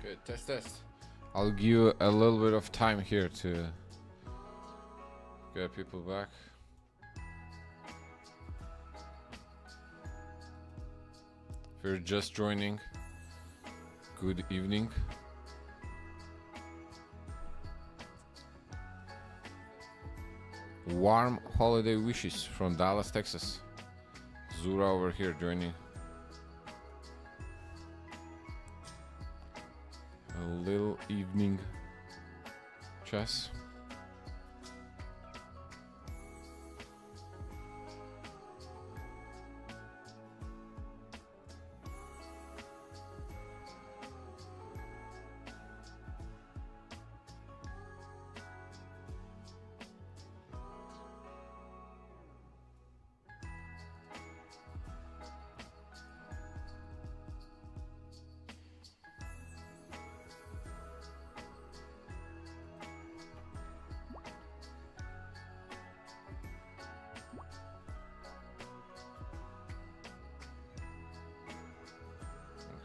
Okay, test. I'll give you a little bit of time here to get people back. If you're just joining, good evening. Warm holiday wishes from Dallas, Texas. Zura over here joining. A little evening chess.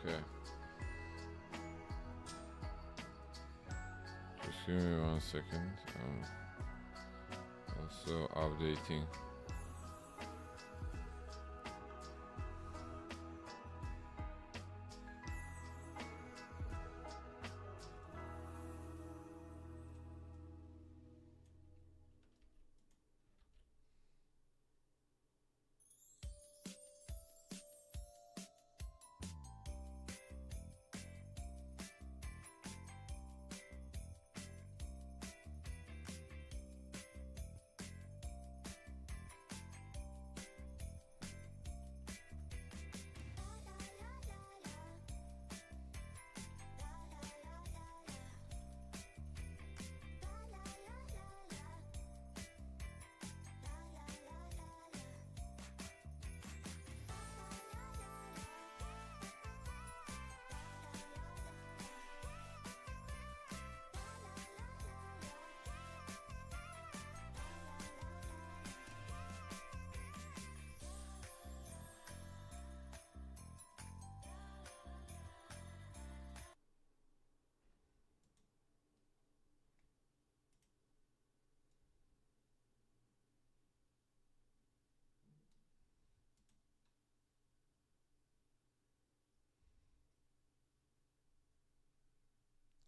Okay. Just give me 1 second. Also updating.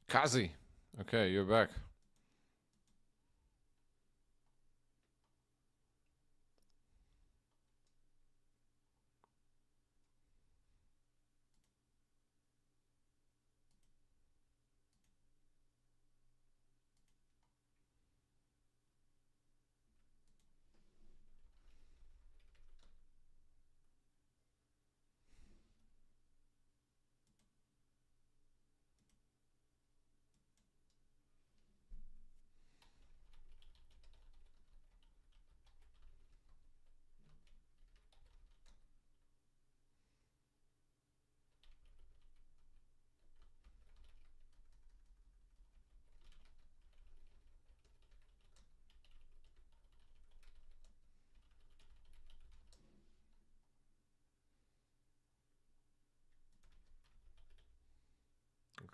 Kazi! Okay, you're back.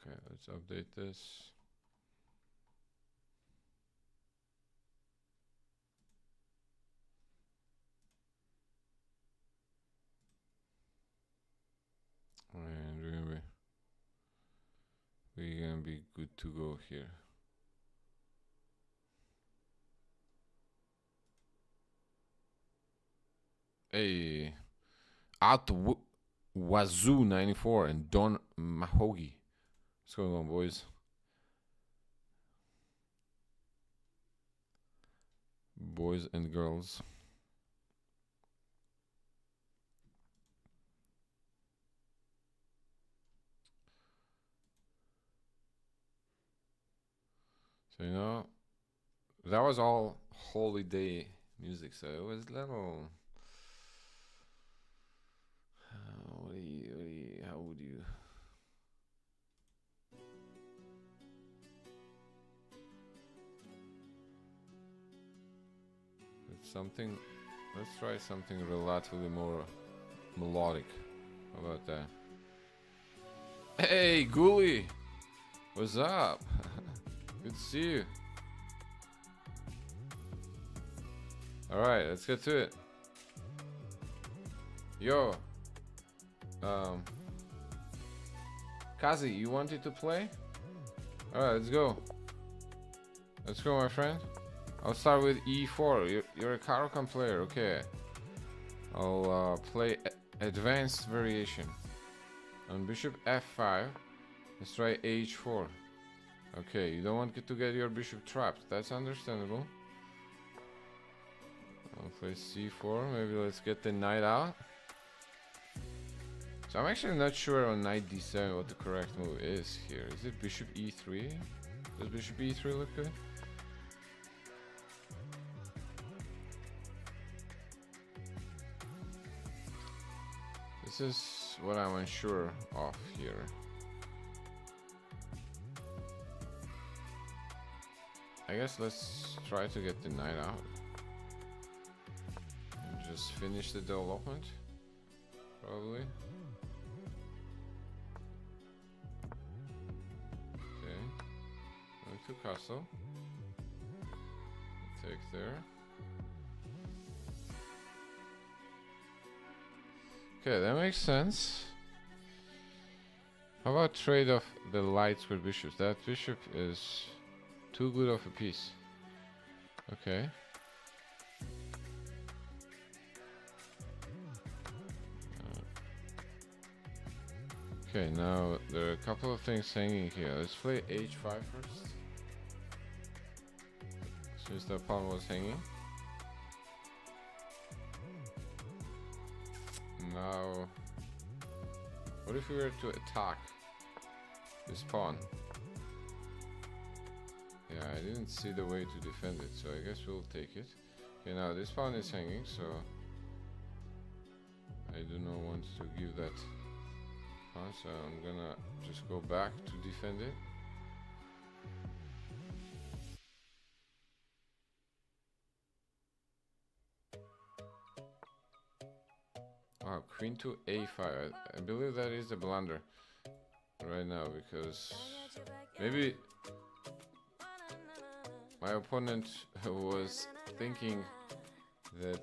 Okay, let's update this. And we're gonna be good to go here. Hey, out Wazoo 94 and Don Mahogi. What's going on, boys? Boys and girls. So, you know, that was all holiday music, so it was little. How would you? Something. Let's try something relatively more melodic. How about that? Hey, Ghoulie! What's up? Good to see you. Alright, let's get to it. Yo. Kazi, you wanted to play? Alright, let's go. Let's go, my friend. I'll start with E4. You're a Karokan player, okay. I'll play advanced variation. On bishop F5, let's try H4. Okay, you don't want to get your bishop trapped. That's understandable. I'll play C4. Maybe let's get the knight out. So I'm actually not sure on knight D7 what the correct move is here. Is it bishop E3? Does bishop E3 look good? This is what I'm unsure of here. I guess let's try to get the knight out and just finish the development, probably. Okay, going to castle. Take there. Okay, that makes sense. How about trade off the lights with bishops? That bishop is too good of a piece. Okay. Okay, now there are a couple of things hanging here. Let's play H5 first. Since the pawn was hanging. Now, what if we were to attack this pawn? Yeah, I didn't see the way to defend it, so I guess we'll take it. Okay, now this pawn is hanging, so I do not want to give that pawn, so I'm gonna just go back to defend it. Wow, queen to A5. I believe that is a blunder right now, because maybe my opponent was thinking that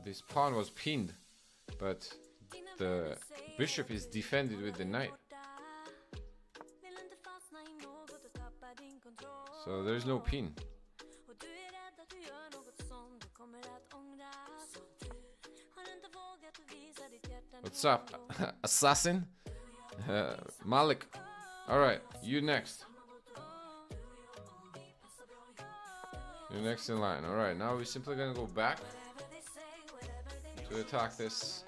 this pawn was pinned, but the bishop is defended with the knight. So there's no pin. What's up, assassin? Malik. Alright, you next. You're next in line. Alright, now we're simply gonna go back to attack this.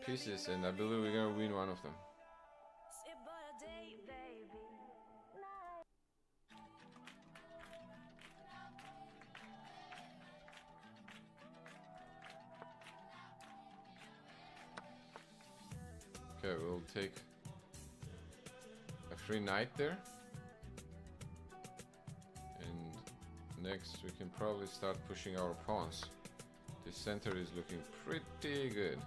Pieces, and I believe we're gonna win one of them. Okay, we'll take a free knight there. And next we can probably start pushing our pawns. This center is looking pretty good.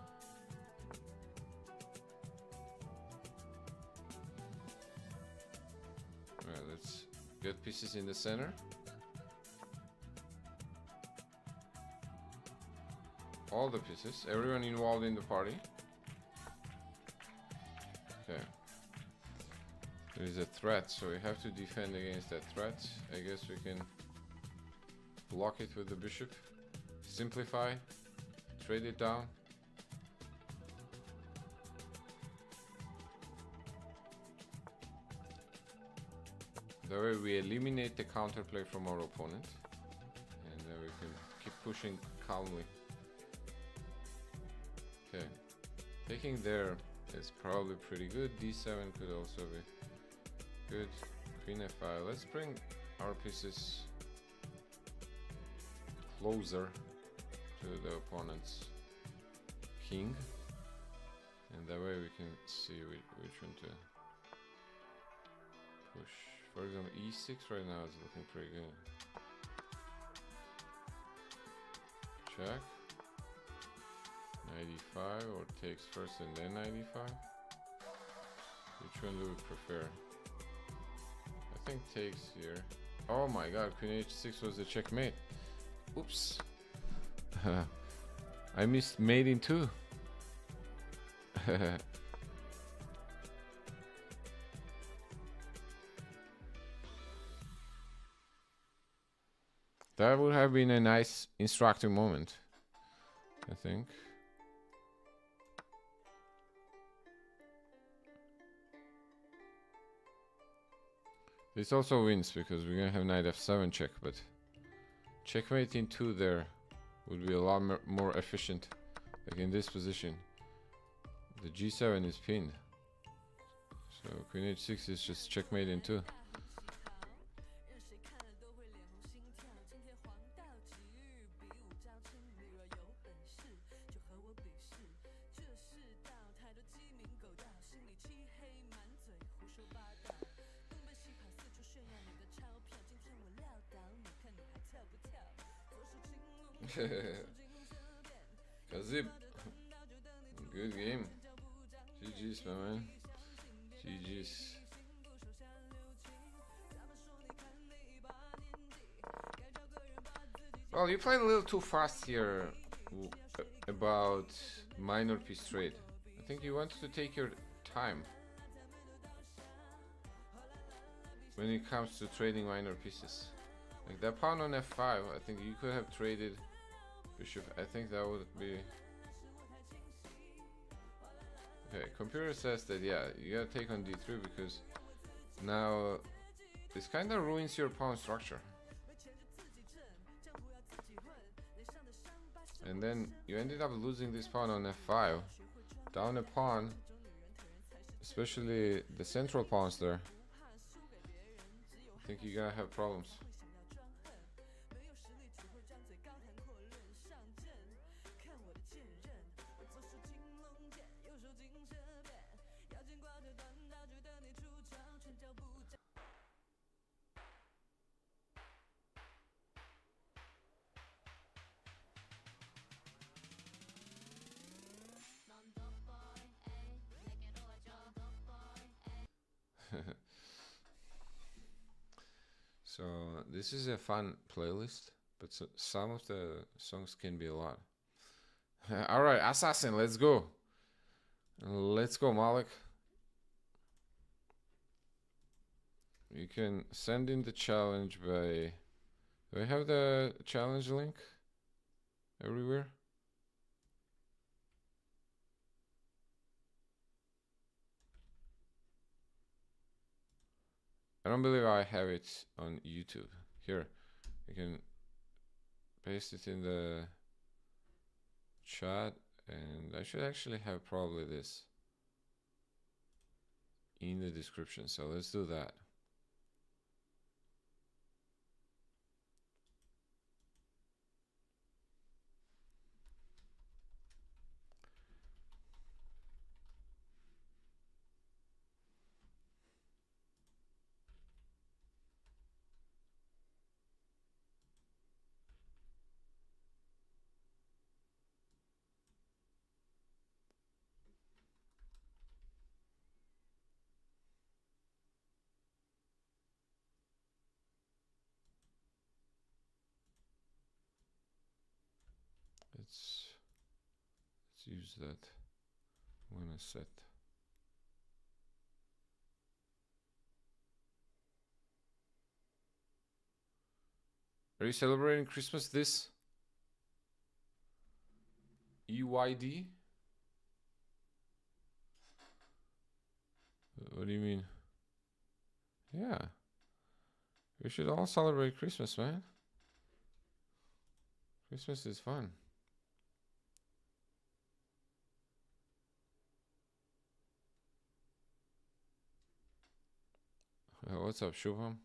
Alright, let's get pieces in the center. All the pieces, everyone involved in the party. Okay. There is a threat, so we have to defend against that threat. I guess we can block it with the bishop. Simplify. Trade it down. That way we eliminate the counterplay from our opponent. And then we can keep pushing calmly. Okay. Taking there is probably pretty good. D7 could also be good. Queen F5. Let's bring our pieces closer to the opponent's king, and that way we can see which one to push. For example, E6 right now is looking pretty good. Check. 95 or takes first and then 95? Which one do we prefer? I think takes here. Oh my god, Queen H6 was the checkmate. Oops. I missed mating too. That would have been a nice instructive moment, I think. This also wins because we're gonna have knight f7 check, but checkmate in 2 there would be a lot more efficient. Like in this position, the g7 is pinned, so Queen h6 is just checkmate in 2. Kazib, good game. GG's, my man. GG's. Well, you played a little too fast here about minor piece trade. I think you wanted to take your time when it comes to trading minor pieces. Like that pawn on f5, I think you could have traded bishop. I think that would be... Okay, computer says that, yeah, you gotta take on d3 because now this kind of ruins your pawn structure. And then you ended up losing this pawn on f5. Down a pawn, especially the central pawns there. I think you're gonna have problems. So this is a fun playlist, but some of the songs can be a lot. All right, Assassin, let's go. Let's go, Malik. You can send in the challenge by... Do I have the challenge link everywhere? I don't believe I have it on YouTube. Here, you can paste it in the chat, and I should actually have probably this in the description. So let's do that. Let's use that. I'm gonna set. Are you celebrating Christmas this EYD? What do you mean? Yeah. We should all celebrate Christmas, man. Christmas is fun. What's up, Shubham?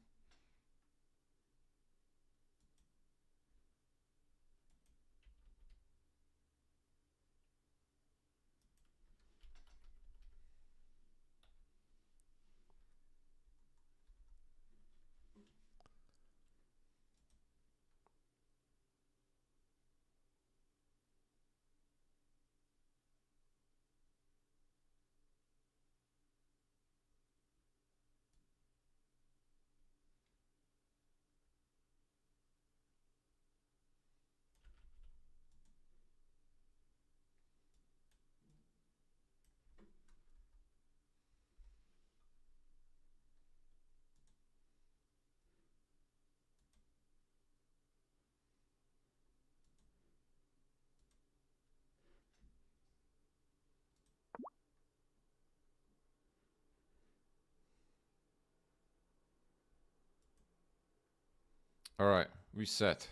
All right, reset.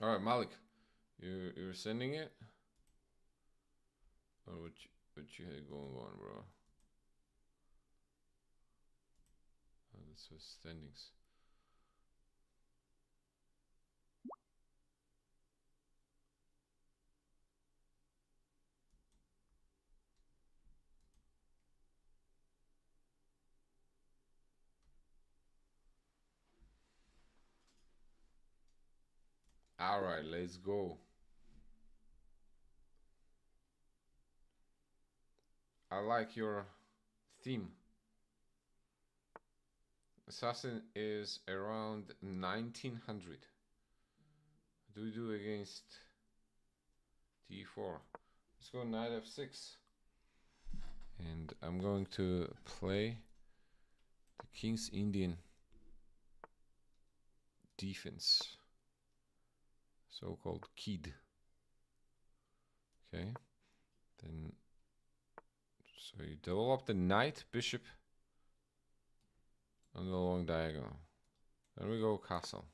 All right, Malik, you're sending it, or what you had going on, bro? Oh, this was standings. All right, let's go. I like your theme. Assassin is around 1900. What do we do against d4? Let's go knight f6. And I'm going to play the King's Indian defense, so-called KID. Okay, then so you develop the knight, bishop on the long diagonal. Then we go castle.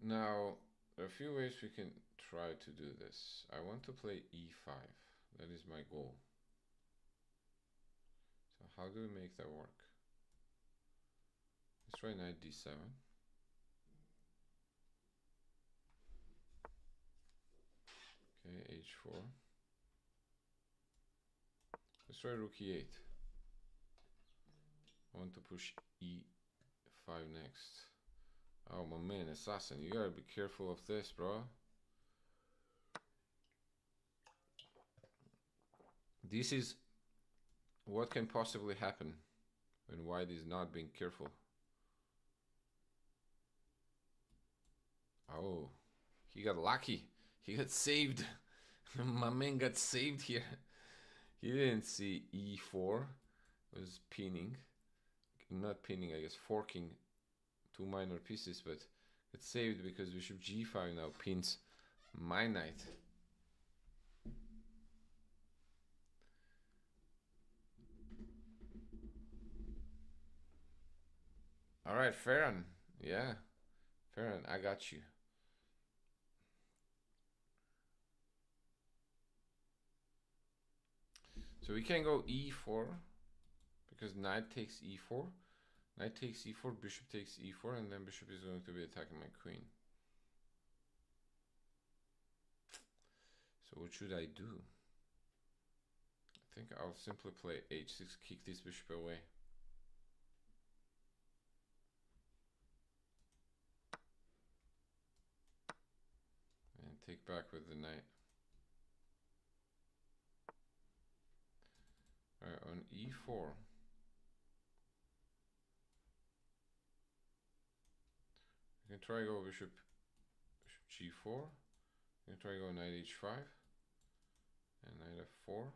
Now, there are a few ways we can try to do this. I want to play e5. That is my goal. So how do we make that work? Let's try knight d7. Okay, h4. Let's try rook e8. I want to push e5 next. Oh my man, assassin, you gotta be careful of this, bro. This is what can possibly happen when white is not being careful. Oh, he got lucky. He got saved. My man got saved here. He didn't see e4 was pinning. Not pinning, I guess, forking two minor pieces, but it's saved because bishop g5 now pins my knight. All right, Farron. Yeah, Farron, I got you. So we can go e4 because knight takes e4. Knight takes e4, bishop takes e4, and then bishop is going to be attacking my queen. So what should I do? I think I'll simply play h6, kick this bishop away. And take back with the knight. Alright, on e4. You can try go bishop g4. You can try go knight h5. And knight f4. Or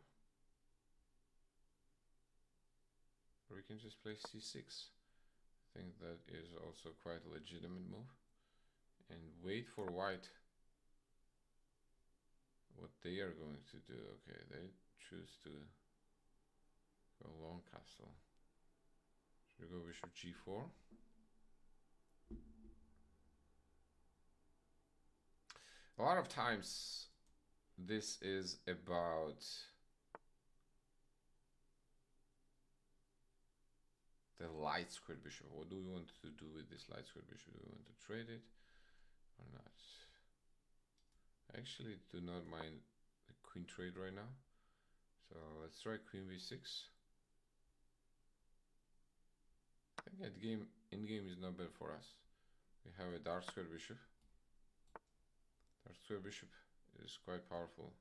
we can just play c6. I think that is also quite a legitimate move. And wait for white. What they are going to do. Okay, they choose to go long castle. Should we go bishop g4? A lot of times this is about the light squared bishop. What do we want to do with this light squared bishop? Do we want to trade it or not? I actually do not mind the queen trade right now. So let's try queen v6. I think at game, in game is not bad for us. We have a dark square bishop. Dark square bishop is quite powerful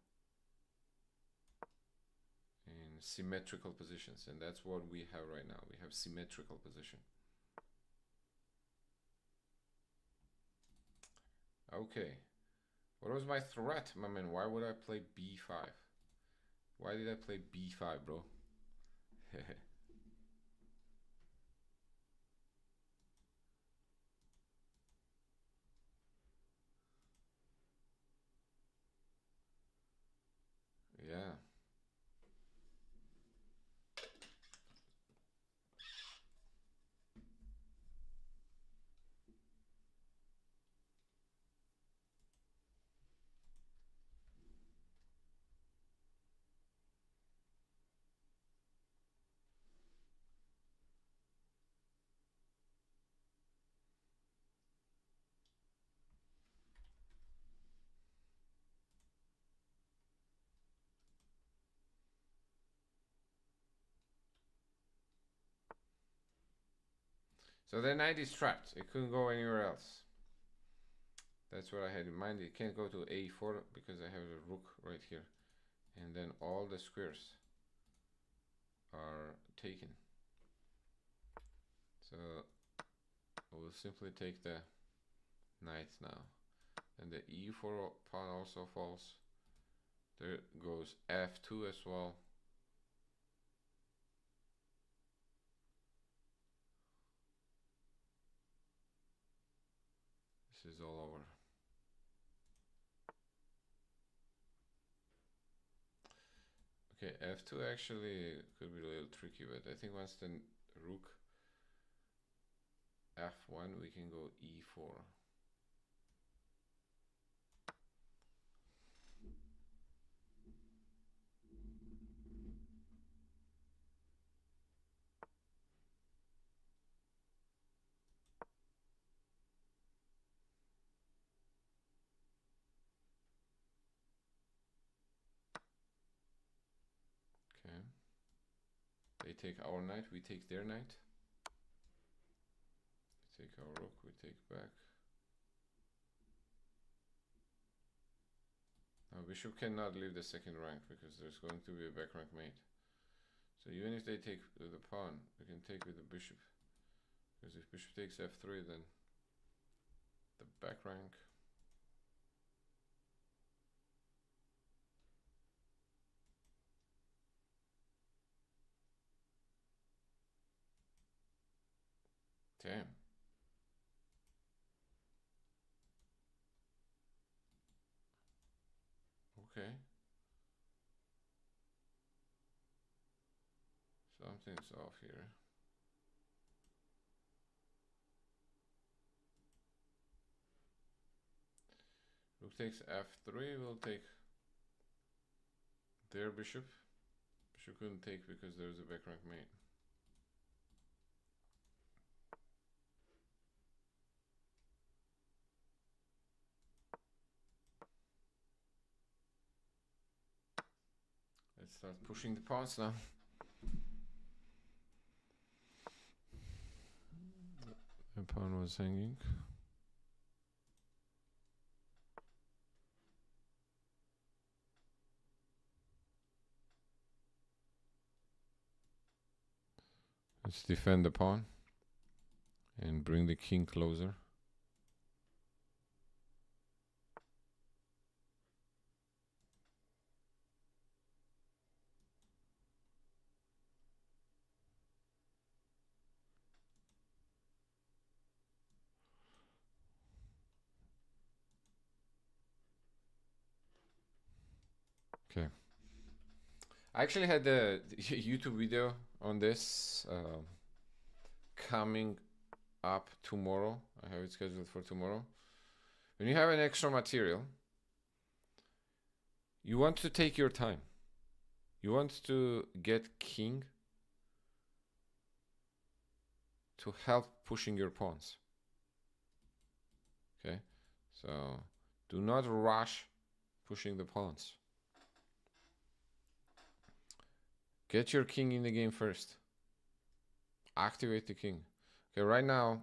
in symmetrical positions, and that's what we have right now. We have symmetrical position. Okay, what was my threat, my man? Why would I play b5? Why did I play b5, bro? Yeah. So the knight is trapped. It couldn't go anywhere else. That's what I had in mind. It can't go to a4 because I have the rook right here. And then all the squares are taken. So I will simply take the knight now. And the e4 pawn also falls. There goes f2 as well. This is all over. Okay, f2 actually could be a little tricky, but I think once the rook f1, we can go e4. Okay. They take our knight, we take their knight. We take our rook, we take back. Now bishop cannot leave the second rank because there's going to be a back rank mate. So even if they take the pawn, we can take with the bishop. Because if bishop takes f3, then the back rank. Damn. Okay. Something's off here. Rook takes f3, we'll take their bishop. Bishop couldn't take because there's a back rank mate. Let's start pushing the pawns now. The pawn was hanging. Let's defend the pawn and bring the king closer. Okay. I actually had the YouTube video on this coming up tomorrow. I have it scheduled for tomorrow. When you have an extra material, you want to take your time. You want to get king to help pushing your pawns. Okay, so do not rush pushing the pawns. Get your king in the game first. Activate the king. Okay, right now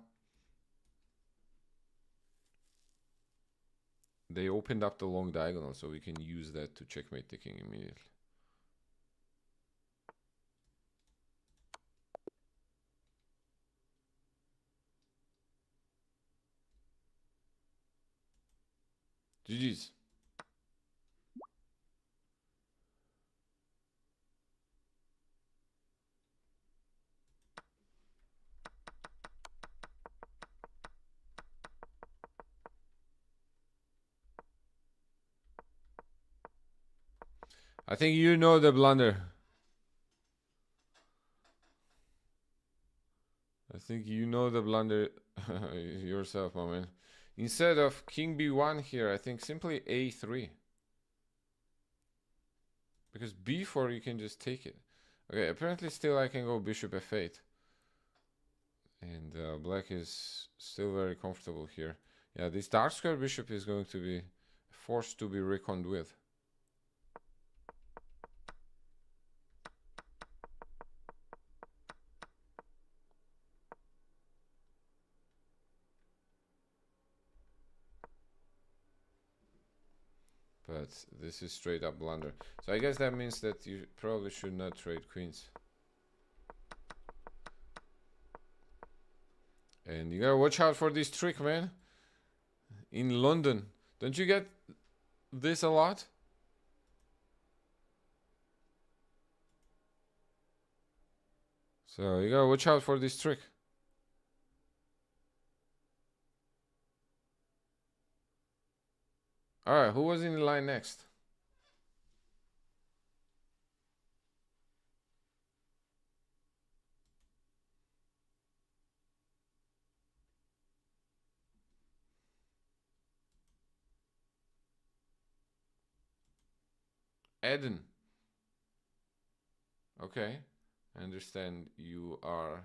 they opened up the long diagonal, so we can use that to checkmate the king immediately. GG's. I think you know the blunder. I think you know the blunder yourself, my man. Instead of king b1 here, I think simply a3. Because b4 you can just take it. Okay, apparently still I can go bishop f8. And black is still very comfortable here. Yeah, this dark square bishop is going to be forced to be reckoned with. But this is straight up blunder. So I guess that means that you probably should not trade queens. And you gotta watch out for this trick, man. In London. Don't you get this a lot? So you gotta watch out for this trick. Alright, who was in line next? Eden. Okay. I understand you are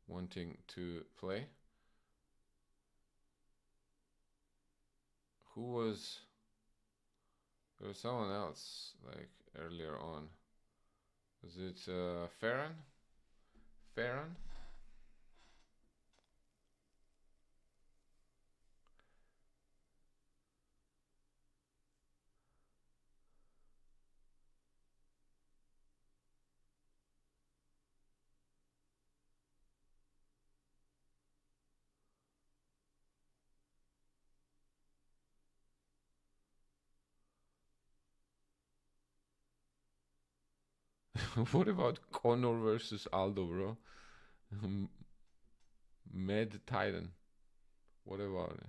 wanting to play. Who was... There was someone else, like, earlier on. Was it Farron? Farron? What about Connor versus Aldo, bro? Med Titan. What about it?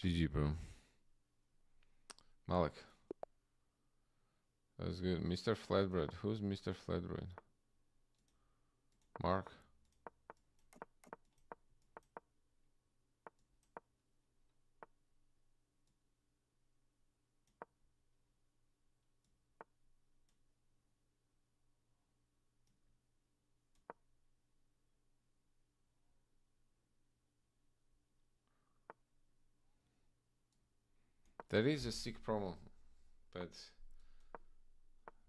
GG, bro. Malik. That was good. Mr. Flatbread. Who's Mr. Flatbread? Mark. That is a sick promo, but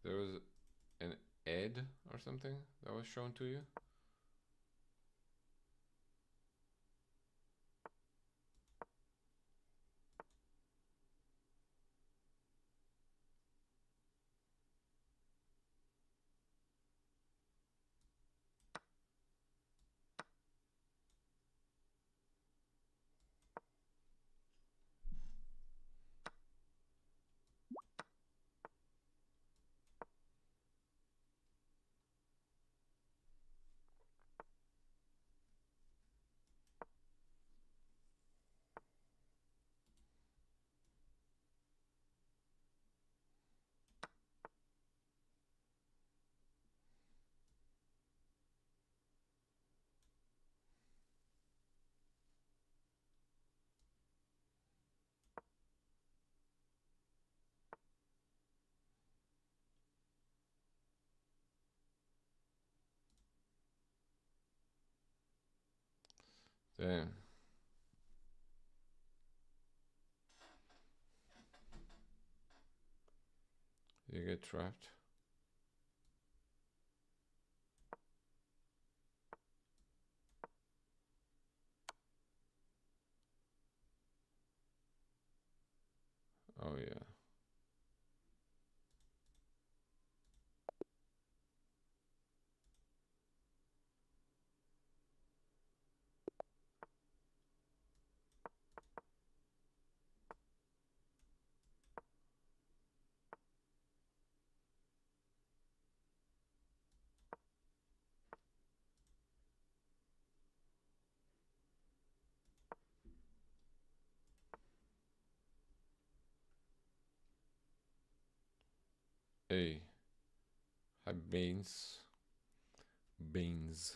there was an ad or something that was shown to you. Damn. You get trapped. Oh yeah. Hey. Hi, Baines. Baines.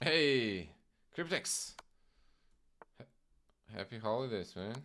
Hey, Cryptex. Happy holidays, man.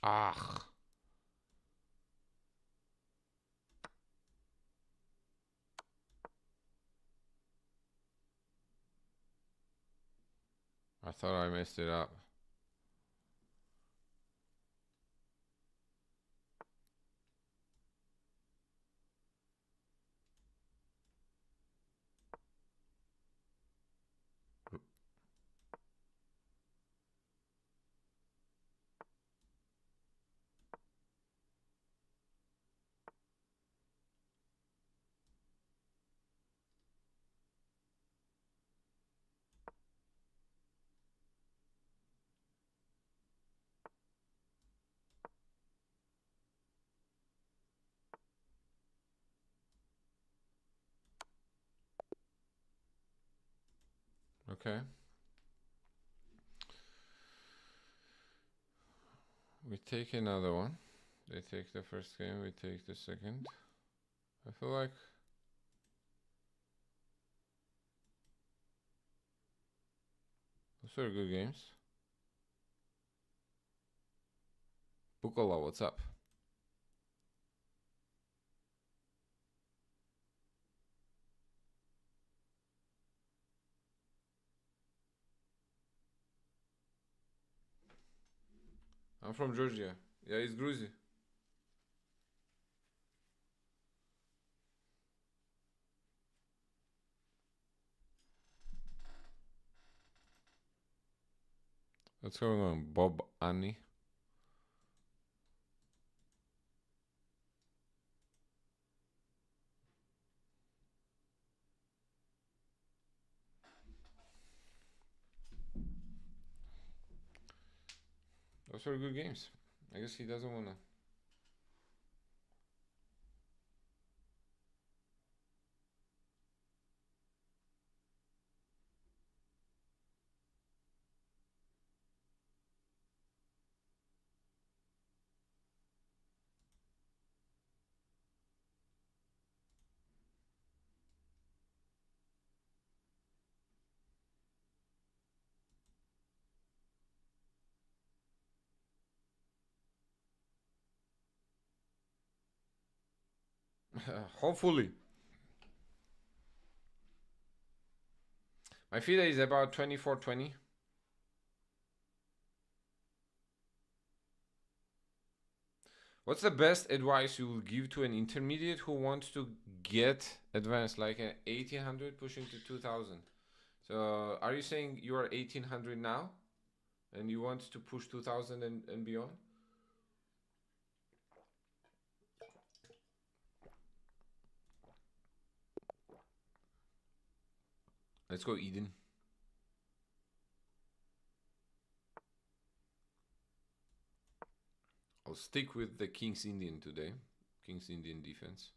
Ah, I thought I messed it up. Okay. We take another one. They take the first game, we take the second. I feel like those are good games. Bukola, what's up? I'm from Georgia. Yeah, it's Gruzi. What's going on, Bob Annie? Those are good games. I guess he doesn't wanna. Hopefully. My FIDE is about 2420. What's the best advice you will give to an intermediate who wants to get advanced, like an 1800 pushing to 2000? So, are you saying you are 1800 now? and you want to push 2000 and beyond? Let's go Eden. I'll stick with the King's Indian today. King's Indian defense.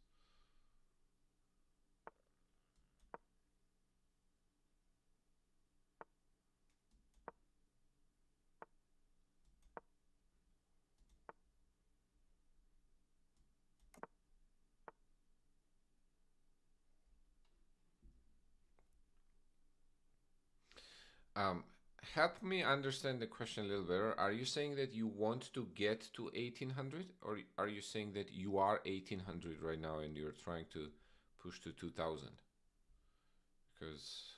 Help me understand the question a little better. Are you saying that you want to get to 1800, or are you saying that you are 1800 right now and you're trying to push to 2000? Because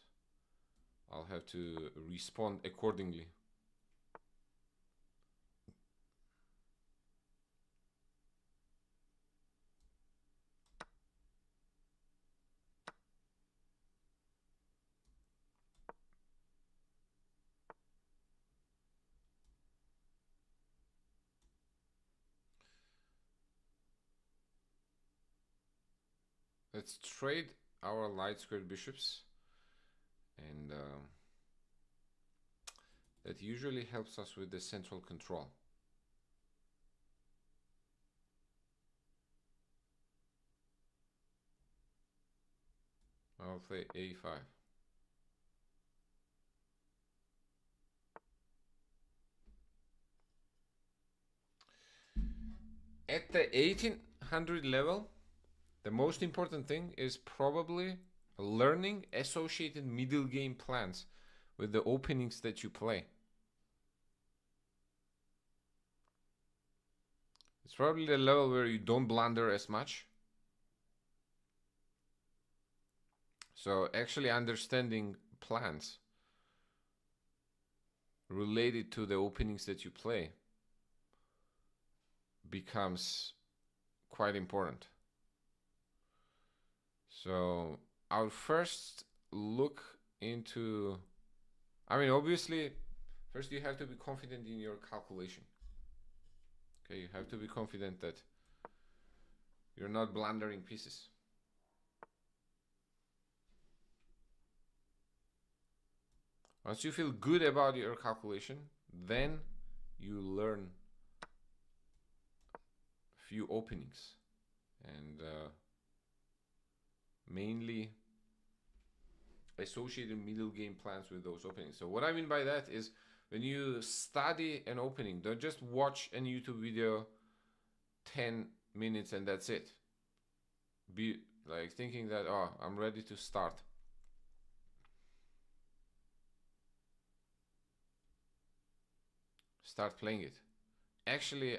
I'll have to respond accordingly. Let's trade our light squared bishops, and that usually helps us with the central control. I'll play a5. At the 1800 level, the most important thing is probably learning associated middle game plans with the openings that you play. It's probably the level where you don't blunder as much. So actually understanding plans related to the openings that you play becomes quite important. So I'll first look into, I mean, obviously, first you have to be confident in your calculation. Okay, you have to be confident that you're not blundering pieces. Once you feel good about your calculation, then you learn a few openings and mainly associated middle game plans with those openings. So what I mean by that is when you study an opening, don't just watch a YouTube video 10 minutes and that's it. Be like thinking that, oh, I'm ready to start. Start playing it. Actually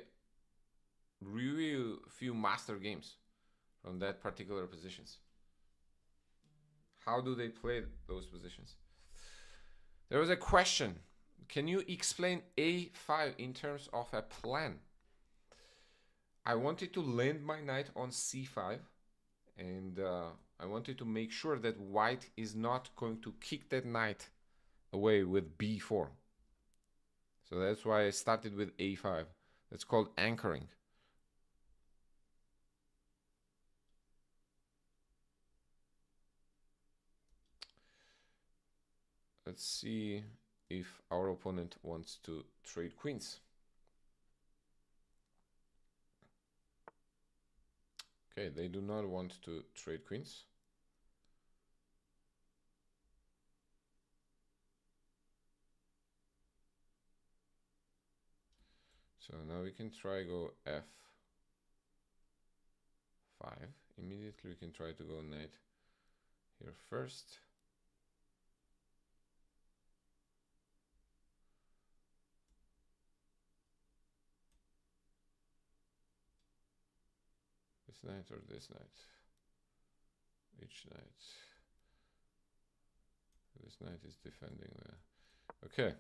review a few master games from that particular positions. How do they play those positions? There was a question. Can you explain a5 in terms of a plan? I wanted to land my knight on c5, and I wanted to make sure that white is not going to kick that knight away with b4. So that's why I started with a5. That's called anchoring. Let's see if our opponent wants to trade queens. Okay, they do not want to trade queens. So now we can try go f5. Immediately we can try to go knight here first. This knight or this knight? Which knight? This knight is defending there. Okay,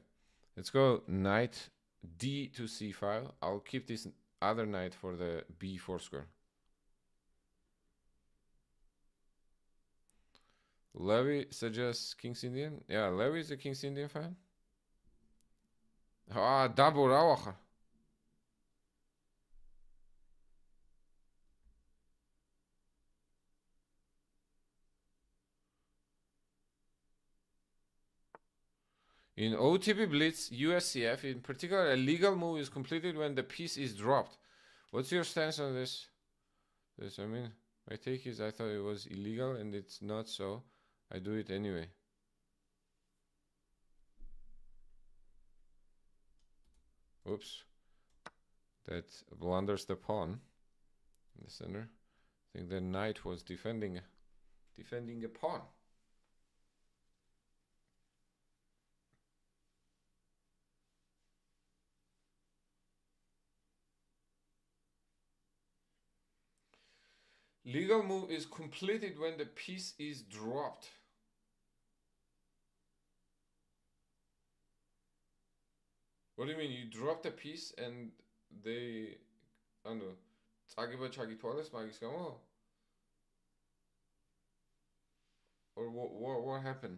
let's go knight d to c5. I'll keep this other knight for the b4 square. Levy suggests King's Indian. Yeah, Levy is a King's Indian fan. double روخر. In OTP Blitz, USCF, in particular, a legal move is completed when the piece is dropped. What's your stance on this? I mean, my take is I thought it was illegal and it's not, so I do it anyway. Oops. That blunders the pawn in the center. I think the knight was defending a pawn. Legal move is completed when the piece is dropped. What do you mean? You drop the piece and they, I don't know, 자기가 자기 토알레스 마기스가 or what happened?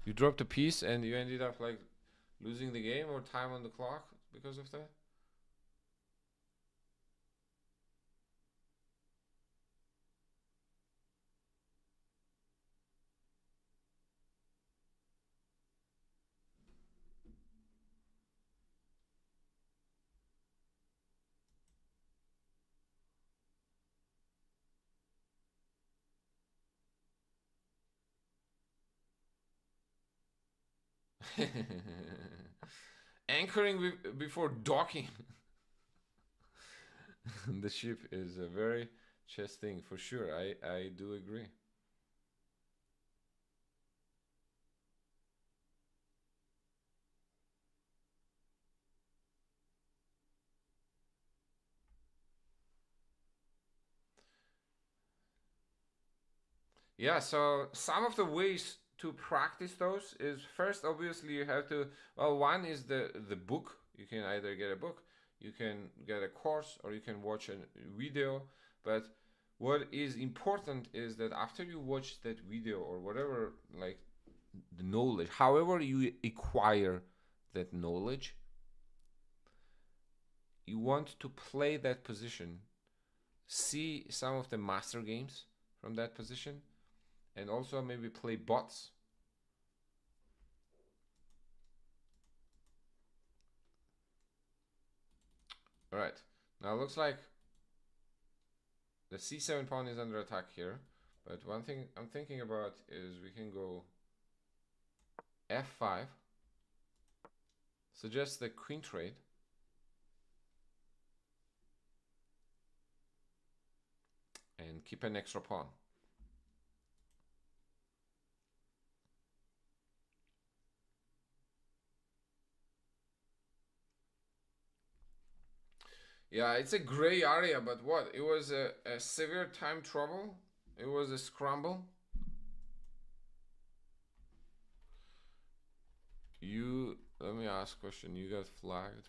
You dropped a piece and you ended up like losing the game or time on the clock because of that? Anchoring before docking. The ship is a very chess thing for sure. I do agree. Yeah, so some of the ways to practice those is first, obviously, you have to, well, one is the book. You can either get a book, you can get a course, or you can watch a video. But what is important is that after you watch that video or whatever, like the knowledge, however you acquire that knowledge, you want to play that position, see some of the master games from that position, and also maybe play bots. All right, now it looks like the c7 pawn is under attack here, but one thing I'm thinking about is we can go f5, suggest the queen trade, and keep an extra pawn. Yeah, it's a gray area, but what? It was a severe time trouble. It was a scramble. Let me ask a question. You got flagged.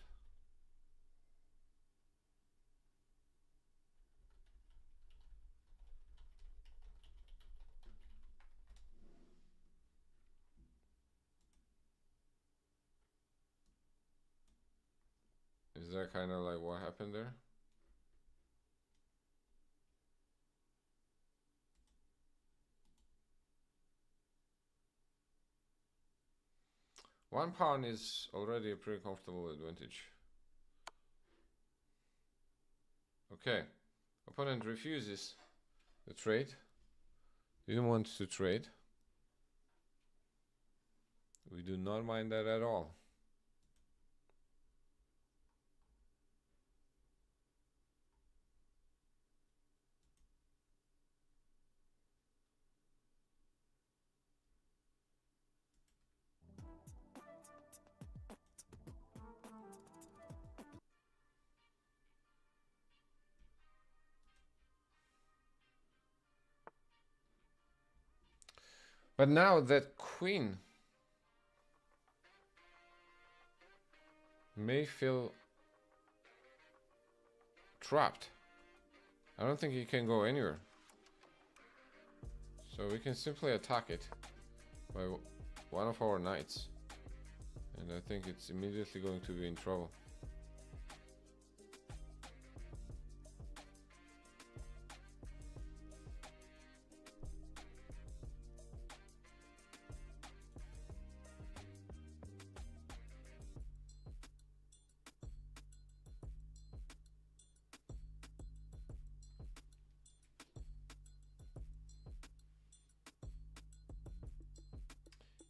Is that kind of like what happened there? One pawn is already a pretty comfortable advantage. Okay, opponent refuses the trade. Didn't want to trade. We do not mind that at all. But now that queen may feel trapped. I don't think he can go anywhere. So we can simply attack it by one of our knights. And And I think it's immediately going to be in trouble.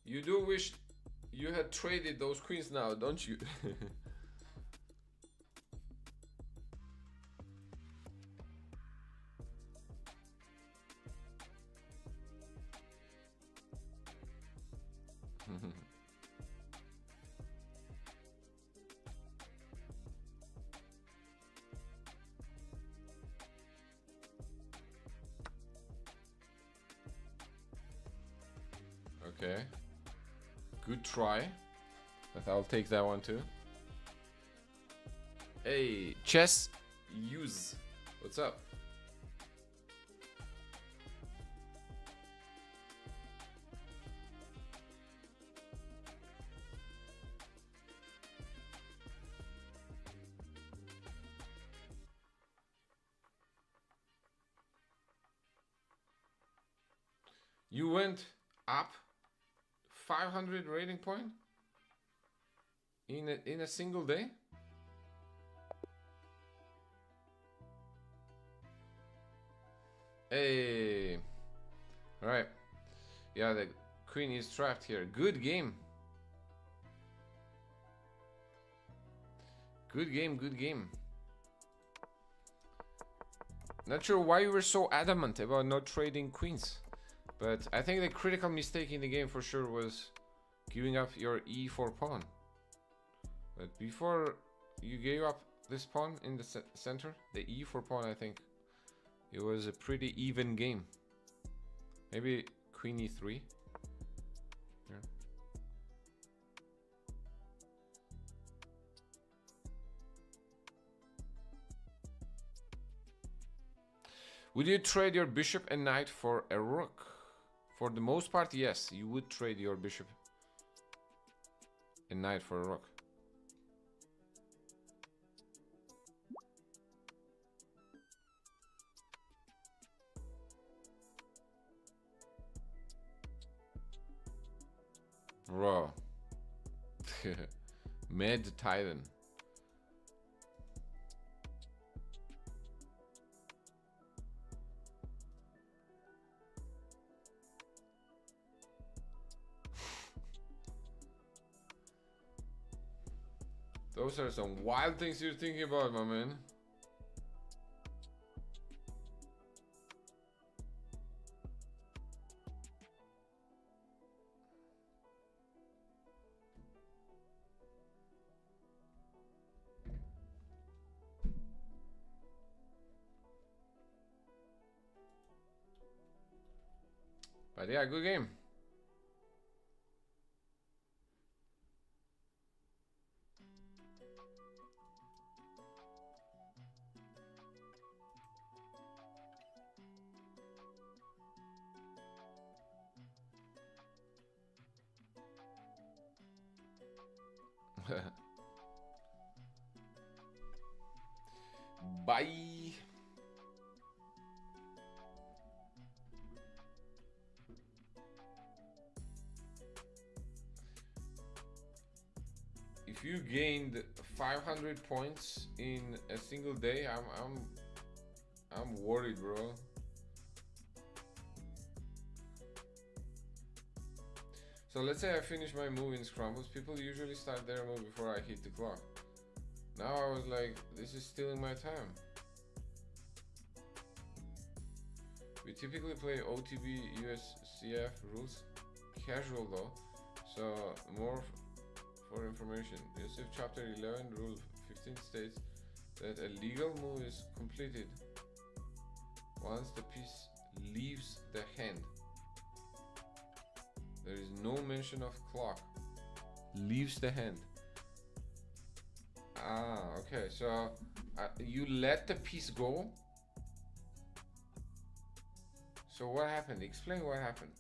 You do wish you had traded those queens now, don't you? Okay. Good try. But I'll take that one too. Hey, chess use. What's up? You went up 500 rating point in a single day? Hey. All right. Yeah, the queen is trapped here. Good game. Good game, good game. Not sure why you were so adamant about not trading queens. But I think the critical mistake in the game for sure was giving up your e4 pawn. But before you gave up this pawn in the center, the e4 pawn, I think it was a pretty even game. Maybe queen e3. Yeah. Would you trade your bishop and knight for a rook? For the most part, yes, you would trade your bishop and knight for a rook. Bro. Mad Titan. Those are some wild things you're thinking about, my man. But yeah, good game. Bye. If you gained 500 points in a single day, I'm worried, bro. So let's say I finish my move in scrambles. People usually start their move before I hit the clock. Now I was like, this is stealing my time. We typically play OTB USCF rules, casual though, so more for information. USCF chapter 11 rule 15 states that a legal move is completed once the piece leaves the hand. There is no mention of clock. Leaves the hand. Ah, okay. So you let the piece go. So what happened? Explain what happened.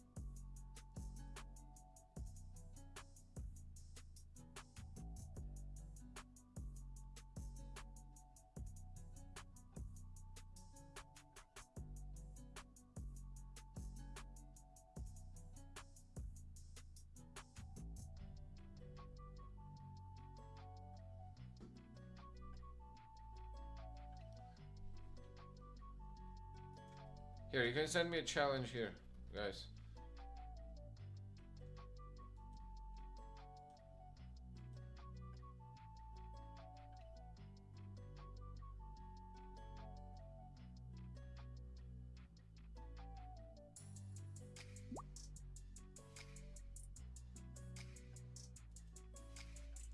Here, you can send me a challenge here, guys.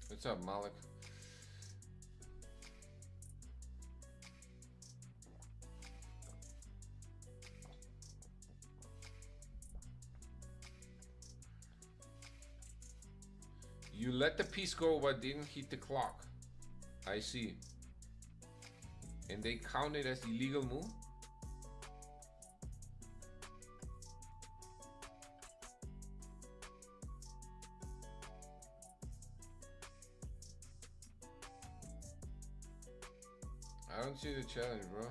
What's up, Malik? You let the piece go but didn't hit the clock. I see. And they count it as illegal move? I don't see the challenge, bro.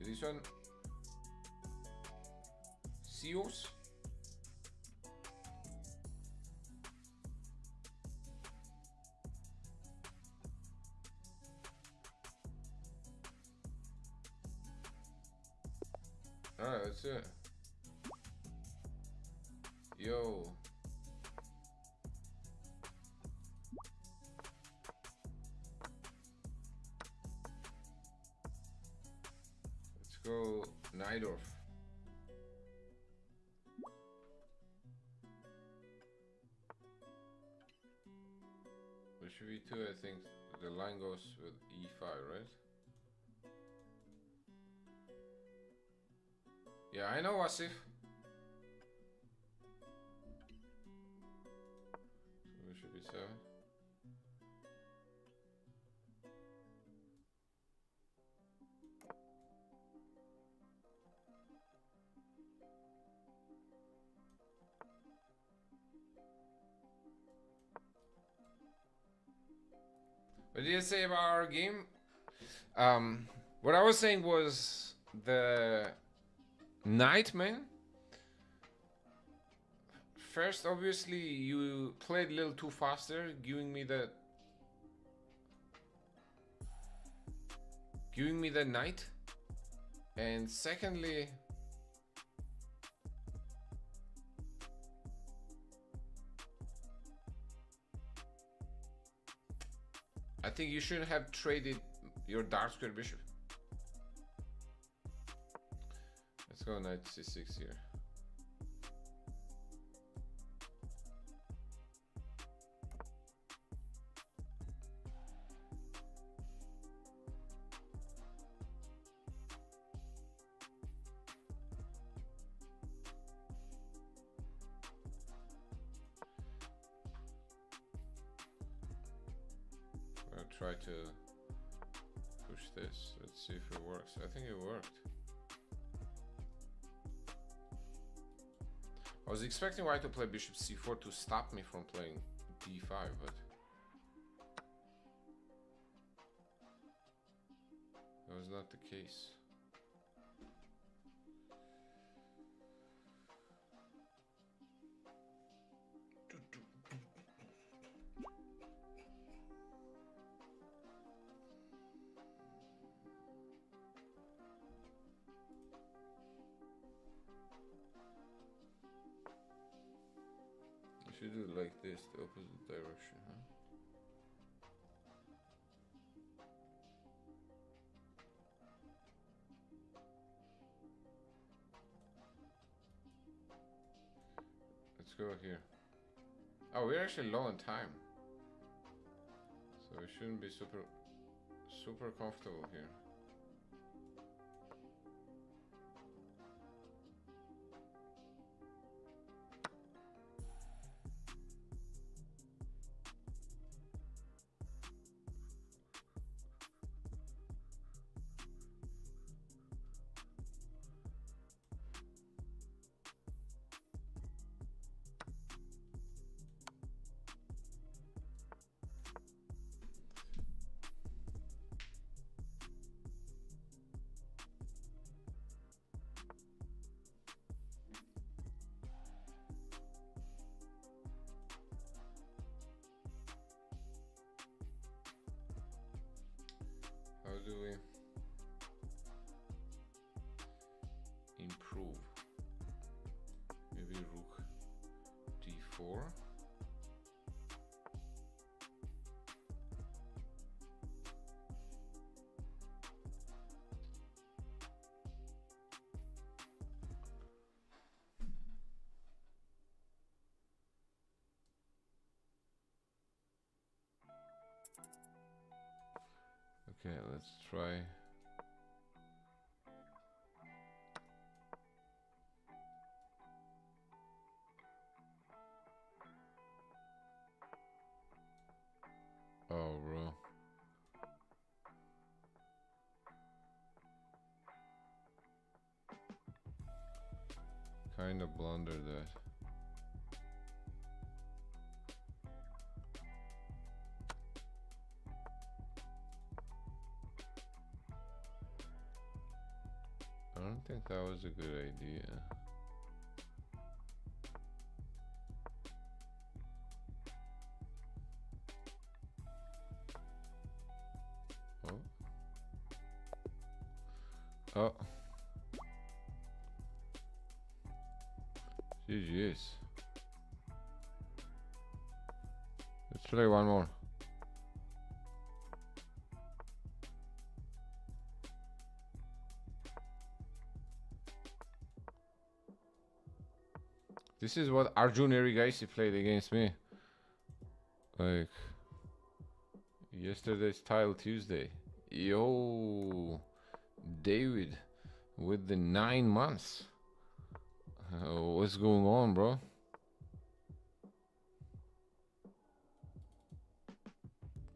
Is this one Seos? Alright, that's it. Yo. Let's go Najdorf. Bishop e2, I think the line goes with e5, right? Yeah, I know, Wasif. So bishop e7. What did you say about our game? What I was saying was the knight, man. First, obviously, you played a little too faster, giving me the knight. And secondly, I think you shouldn't have traded your dark square bishop. Let's go knight c6 here. I'll try to push this. Let's see if it works. I think it worked. I was expecting white to play bishop c4 to stop me from playing d5, but that was not the case. Should do it like this, the opposite direction, huh? Let's go here. Oh, we're actually low on time. So we shouldn't be super comfortable here. e4. Okay, let's try. Oh, bro. Kind of blunder that. I don't think that was a good idea. Oh. Oh. GG's. Let's play one more. This is what Arjun Erigaisi played against me. Like yesterday's Tile Tuesday. Yo, David with the 9 months. What's going on, bro?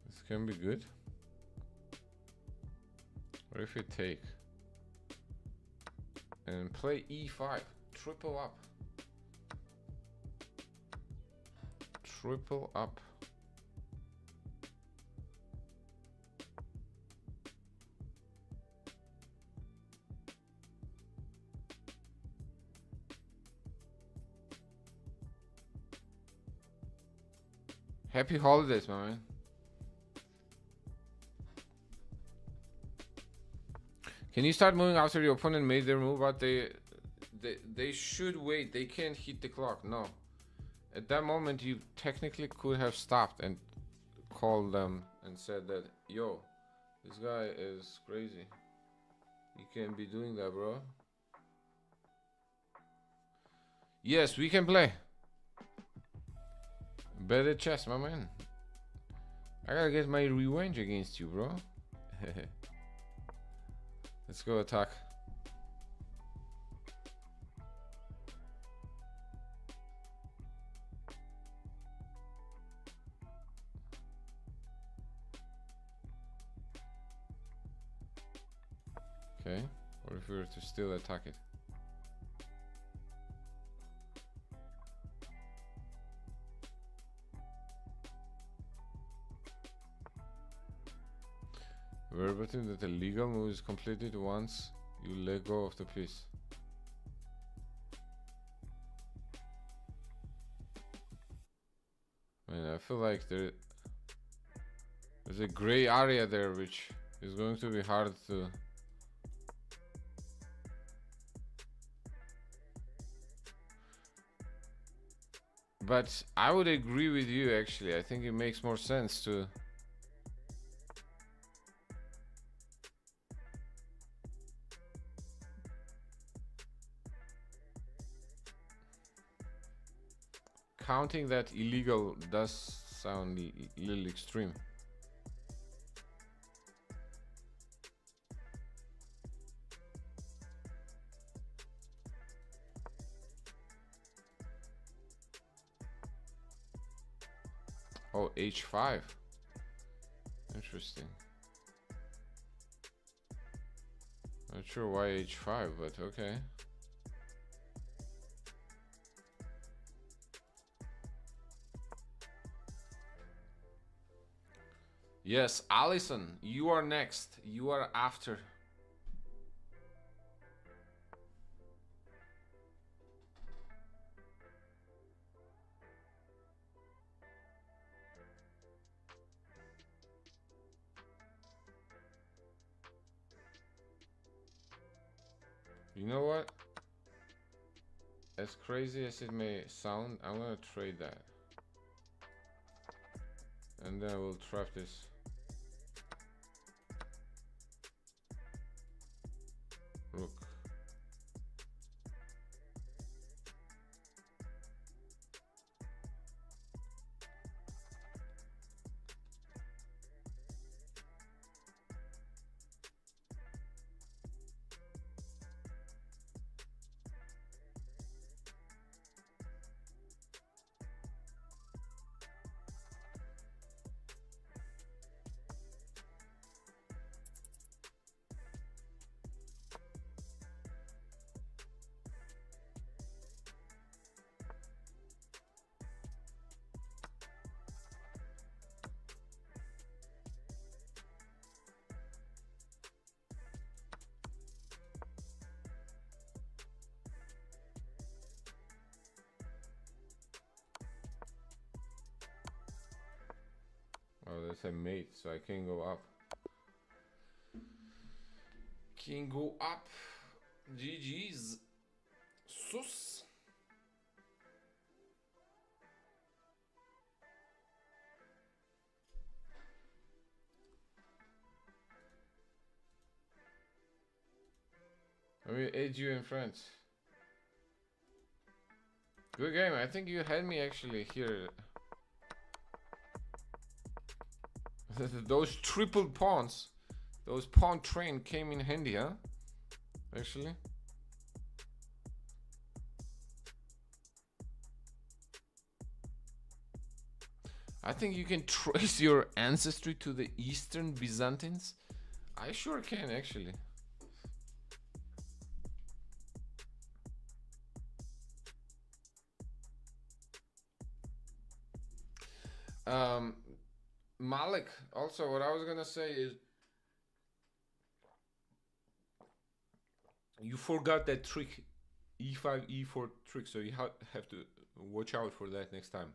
This can be good. What if we take and play e5, triple up, triple up. Happy holidays, my man. Can you start moving after your opponent made their move? But they should wait. They can't hit the clock. No. At that moment, you technically could have stopped and called them and said that, yo, this guy is crazy. You can't be doing that, bro. Yes, we can play. Better chess, my man. I gotta get my revenge against you, bro. Let's go attack. Okay, or if we were to still attack it. Verbatim that the legal move is completed once you let go of the piece. Man, I feel like there's a gray area there which is going to be hard to... But I would agree with you actually. I think it makes more sense to... Counting that illegal does sound a little extreme. Oh, h5. Interesting. Not sure why h5, but okay. Yes, Allison, you are next. You are after. You know what? as crazy as it may sound, I'm gonna trade that. And then we'll trap this. Rook. Oh, that's a mate, so I can go up. Can go up. GG's. Sus. I will aid you in France. Good game. I think you had me actually here. Those triple pawns. Those pawn train came in handy, huh? Actually. I think you can trace your ancestry to the Eastern Byzantines. I sure can, actually. Malik, also what I was gonna say is you forgot that trick, e5, e4 trick, so you have to watch out for that next time.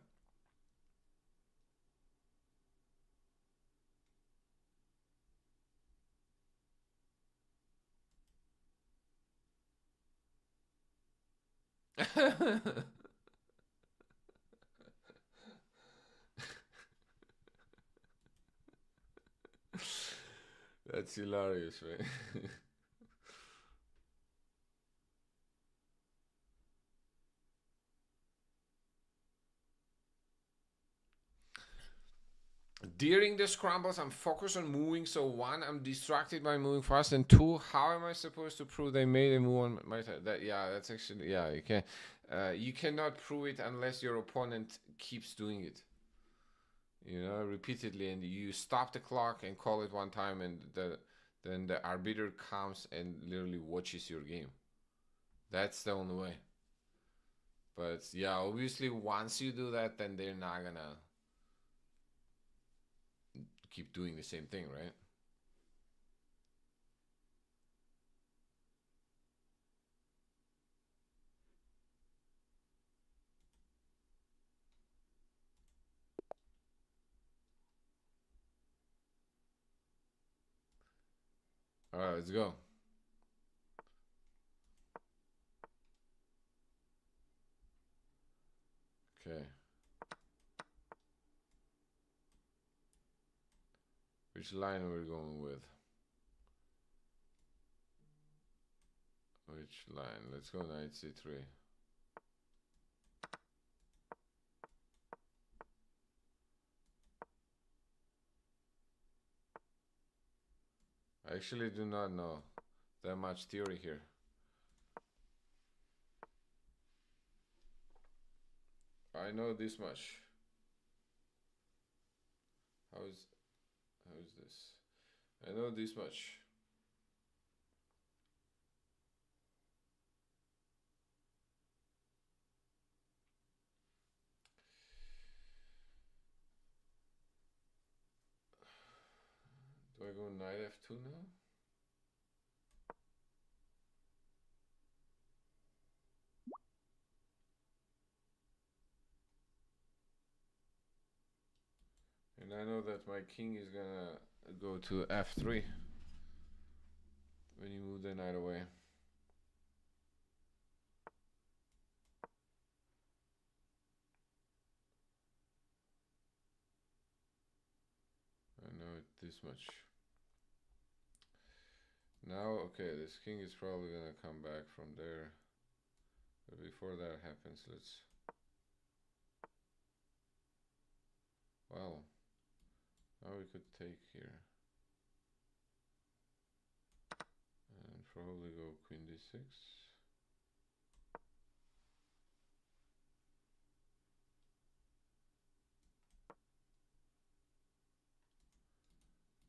That's hilarious, man. During the scrambles, I'm focused on moving, so one, I'm distracted by moving fast, and two, how am I supposed to prove they made a move on my turn? That, yeah, that's actually, yeah, you cannot prove it unless your opponent keeps doing it, you know, repeatedly, and you stop the clock and call it one time, and then the arbiter comes and literally watches your game. That's the only way. But yeah, obviously, once you do that, then they're not gonna keep doing the same thing, right? All right, let's go. Okay. Which line are we going with? Which line? Let's go knight c3. I actually do not know that much theory here. I know this much. How is this? I know this much. Do I go knight f2 now? And I know that my king is gonna go to f3 when you move the knight away. this much. Now, okay, this king is probably gonna come back from there. But before that happens, let's... Well, now we could take here. And probably go queen d6.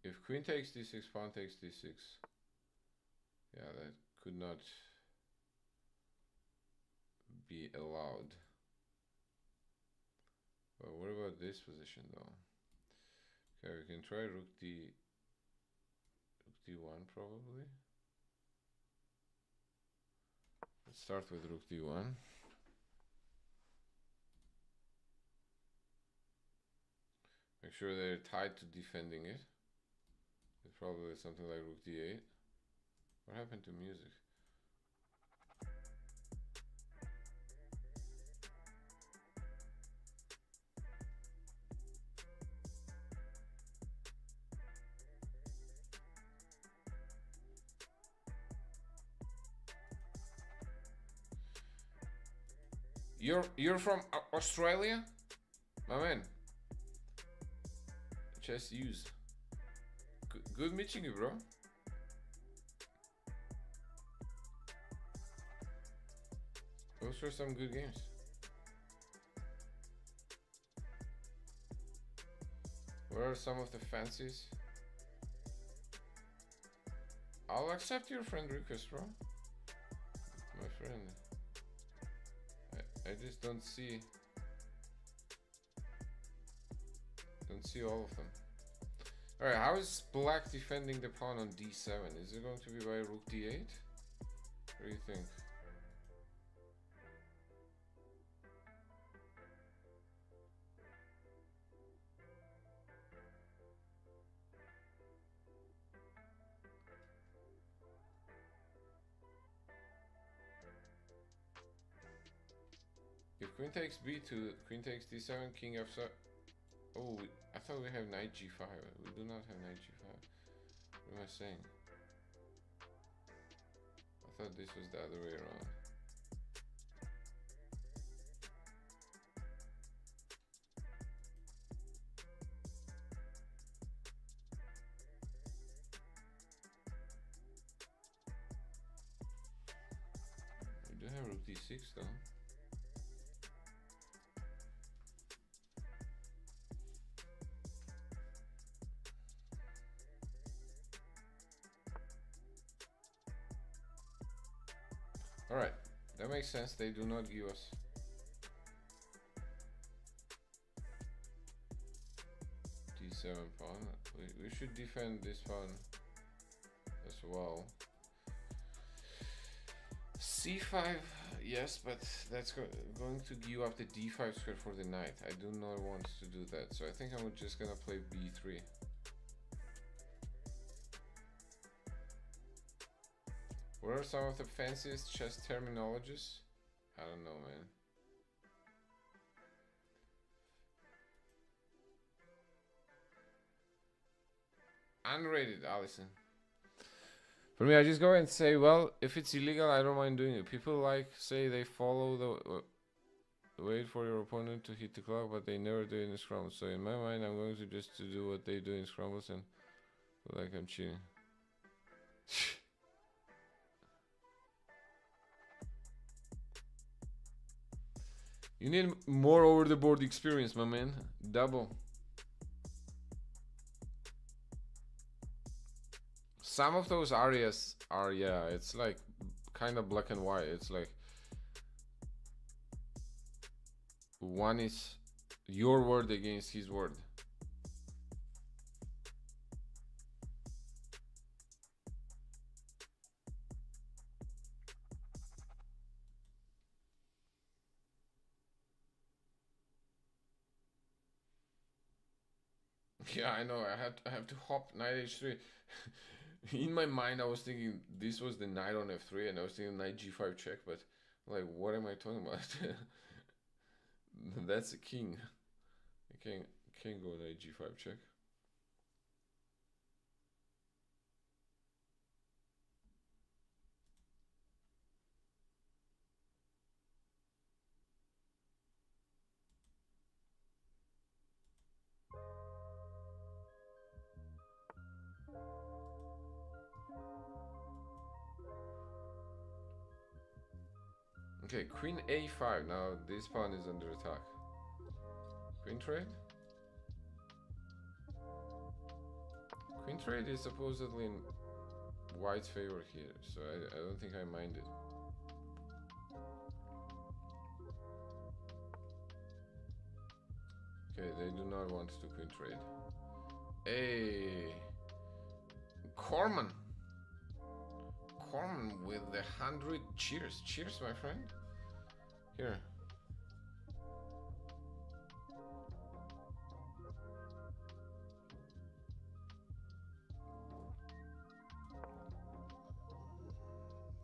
If queen takes d6, pawn takes d6. Yeah, that could not be allowed. But what about this position though? Okay, we can try rook d1 probably. Let's start with rook d1. Make sure they're tied to defending it. It's probably something like rook d8. What happened to music? You're from Australia? My man. Just use. Good meeting you, bro. Those were some good games. What are some of the fancies? I'll accept your friend request, bro. My friend. I just don't see all of them. Alright, how is black defending the pawn on d7? Is it going to be by rook d8? What do you think? If queen takes b2, queen takes d7, king f7. Oh, I thought we have knight g5. We do not have knight g5. What am I saying? I thought this was the other way around. We do have rook d6 though. Alright, that makes sense. They do not give us d7 pawn. We should defend this pawn as well. c5, yes, but that's going to give up the d5 square for the knight. I do not want to do that, so I think I'm just gonna play b3. What are some of the fanciest chess terminologies? I don't know, man. Unrated, Allison. For me, I just go and say, well, if it's illegal, I don't mind doing it. People like say they follow the wait for your opponent to hit the clock, but they never do it in scrambles. So in my mind, I'm going to just do what they do in scrambles and like I'm cheating. You need more over the board experience, my man. Double. Some of those arias are, yeah, it's like kind of black and white. It's like one is your word against his word. Yeah, I know. I have to hop knight h3. In my mind, I was thinking this was the knight on f3, and I was thinking knight g5 check. But like, what am I talking about? That's a king. I can't go knight g5 check. Okay, queen a5. Now this pawn is under attack. Queen trade? Queen trade is supposedly in white's favor here, so I don't think I mind it. Okay, they do not want to queen trade. Hey, Corman with the 100 cheers. Cheers, my friend. Here.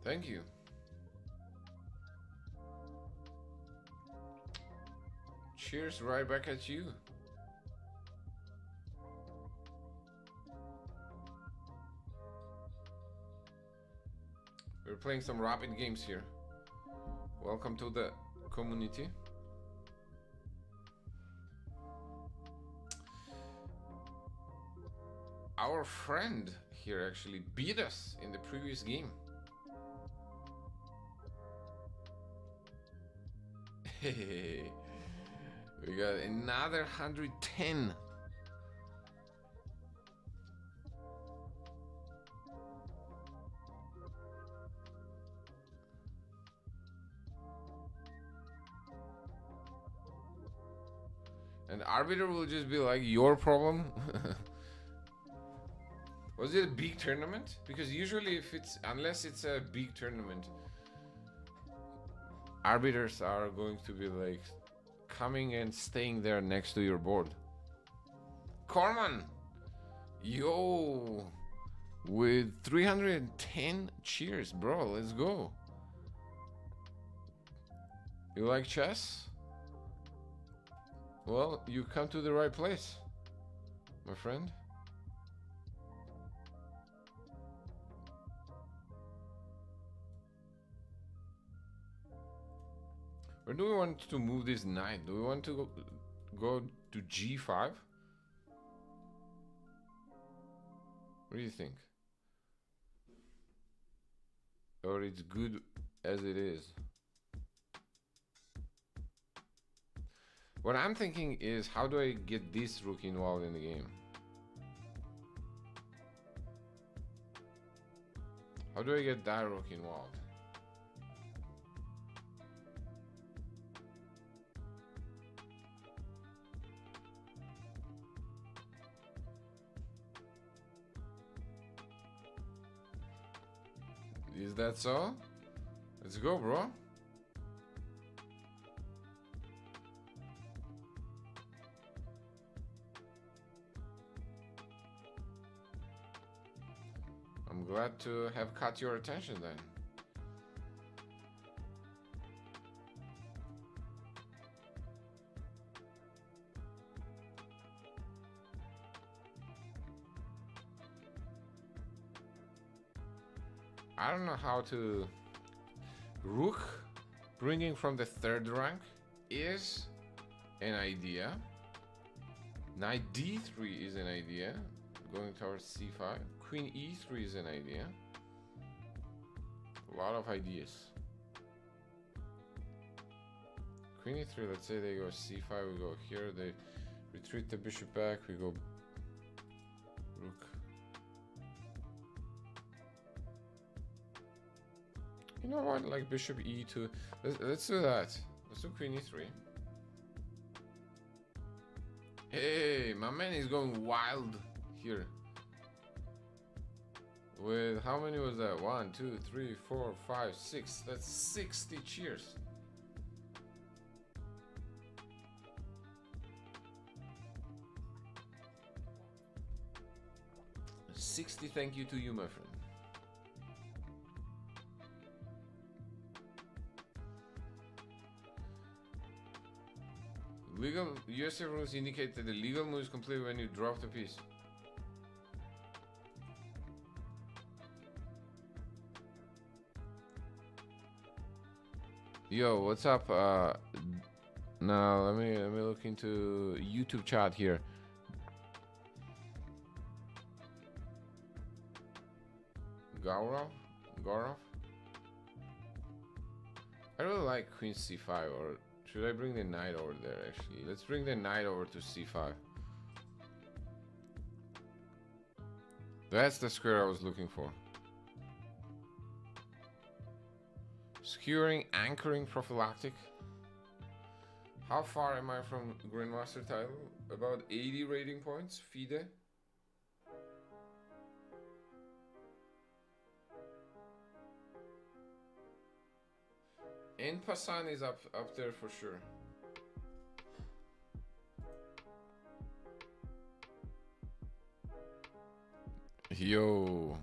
Thank you. Cheers right back at you. We're playing some rapid games here. Welcome to the community. Our friend here actually beat us in the previous game. Hey, we got another 110. And arbiter will just be like, your problem. Was it a big tournament? Because usually if it's, unless it's a big tournament, arbiters are going to be like coming and staying there next to your board. Corman, yo, with 310 cheers, bro. Let's go. You like chess? Well, you come to the right place, my friend. Where do we want to move this knight? Do we want to go to g5? What do you think? Or it's good as it is? What I'm thinking is, how do I get this rook involved in the game? How do I get that rook involved? Is that so? Let's go, bro. I'm glad to have caught your attention then. I don't know how to... Rook bringing from the 3rd rank is an idea. Knight d3 is an idea. Going towards c5. Queen e3 is an idea. A lot of ideas. Queen e3, let's say they go c5, we go here, they retreat the bishop back, we go rook. You know what, like bishop e2. Let's do that. Let's do queen e3. Hey, my man is going wild here. With how many was that? 1, 2, 3, 4, 5, 6. That's 60 cheers. $60 thank you to you, my friend. Legal USA rules indicate that the legal move is complete when you drop the piece. Yo, what's up? Now let me look into YouTube chat here. Gaurav? I really like queen c5, or should I bring the knight over there actually? Let's bring the knight over to c5. That's the square I was looking for. Skewering, anchoring, prophylactic. How far am I from Grandmaster title? About 80 rating points, FIDE. And Passan is up there for sure. Yo.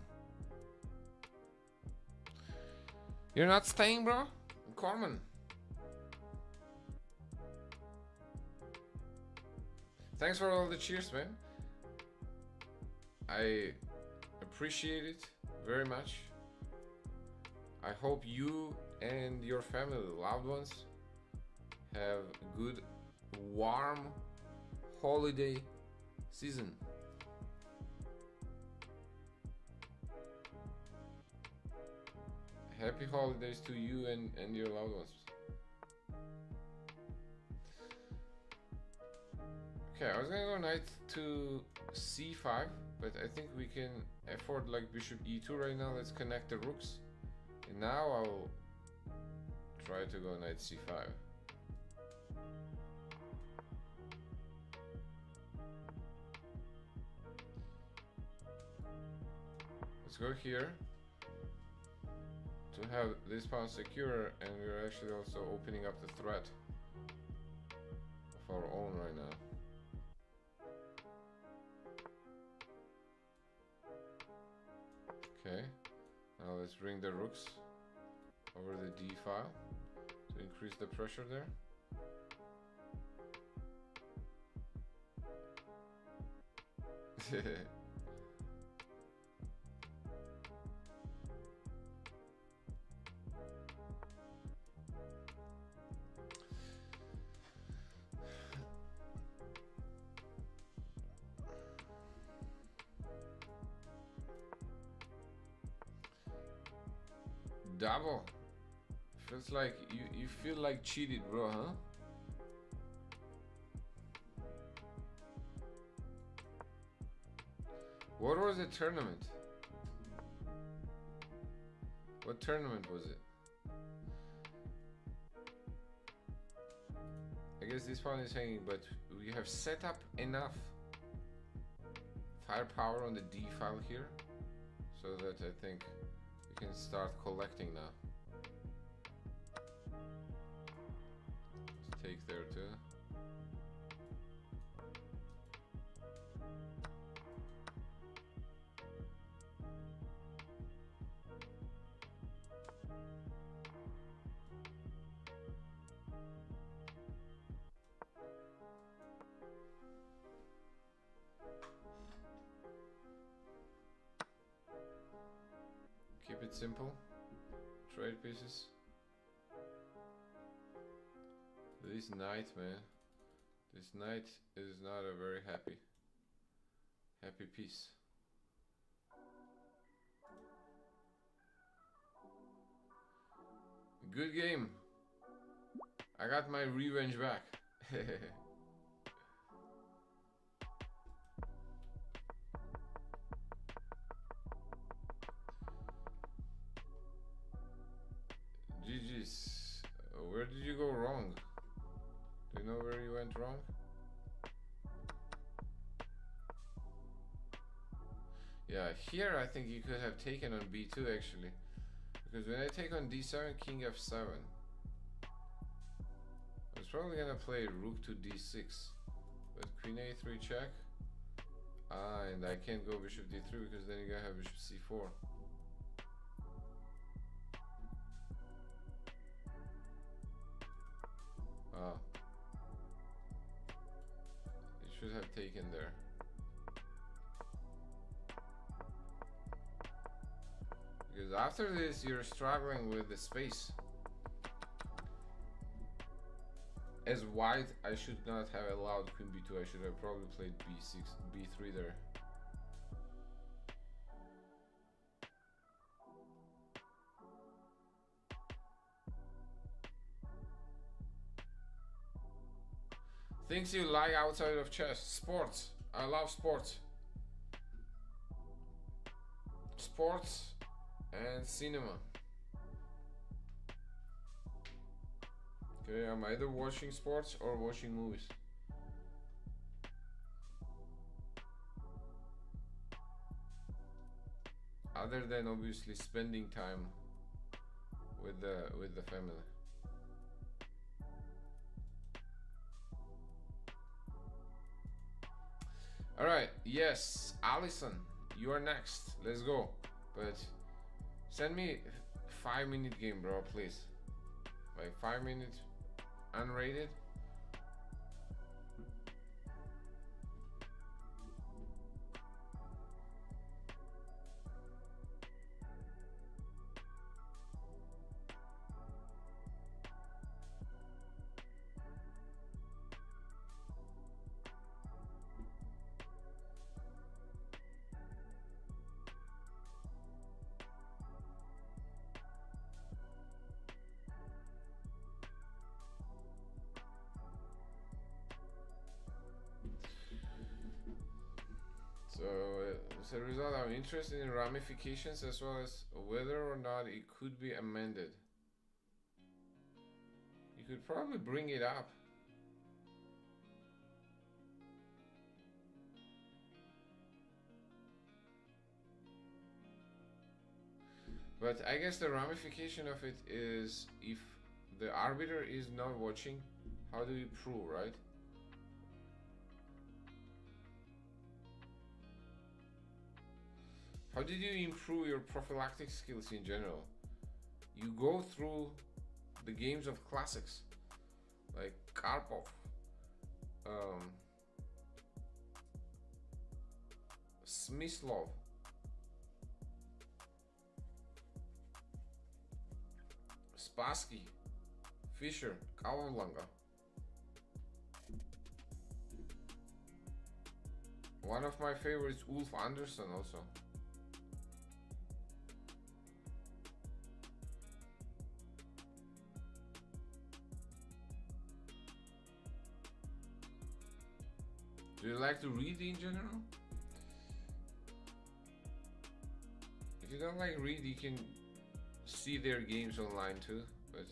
You're not staying, bro? Corman. Thanks for all the cheers, man. I appreciate it very much. I hope you and your family, loved ones, have a good, warm holiday season. Happy holidays to you and your loved ones. Okay, I was gonna go knight to c5, but I think we can afford like bishop e2 right now. Let's connect the rooks. And now I'll try to go knight c5. Let's go here to have this pawn secure, and we're actually also opening up the threat of our own right now. Okay, now let's bring the rooks over the d file to increase the pressure there. Double. Feels like you feel like cheated, bro, huh? What was the tournament? What tournament was it? I guess this one is hanging, but we have set up enough firepower on the D file here so that I think we can start collecting now. Let's take there too. Keep it simple. Trade pieces. This knight, man. This knight is not a very happy piece. Good game. I got my revenge back. GG's. Where did you go wrong? Do you know where you went wrong? Yeah, here I think you could have taken on b2 actually. Because when I take on d7, king f7. I was probably gonna play rook to d6. But queen a3 check. Ah, and I can't go bishop d3 because then you gotta have bishop c4. Ah. You should have taken there. Because after this, you're struggling with the space. As white, I should not have allowed queen b2. I should have probably played b6, b3 there. Things you like outside of chess. Sports. I love sports. Sports and cinema. Okay, I'm either watching sports or watching movies. Other than obviously spending time with the family. All right, yes, Allison, you are next. Let's go. But send me 5-minute game, bro, please. Like 5 minutes, unrated. So as a result, I'm interested in ramifications as well as whether or not it could be amended. You could probably bring it up. But I guess the ramification of it is if the arbiter is not watching, how do you prove, right? How did you improve your prophylactic skills in general? You go through the games of classics like Karpov, Smyslov, Spassky, Fischer, Kavlanga. One of my favorites, Ulf Andersson, also. Do you like to read in general? If you don't like read, you can see their games online too. But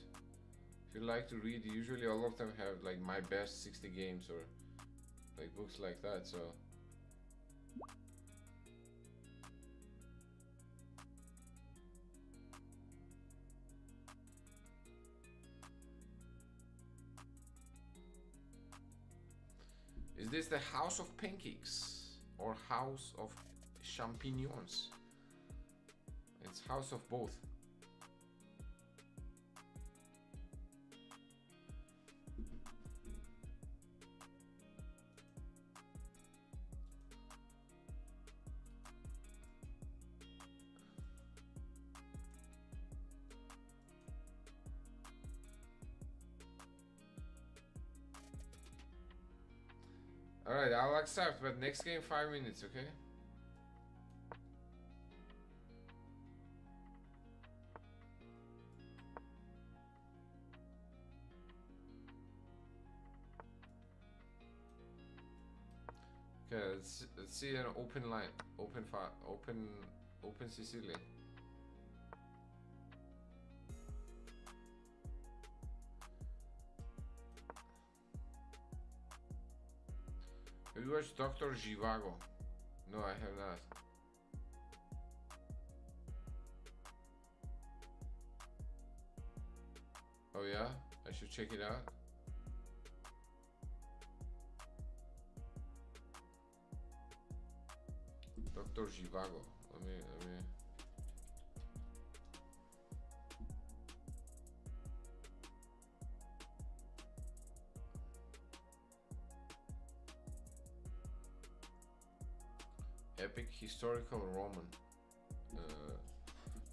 if you like to read, usually all of them have like my best 60 games or like books like that. So is this the house of pancakes or house of champignons? It's house of both. Alright, I'll accept, but next game 5 minutes, okay? Okay, let's see an open line, open Sicily. Have you watched Dr. Zhivago? No, I have not. Oh yeah? I should check it out. Dr. Zhivago. Let me epic historical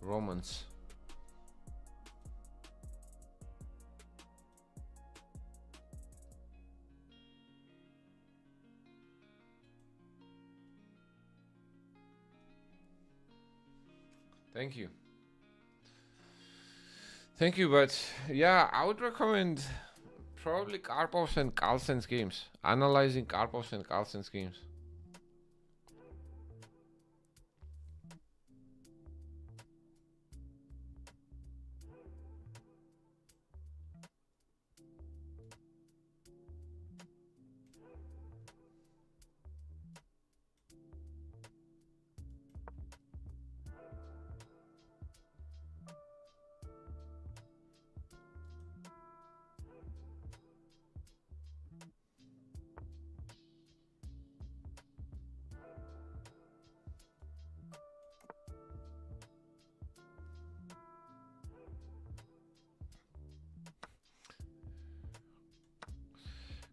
romance. Thank you. Thank you, but yeah, I would recommend probably Karpov's and Carlsen's games. Analyzing Karpov's and Carlsen's games.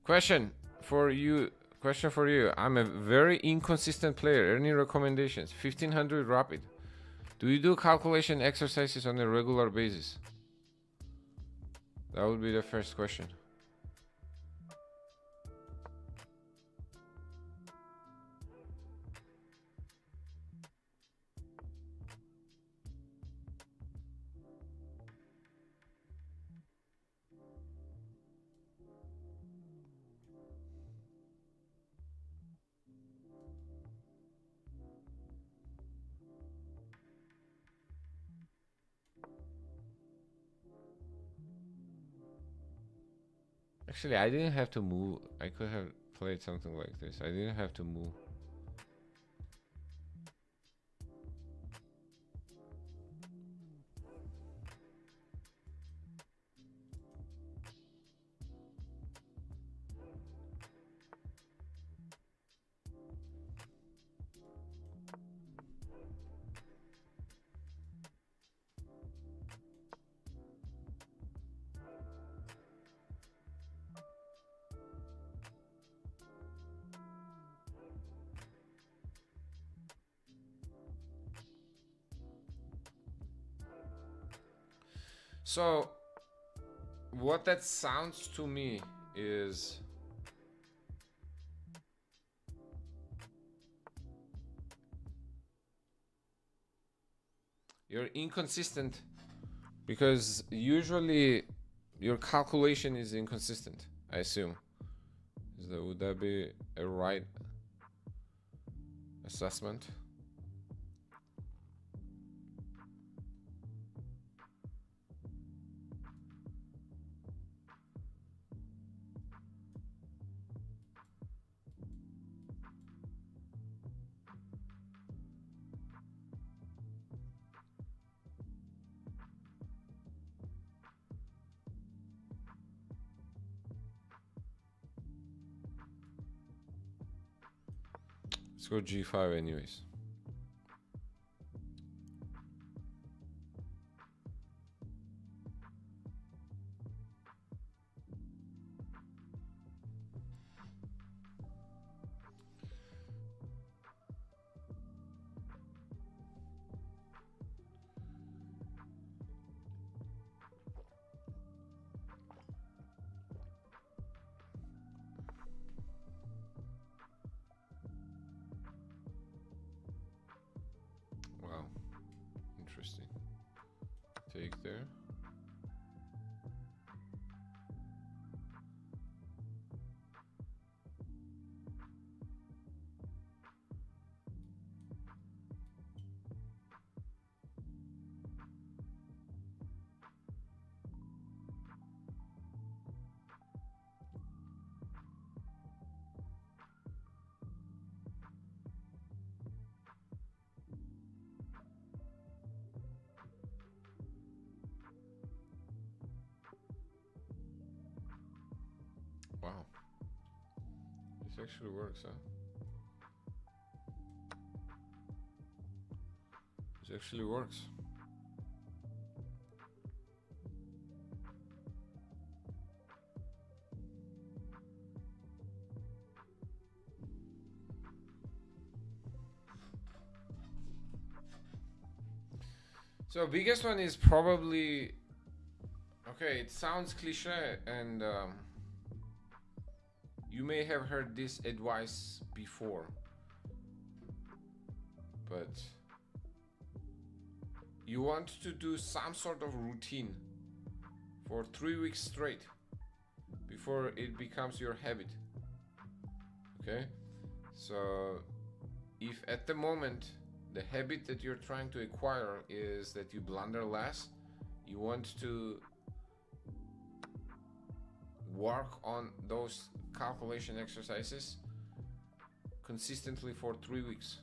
Question for you. I'm a very inconsistent player. Any recommendations? 1500 rapid. Do you do calculation exercises on a regular basis? That would be the first question. Actually, I didn't have to move. I could have played something like this. I didn't have to move. So, what that sounds to me is you're inconsistent because usually your calculation is inconsistent, I assume. Would that be a right assessment? Let's go G5 anyways. Wow, interesting. Take there. Wow. This actually works, huh? This actually works. So biggest one is probably, okay, it sounds cliche and you may have heard this advice before, but you want to do some sort of routine for 3 weeks straight before it becomes your habit. Okay, so if at the moment the habit that you're trying to acquire is that you blunder less, you want to work on those calculation exercises consistently for 3 weeks.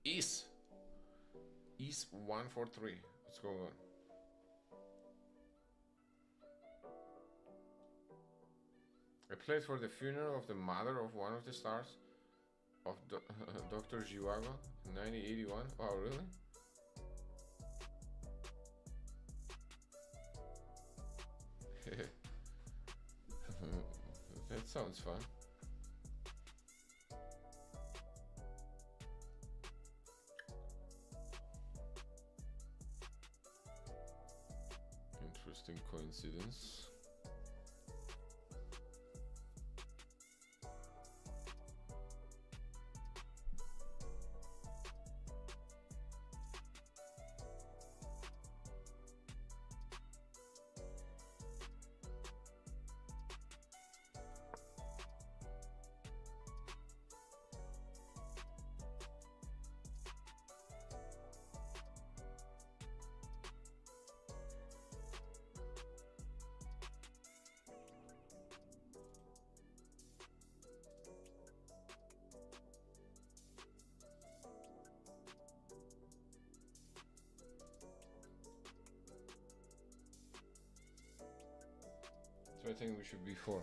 Is 143. Let's go on. I played for the funeral of the mother of one of the stars of Dr. Zhivago in 1981. Wow, really? That sounds fun. Interesting coincidence. So I think we should be 4.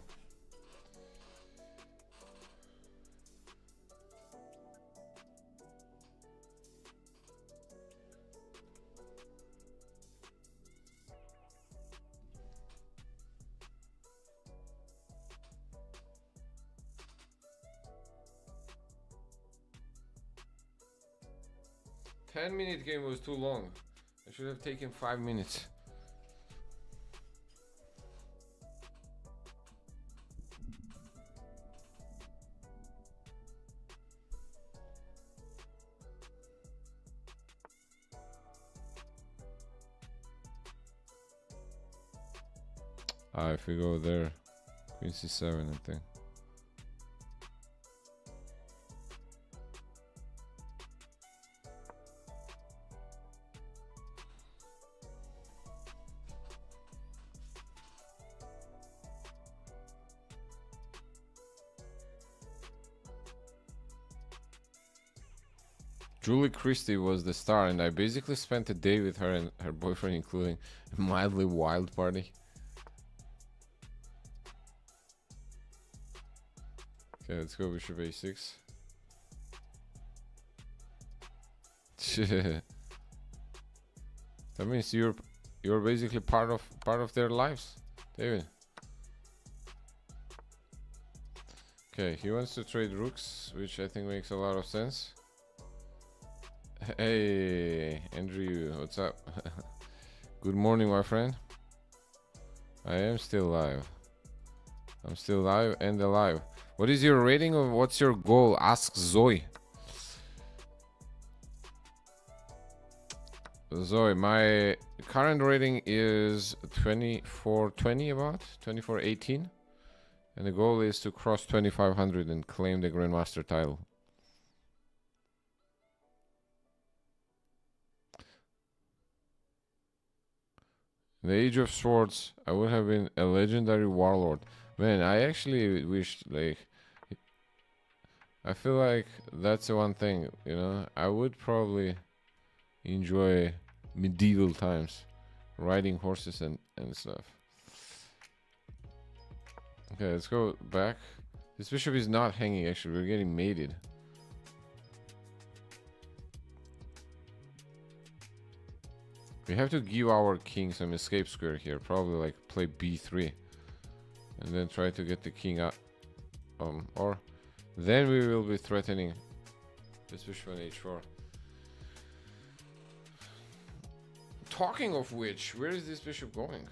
Ten-minute game was too long. I should have taken 5 minutes. If we go there, Queen C7, I think. Julie Christie was the star, and I basically spent a day with her and her boyfriend, including a mildly wild party. Okay, let's go bishop a6. That means you're basically part of their lives, David. Okay, he wants to trade rooks, which I think makes a lot of sense. Hey, Andrew, what's up? Good morning, my friend. I am still live. I'm still live and alive. What is your rating or what's your goal? Ask Zoe. Zoe, my current rating is 2420, about 2418. And the goal is to cross 2500 and claim the Grandmaster title. In the Age of Swords, I would have been a legendary warlord. Man, I actually wish, like, I feel like that's the one thing, you know, I would probably enjoy medieval times, riding horses and stuff. Okay, let's go back. This bishop is not hanging, actually, we're getting mated. We have to give our king some escape square here, probably like play b3. And then try to get the king up. Or then we will be threatening this bishop on h4. talking of which, where is this bishop going?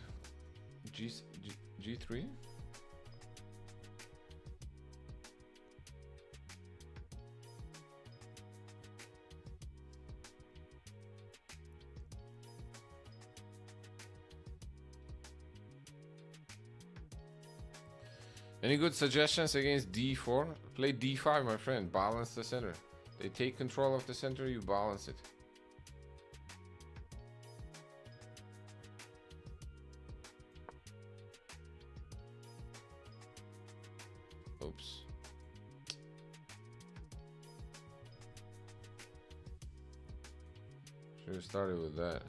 G3? Any good suggestions against d4? Play d5, my friend. Balance the center. They take control of the center, you balance it. Oops. Should have started with that.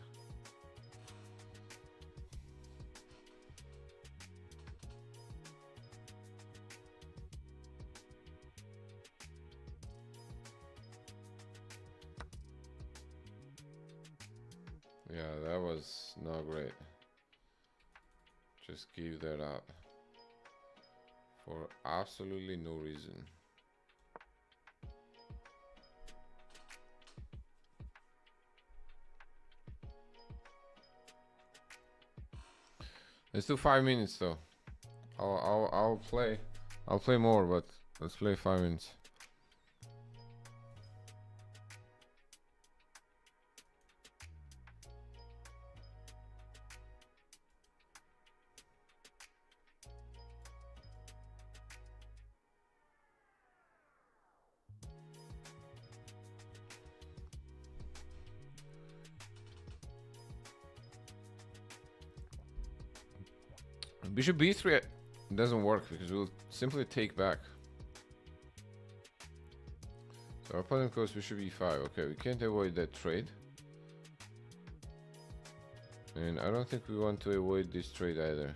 Yeah, that was not great. Just give that up for absolutely no reason. Let's do 5 minutes though. I'll play more, but let's play 5 minutes. Bishop b3 doesn't work because we'll simply take back. So our opponent goes bishop e5. Okay, we can't avoid that trade. And I don't think we want to avoid this trade either.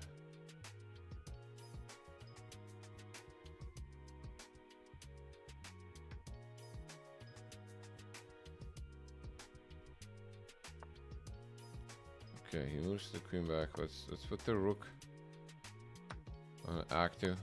Okay, he moves the queen back. Let's put the rook active.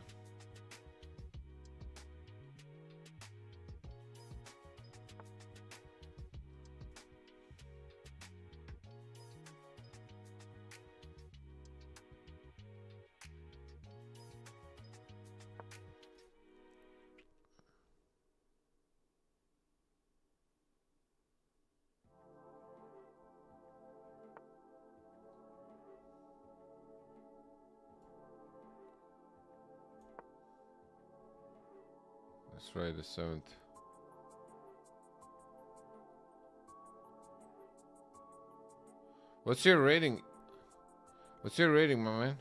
Let's try the 7th. What's your rating? What's your rating, my man?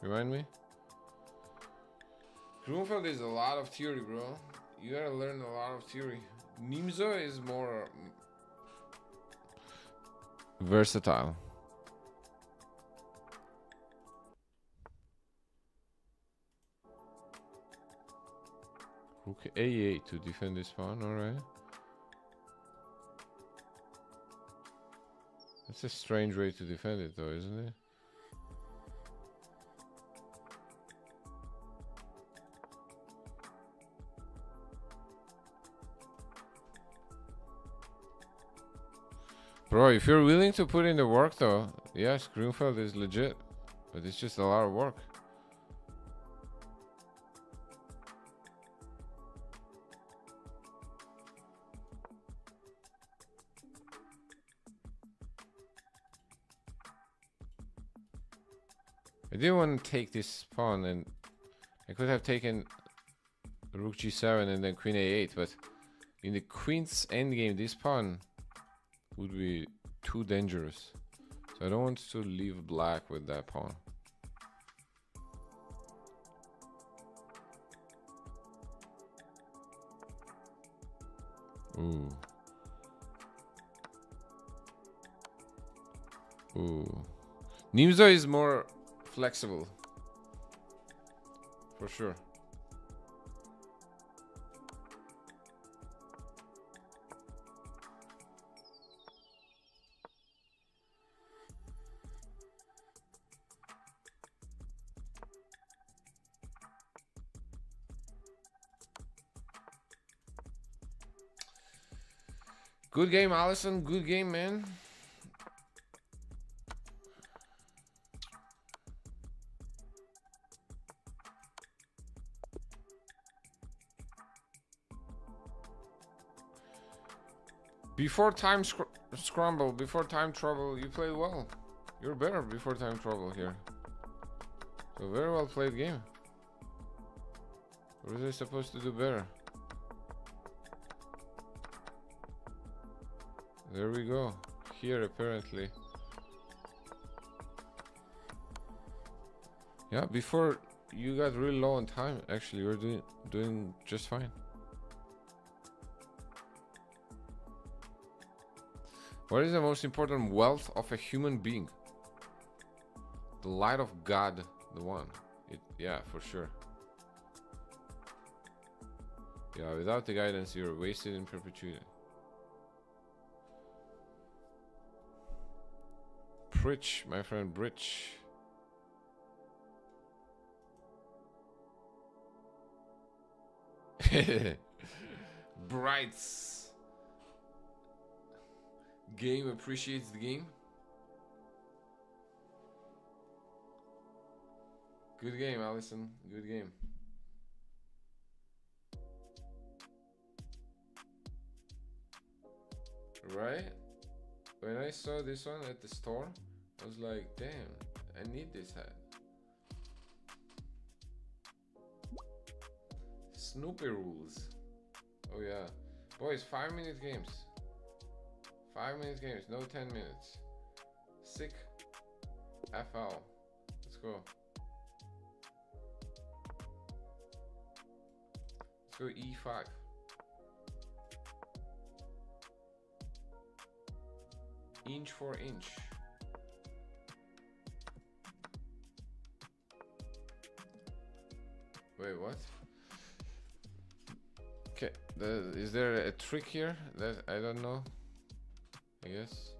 Remind me? Grunfeld is a lot of theory, bro. You gotta learn a lot of theory. Nimzo is more versatile. Rook a8 to defend this pawn, alright. That's a strange way to defend it though, isn't it? Bro, if you're willing to put in the work though, yes, Grunfeld is legit. But it's just a lot of work. I didn't want to take this pawn, and I could have taken rook g7 and then queen a8, but in the queen's endgame this pawn would be too dangerous, so I don't want to leave black with that pawn. Ooh. Ooh. Nimzo is more flexible, for sure. Good game, Allison. Good game, man. Before time scramble, before time trouble, you played well. You're better before time trouble here. So very well played game. What was I supposed to do better? There we go. Here apparently. Yeah, before you got really low on time. Actually, you're doing just fine. What is the most important wealth of a human being? The light of God, the one. Yeah, for sure. Yeah, without the guidance, you're wasted in perpetuity. Bridge, my friend, bridge. Brights. Game appreciates the game. Good game, Allison. Good game. Right? When I saw this one at the store, I was like, damn, I need this hat. Snoopy rules. Oh yeah. Boys, 5-minute games. 5-minute games, no 10 minutes. Sick FL. Let's go. Let's go E5. Inch for inch. Wait, what? Okay, is there a trick here that I don't know? I guess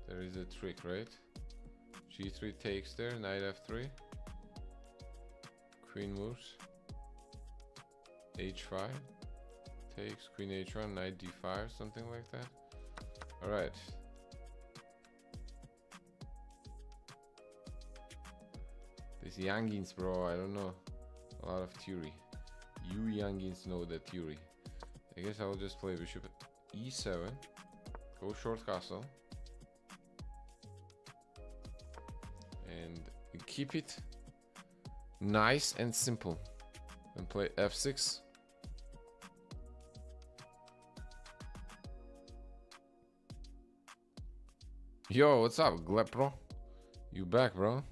there is a trick, right? G3 takes there, knight F3. Queen moves. H5 takes, queen H1, knight D5, something like that. All right. These youngins, bro, I don't know. A lot of theory. You youngins know the theory. I guess I'll just play bishop E7. Go short castle. And keep it nice and simple. And play F6. Yo, what's up, Gleb, bro? You back, bro?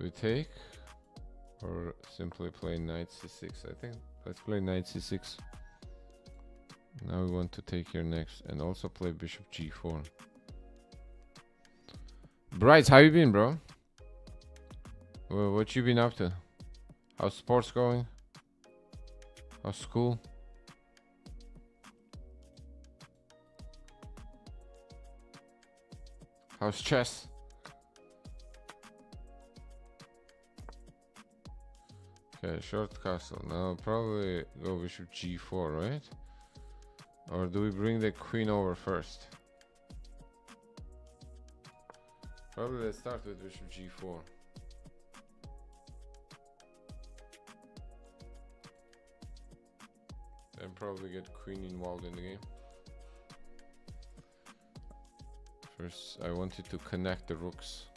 We take or simply play knight c6. I think let's play knight c6. Now we want to take here next and also play bishop g4. Bright, how you been, bro? Well, what you been up to? How's sports going? How's school? How's chess? Okay, short castle. Now probably go bishop g4, right? Or do we bring the queen over first? Probably let's start with bishop g4. Then probably get queen involved in the game. First, I wanted to connect the rooks.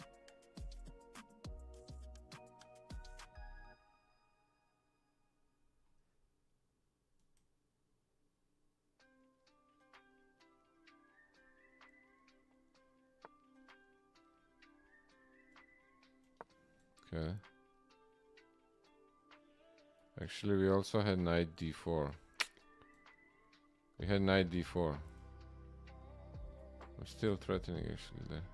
Okay. Actually, we also had knight d4. We had knight d4. I'm still threatening actually there.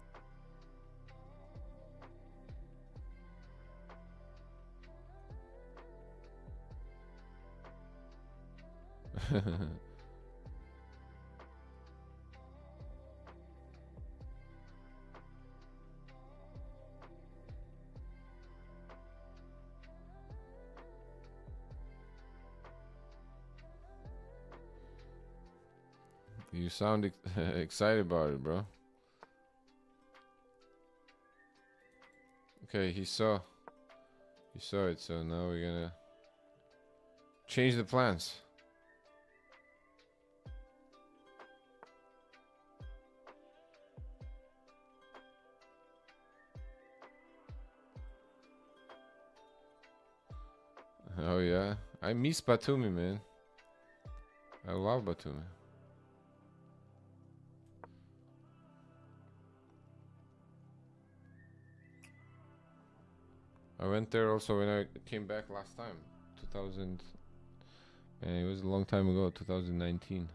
You sound excited about it, bro. Okay, he saw it, so now we're gonna change the plans. Oh yeah, I miss Batumi, man. I love Batumi. I went there also when I came back last time, 2000. And it was a long time ago, 2019.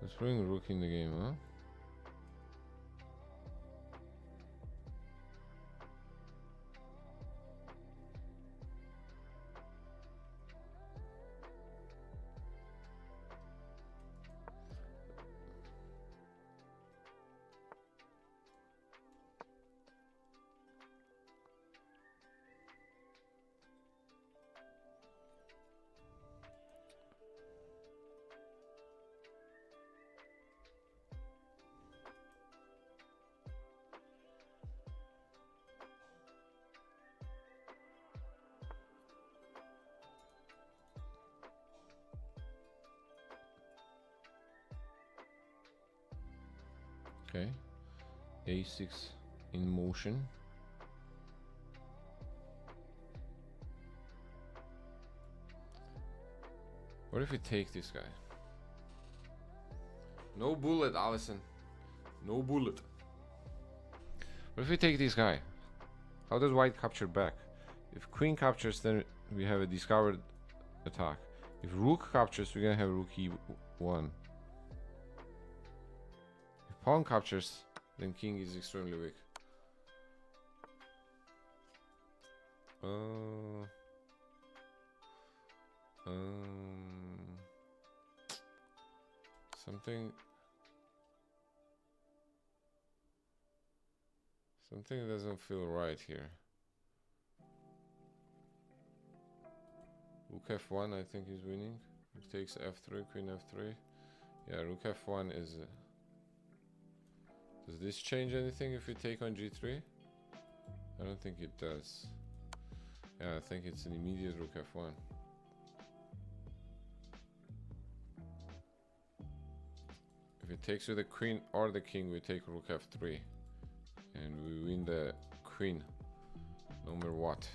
Let's bring Rook in the game, huh? Okay, a6 in motion. What if we take this guy? No bullet, Allison. No bullet. What if we take this guy? How does white capture back? If queen captures, then we have a discovered attack. If rook captures, we're gonna have rook e1. If pawn captures, then king is extremely weak. Something doesn't feel right here. Rook f1, I think is winning. Rook takes f3, queen f3. Yeah, rook f1 is... does this change anything if we take on g3? I don't think it does. Yeah, I think it's an immediate rook f1. If it takes with the queen or the king, we take rook f3. And we win the queen, no matter what.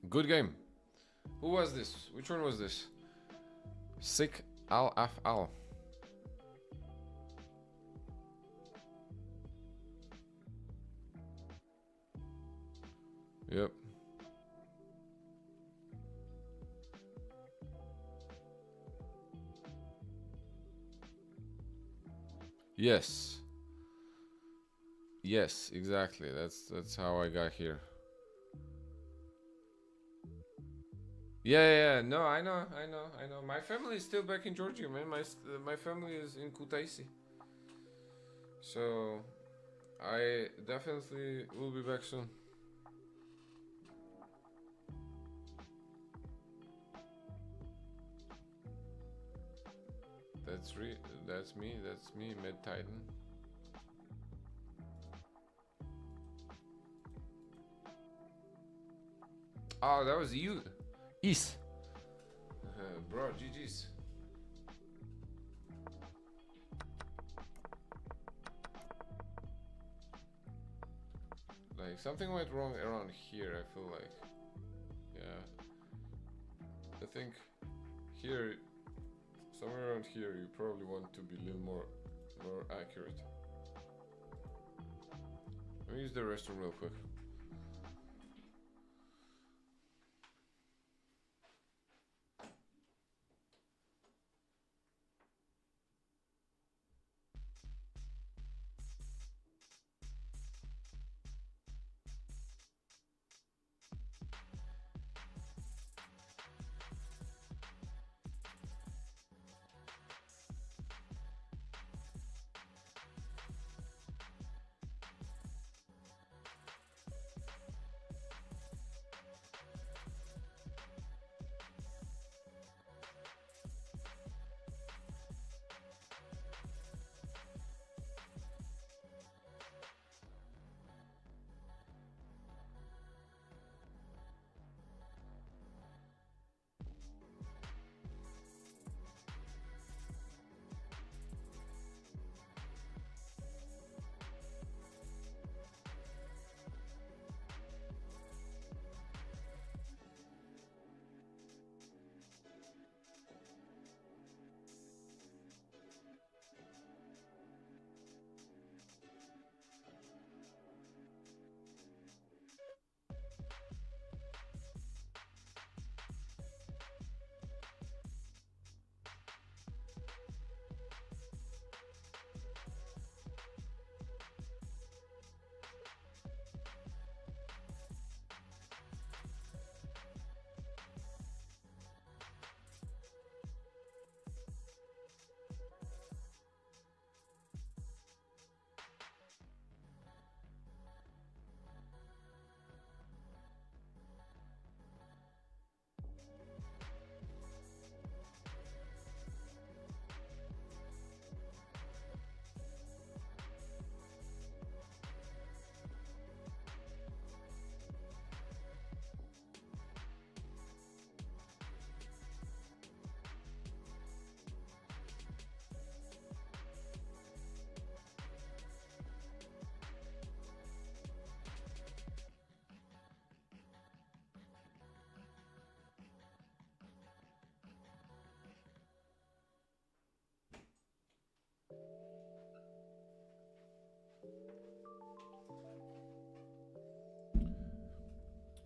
Good game. Who was this? Which one was this? Sick Al Afal. Yep. Yes. Yes, exactly. That's how I got here. Yeah. No, I know. My family is still back in Georgia, man. My family is in Kutaisi. So I definitely will be back soon. That's me, Med Titan. Oh, that was you. Is. Bro, GG's. Like, something went wrong around here, I feel like. Yeah. I think here, somewhere around here, you probably want to be a little more accurate. Let me use the restroom real quick.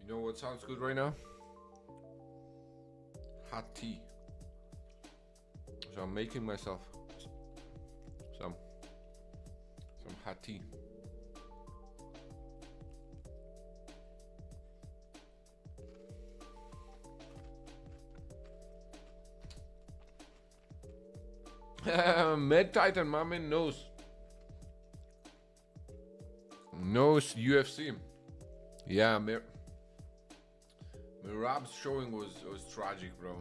You know what sounds good right now? Hot tea. So I'm making myself some hot tea. Med Titan, my man knows UFC. Yeah, Mirab's showing was tragic, bro.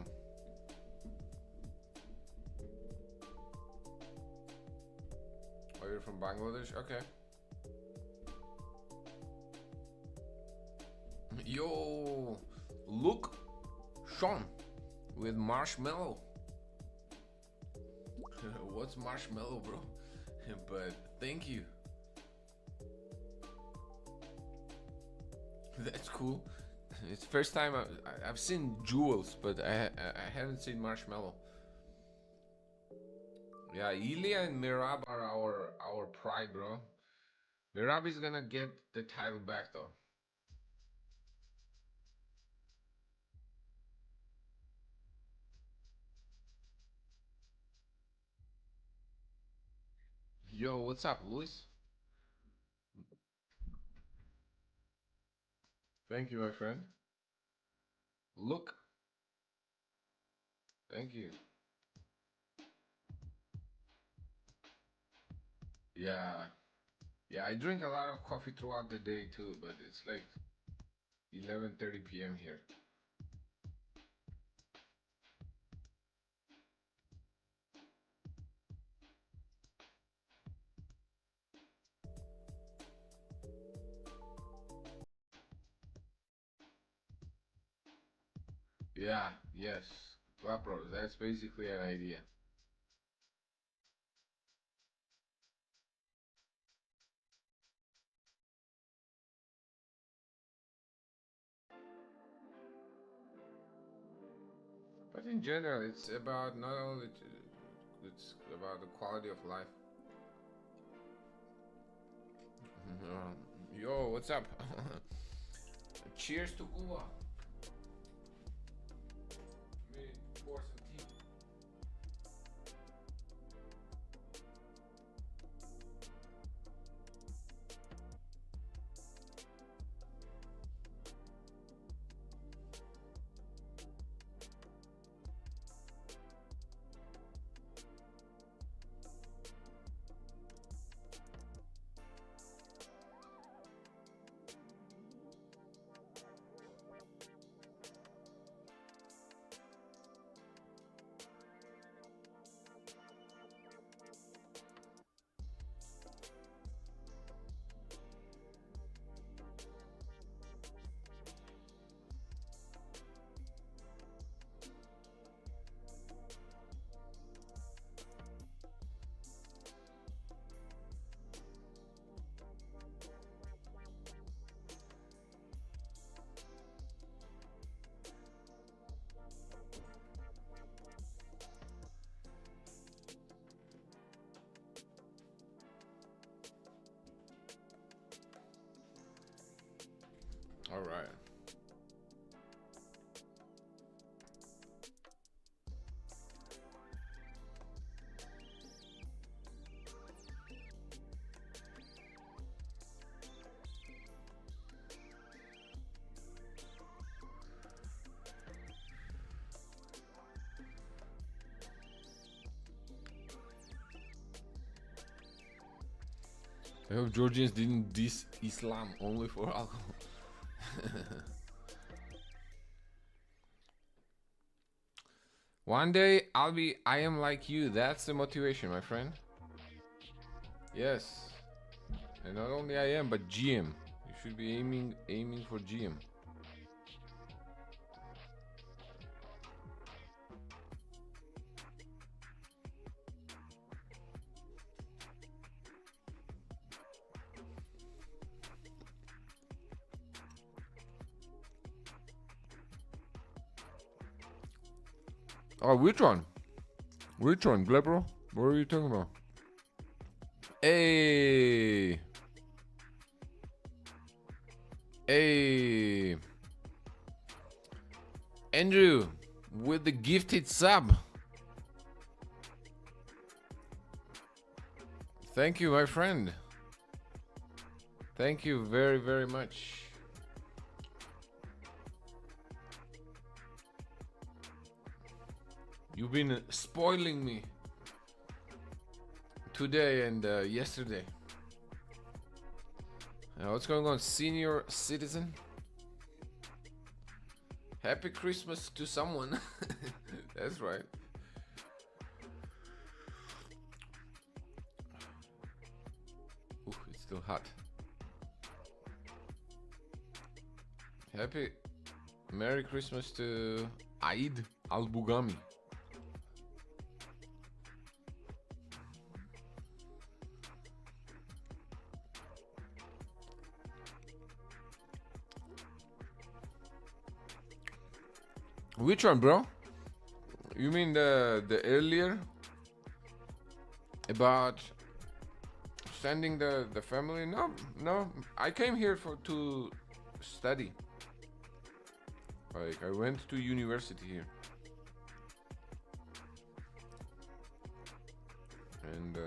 Oh, you're from Bangladesh? Okay. Yo, look, Sean with marshmallow. What's marshmallow, bro? But thank you. That's cool. It's the first time I've seen jewels, but I haven't seen marshmallow. Yeah, Ilya and Mirab are our pride, bro. Mirab is gonna get the title back though. Yo, what's up, Luis? Thank you, my friend. Look. Thank you. Yeah. Yeah, I drink a lot of coffee throughout the day too, but it's like 11:30 p.m. here. Yeah, yes. Vapros, that's basically an idea. But in general, it's about not only it's about the quality of life. Yo, what's up? Cheers to Cuba. Let me pour some tea. All right. I hope Georgians didn't diss Islam only for alcohol. One day I am like you. That's the motivation, my friend. Yes. And not only I am, but GM. You should be aiming for GM. Oh, which one? Which one, Glebro? What are you talking about? Hey! Hey! Andrew, with the gifted sub. Thank you, my friend. Thank you very, very much. You've been spoiling me today and yesterday. What's going on, senior citizen? Happy Christmas to someone. That's right. Ooh, it's still hot. Happy Merry Christmas to Aid Al-Bugami. Which one, bro? You mean the earlier about sending the family? No. I came here to study. Like I went to university here, and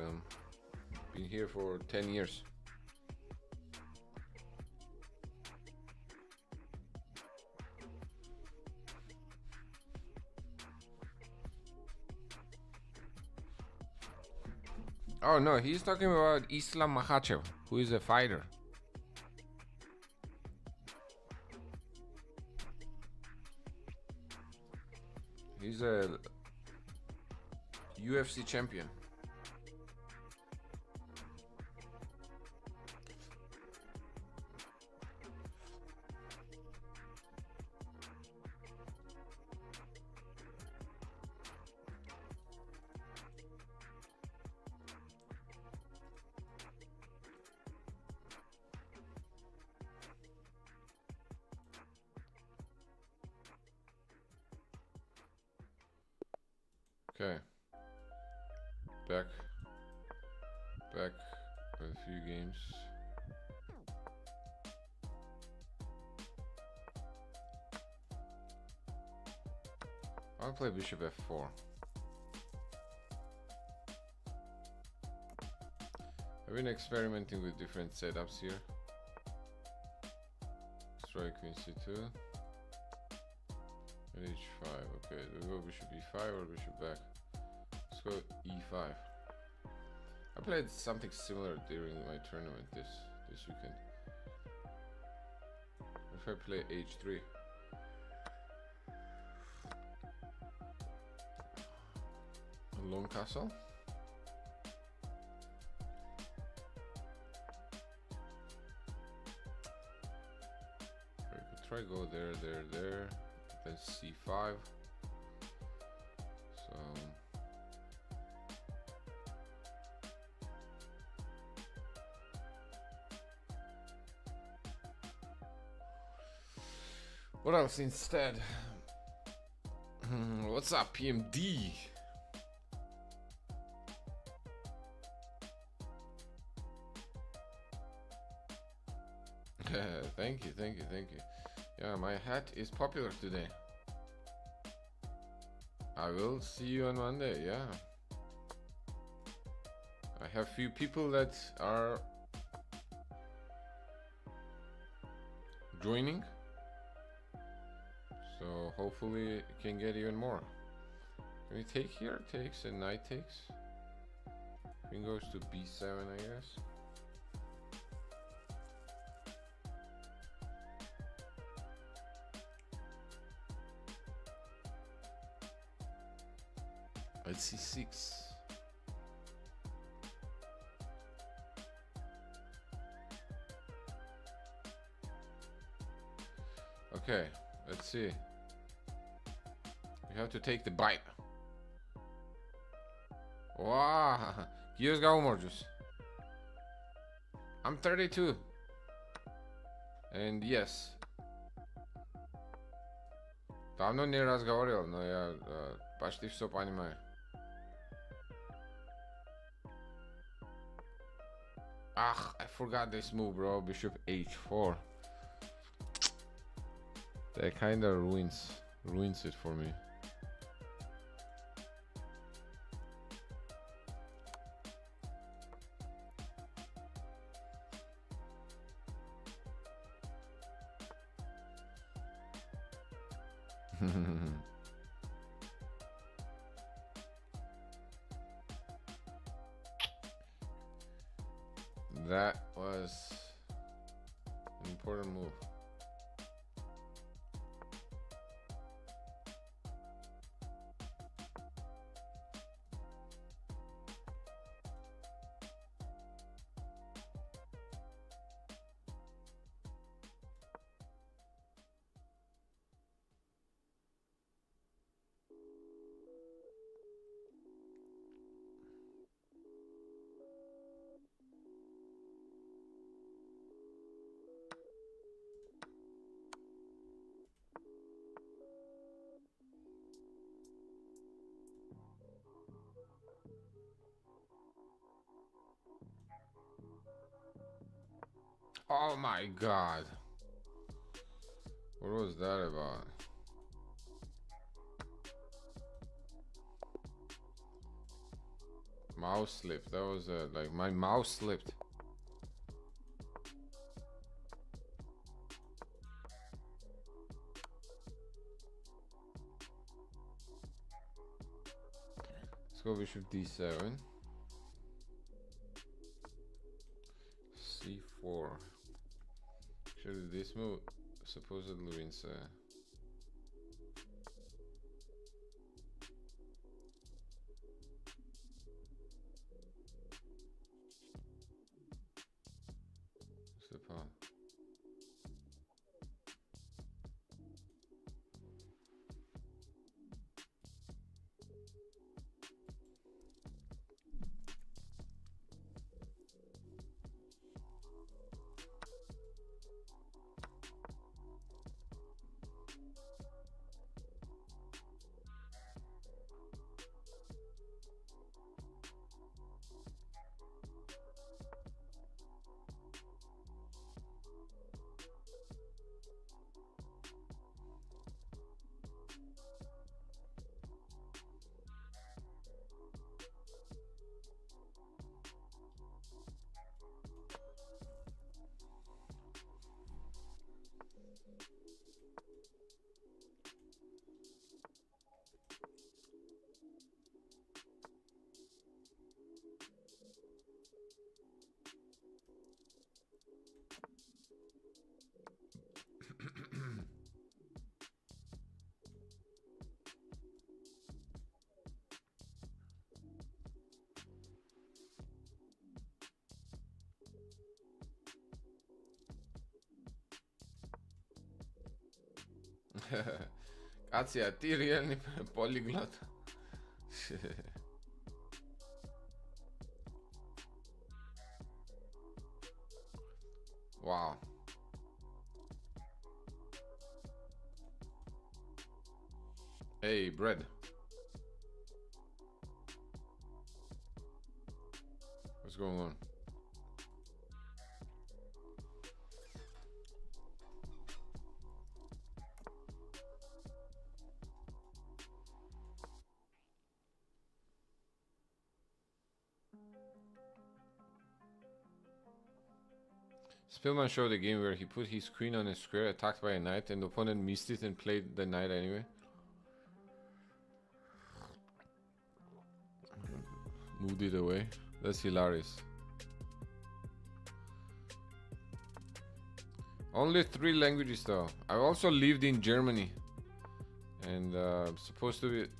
been here for 10 years. Oh no, he's talking about Islam Makhachev, who is a fighter. He's a UFC champion. Okay. Back with a few games. I'll play bishop f4. I've been experimenting with different setups here. Destroy queen c2. And h5. Okay, do we go bishop e5 or bishop back? Let's go e5. I played something similar during my tournament this weekend. If I play h3. A long castle. I could try go there, then c5. So what else instead? What's up, PMD? Thank you. Yeah, my hat is popular today. I will see you on Monday, yeah. I have few people that are joining. So hopefully it can get even more. Can we take here? Takes and knight takes. Queen goes to b7, I guess. Let's c6. Okay, let's see. We have to take the bite. Wow, Gios Gaumorjus. I'm 32. And yes. Давно не разговаривал, но я почти все понимаю. I forgot this move, bro. Bishop h4. That kind of ruins it for me. That was an important move. Oh my god. What was that about? Mouse slipped. That was like my mouse slipped. Let's go bishop d7. c4. Actually, this move supposedly wins. What's the pawn? Kacija, ti realni poliglot. Wow. Hey, bread. What's going on? Spillman showed a game where he put his queen on a square attacked by a knight and the opponent missed it and played the knight anyway. Moved it away. That's hilarious. Only 3 languages though. I've also lived in Germany. And supposed to be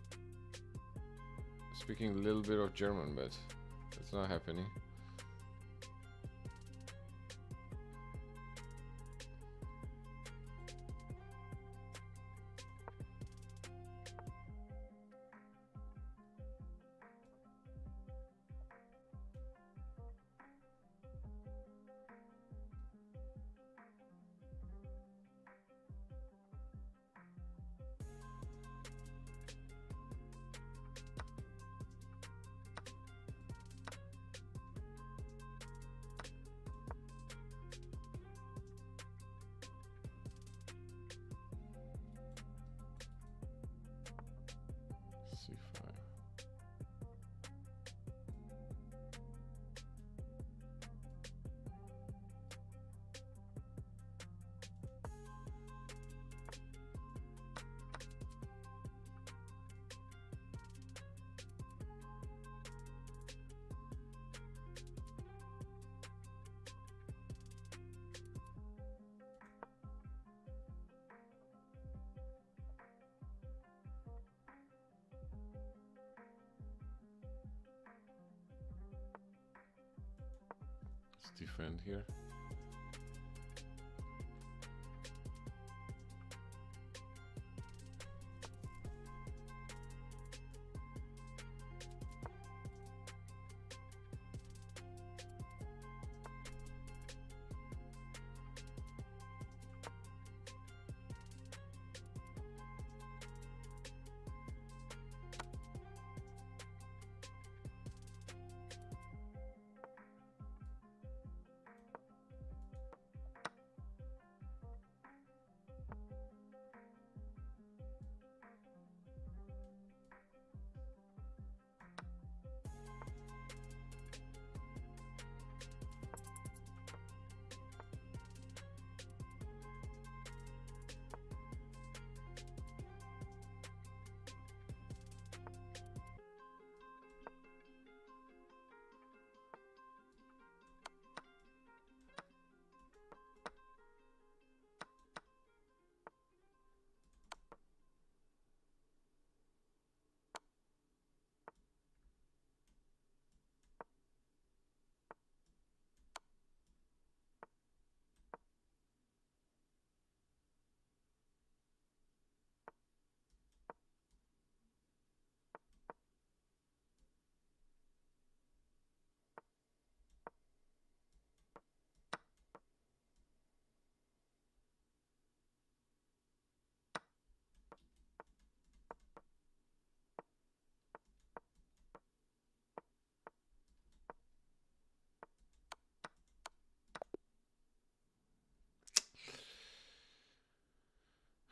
speaking a little bit of German, but it's not happening. C5. Let's defend here.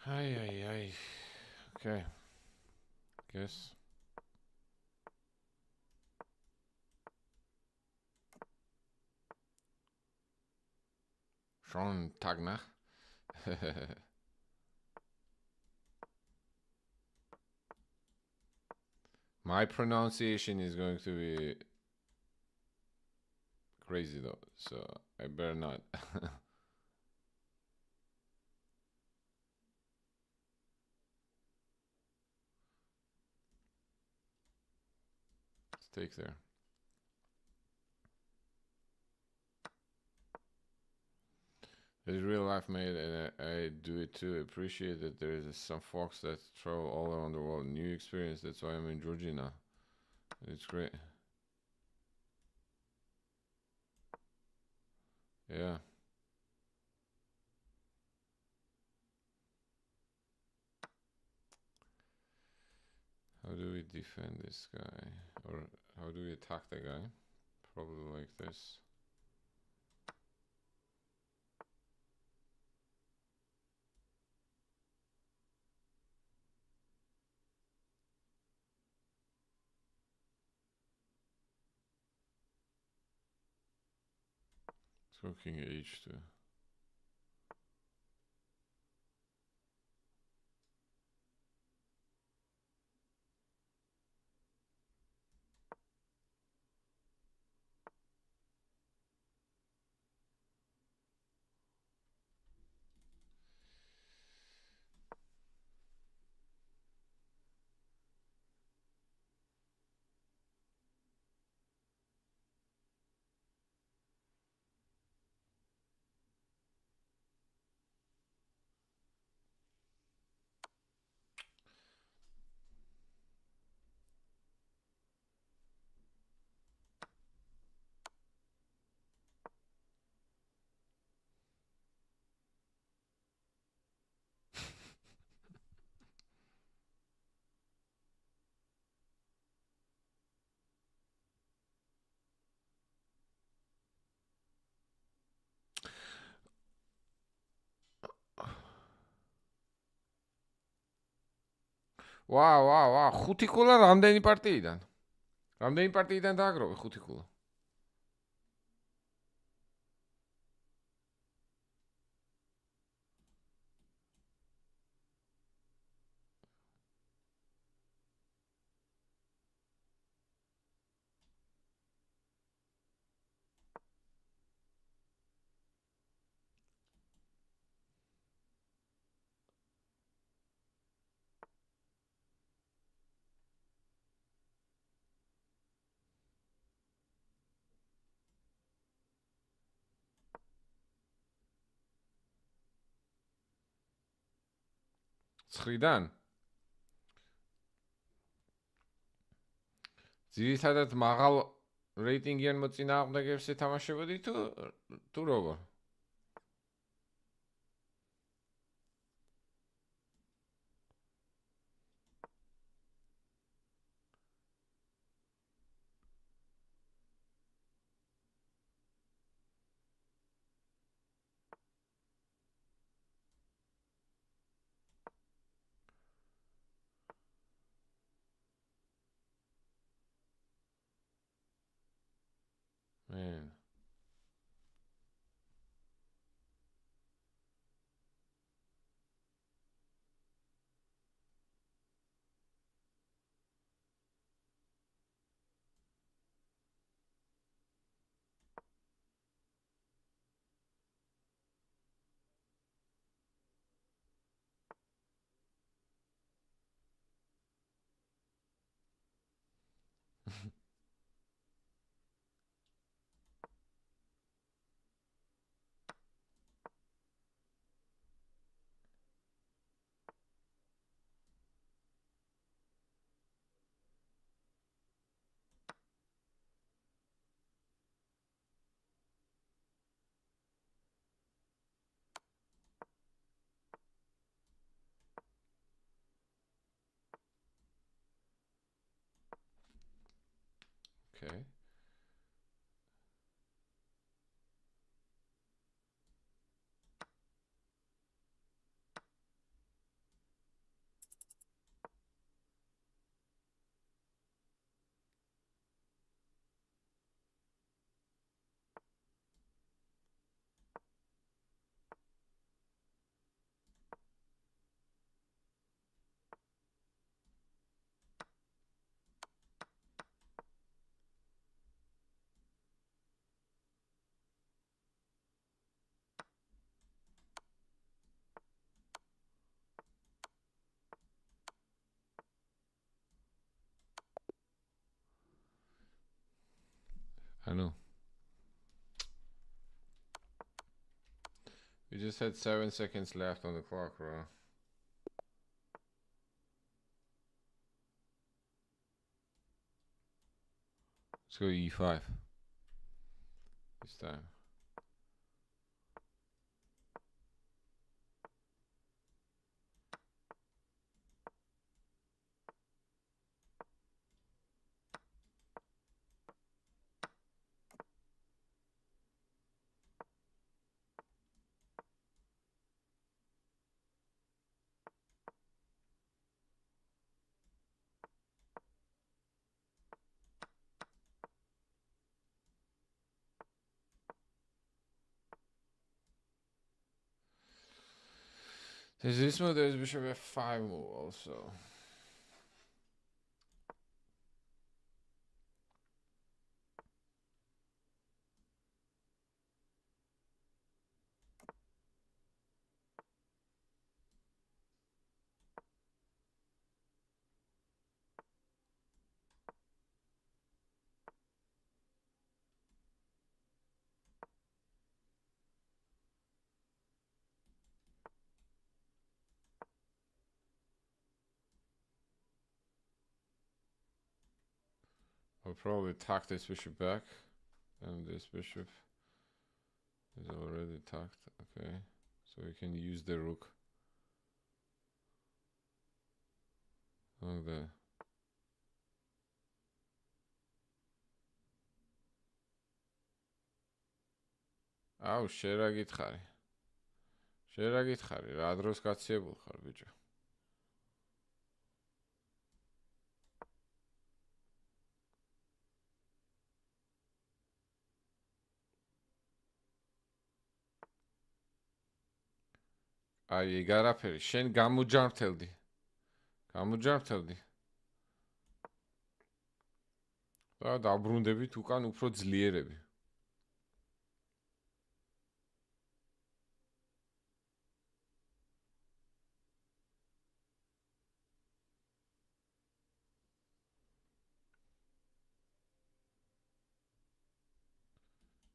Ay, ay, ay. Okay. Guess. Schon Tag nach. My pronunciation is going to be crazy though, so I better not. Let's take there. It's real life, mate, and I do it too. Appreciate that there is some folks that travel all around the world. New experience. That's why I'm in Georgia now. It's great. Yeah. How do we defend this guy? Or how do we attack the guy? Probably like this. Let's go king h2. ვა, 5 კულა რამდენი პარტიიდან? რამდენი პარტიიდან დააგროვე 5 კულა? ცხრიდან? ძირითადად მაღალ რეიტინგიან მოწინააღმდეგეებს ეთამაშებოდი თუ როგორ? Man. Okay. I know. We just had 7 seconds left on the clock, bro. Let's go e5 this time. There's this move, there's bishop f5 move also. I'll probably tuck this bishop back, and this bishop is already tucked. Okay, so we can use the rook like that. აუ, შენ რა გითხარი? შენ რა გითხარი? რა დროს გაციებულ ხარ, ბიჭო? აი, ეგ არაფერი, შენ გამოჯამრთელდი. გამოჯამრთელდი. და დაბრუნდებით უკან უფრო ძლიერები.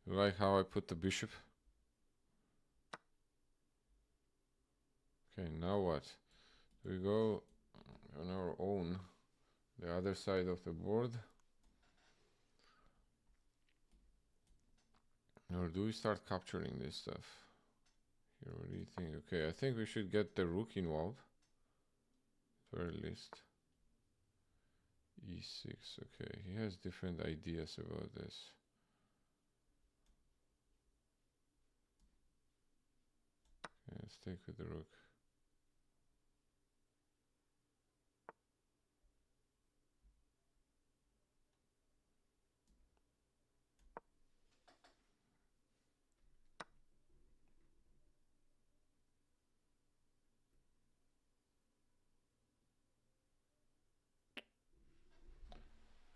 You like how I put the bishop? Okay, now what? We go on our own, the other side of the board. Or do we start capturing this stuff? Here, what do you think? Okay, I think we should get the rook involved. At very least. E6, okay. He has different ideas about this. Okay, let's take with the rook.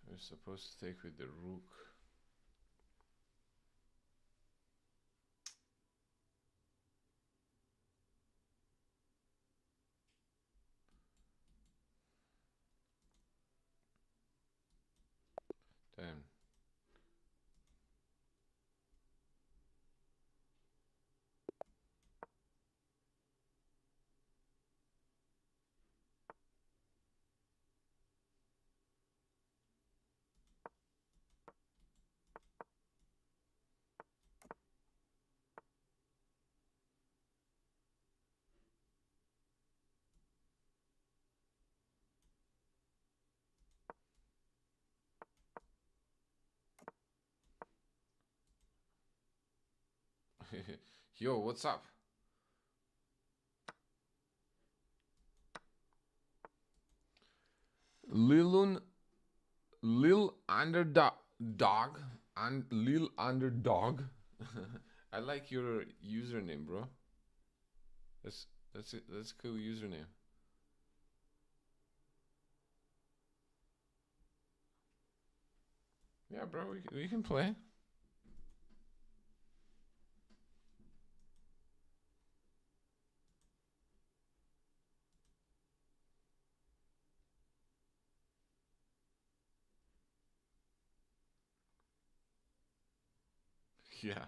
We're supposed to take with the rook. Damn. Yo, what's up? Lil underdog and Lil underdog. I like your username, bro. That's it. That's a cool username. Yeah, bro, we can play. Yeah.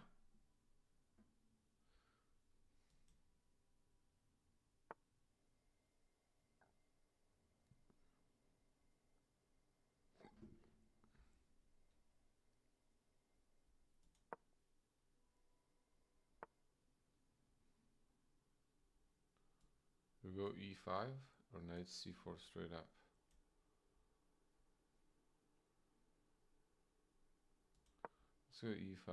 go e5 or knight c4 straight up? Let's go e5.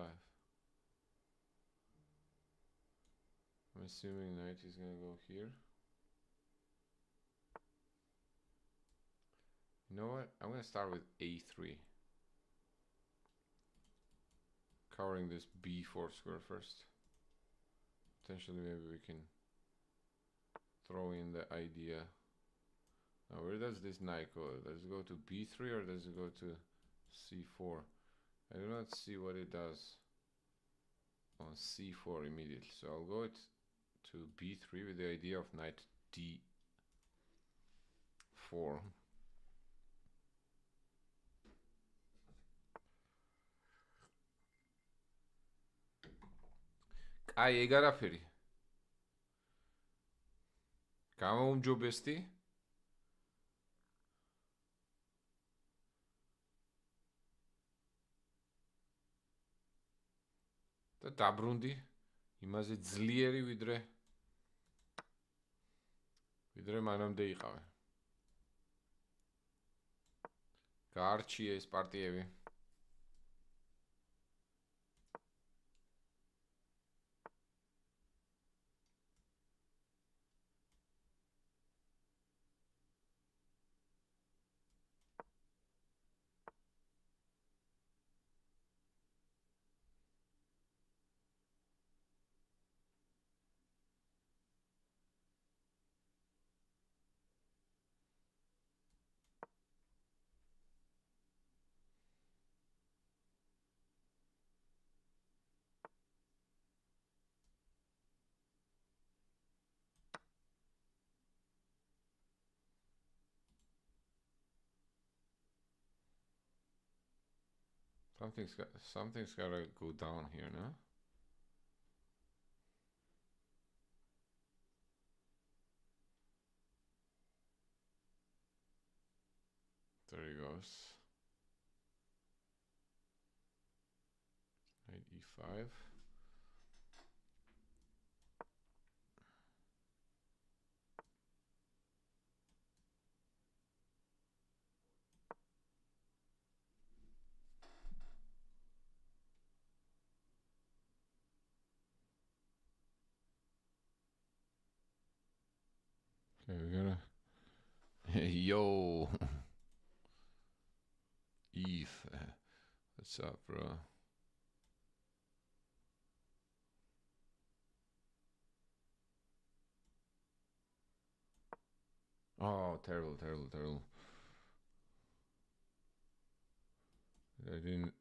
I'm assuming knight is gonna go here. You know what? I'm gonna start with a3. Covering this b4 square first. Potentially maybe we can throw in the idea. Now where does this knight go? Does it go to b3 or does it go to c4? I do not see what it does on c4 immediately. So I'll go to b3 with the idea of knight d4. აი ეგ არაფერი. გამაუმჯობესდი? და დაბრუნდი იმაზე ძლიერი ვიდრე მანამდე იყავი. გაარჩიე ეს პარტიები. Something's gotta go down here, no? There he goes. Knight e5. Okay, we gotta. Yo, Eve, what's up, bro? Oh, terrible, terrible, terrible. I didn't.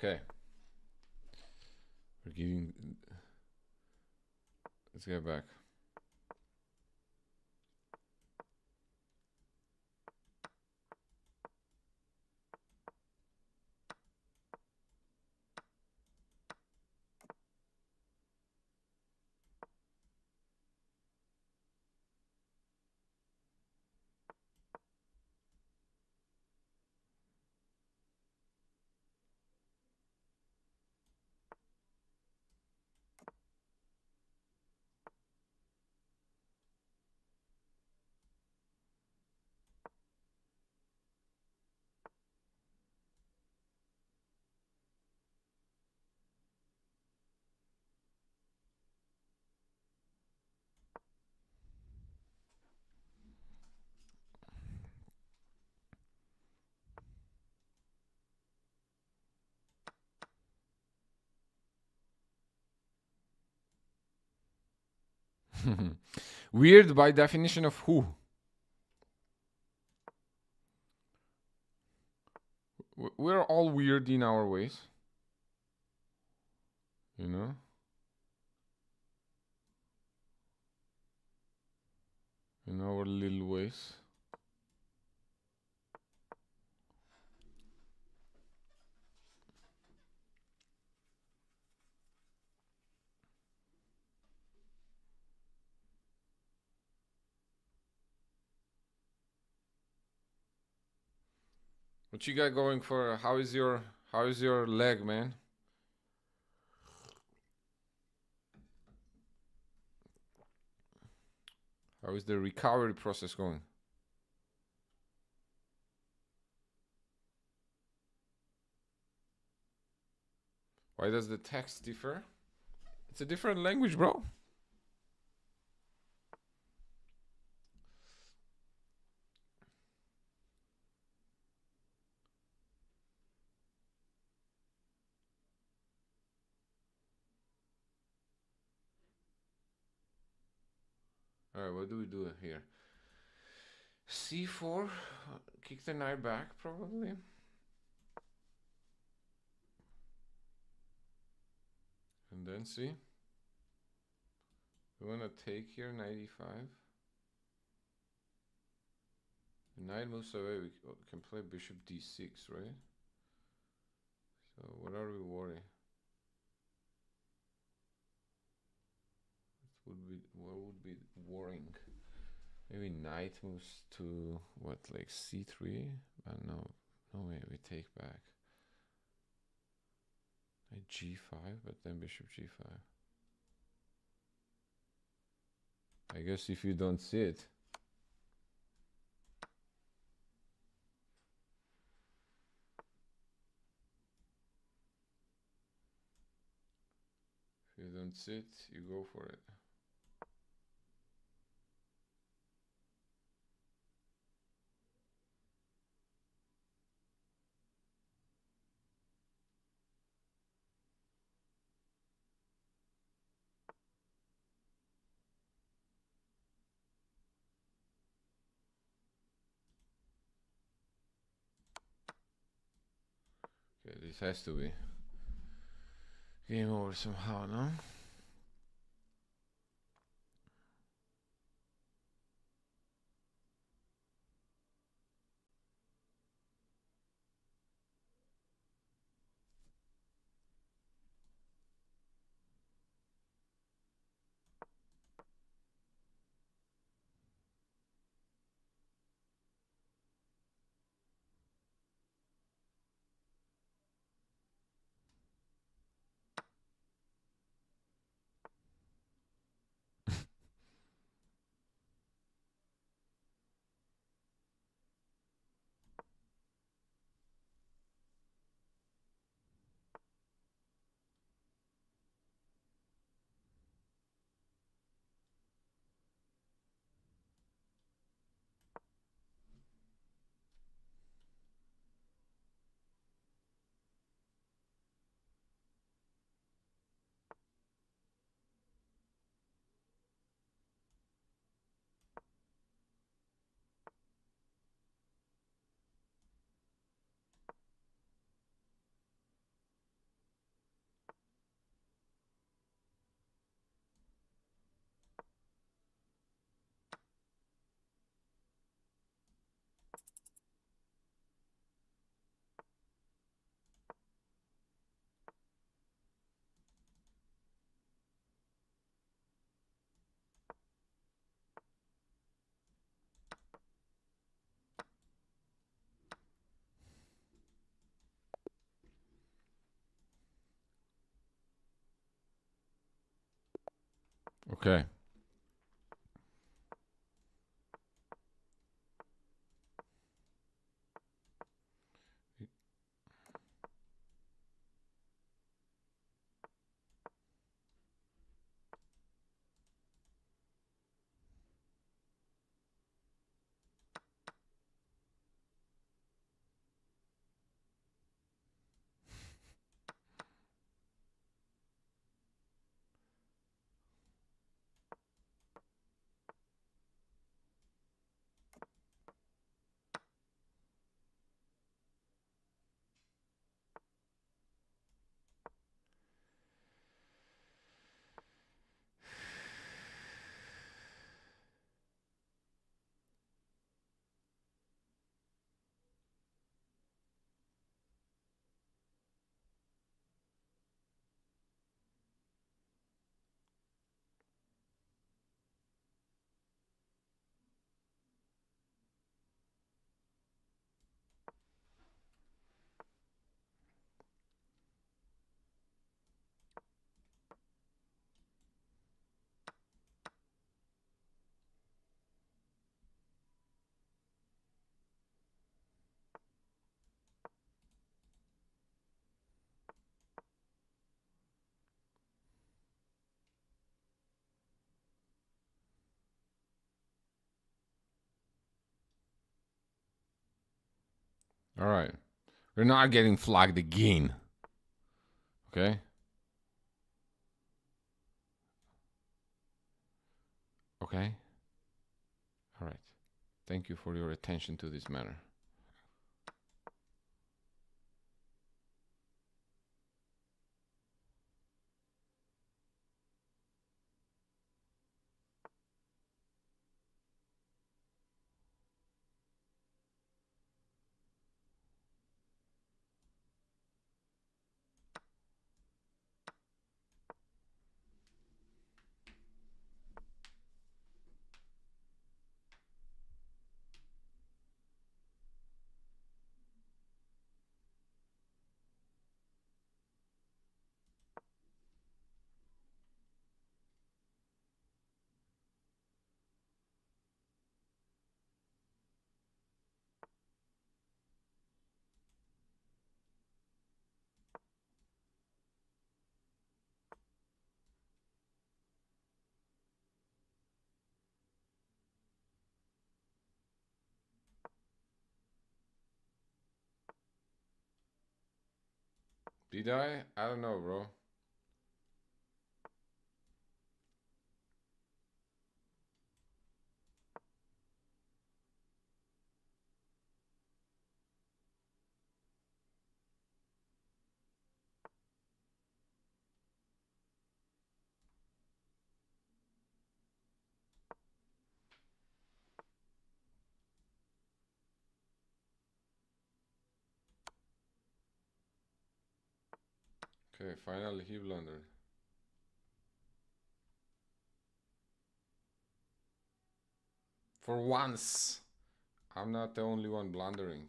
Okay. We're getting. Let's get back. Weird by definition of who? We're all weird in our ways. You know? In our little ways. What you got going for? How is your leg, man? How is the recovery process going? Why does the text differ? It's a different language, bro. Alright, what do we do here? C4, kick the knight back, probably. And then see. We want to take here, knight e5. The knight moves away, we can play bishop d6, right? So what are we worrying? What would be worrying? Maybe knight moves to what, like c3? No way, we take back. Knight g5, but then bishop g5. I guess if you don't see it. If you don't see it, you go for it. Okay, this has to be game over somehow, no? Okay. All right. We're not getting flagged again. Okay? Okay? All right. Thank you for your attention to this matter. Did I? I don't know, bro. Okay, finally he blundered. For once, I'm not the only one blundering.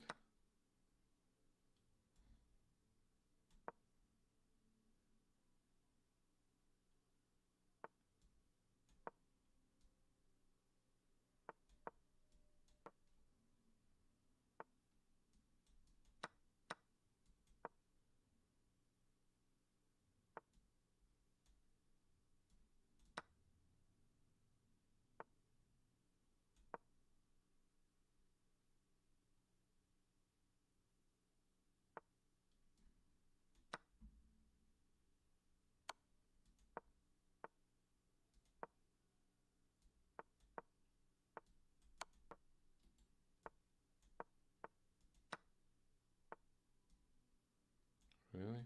Really?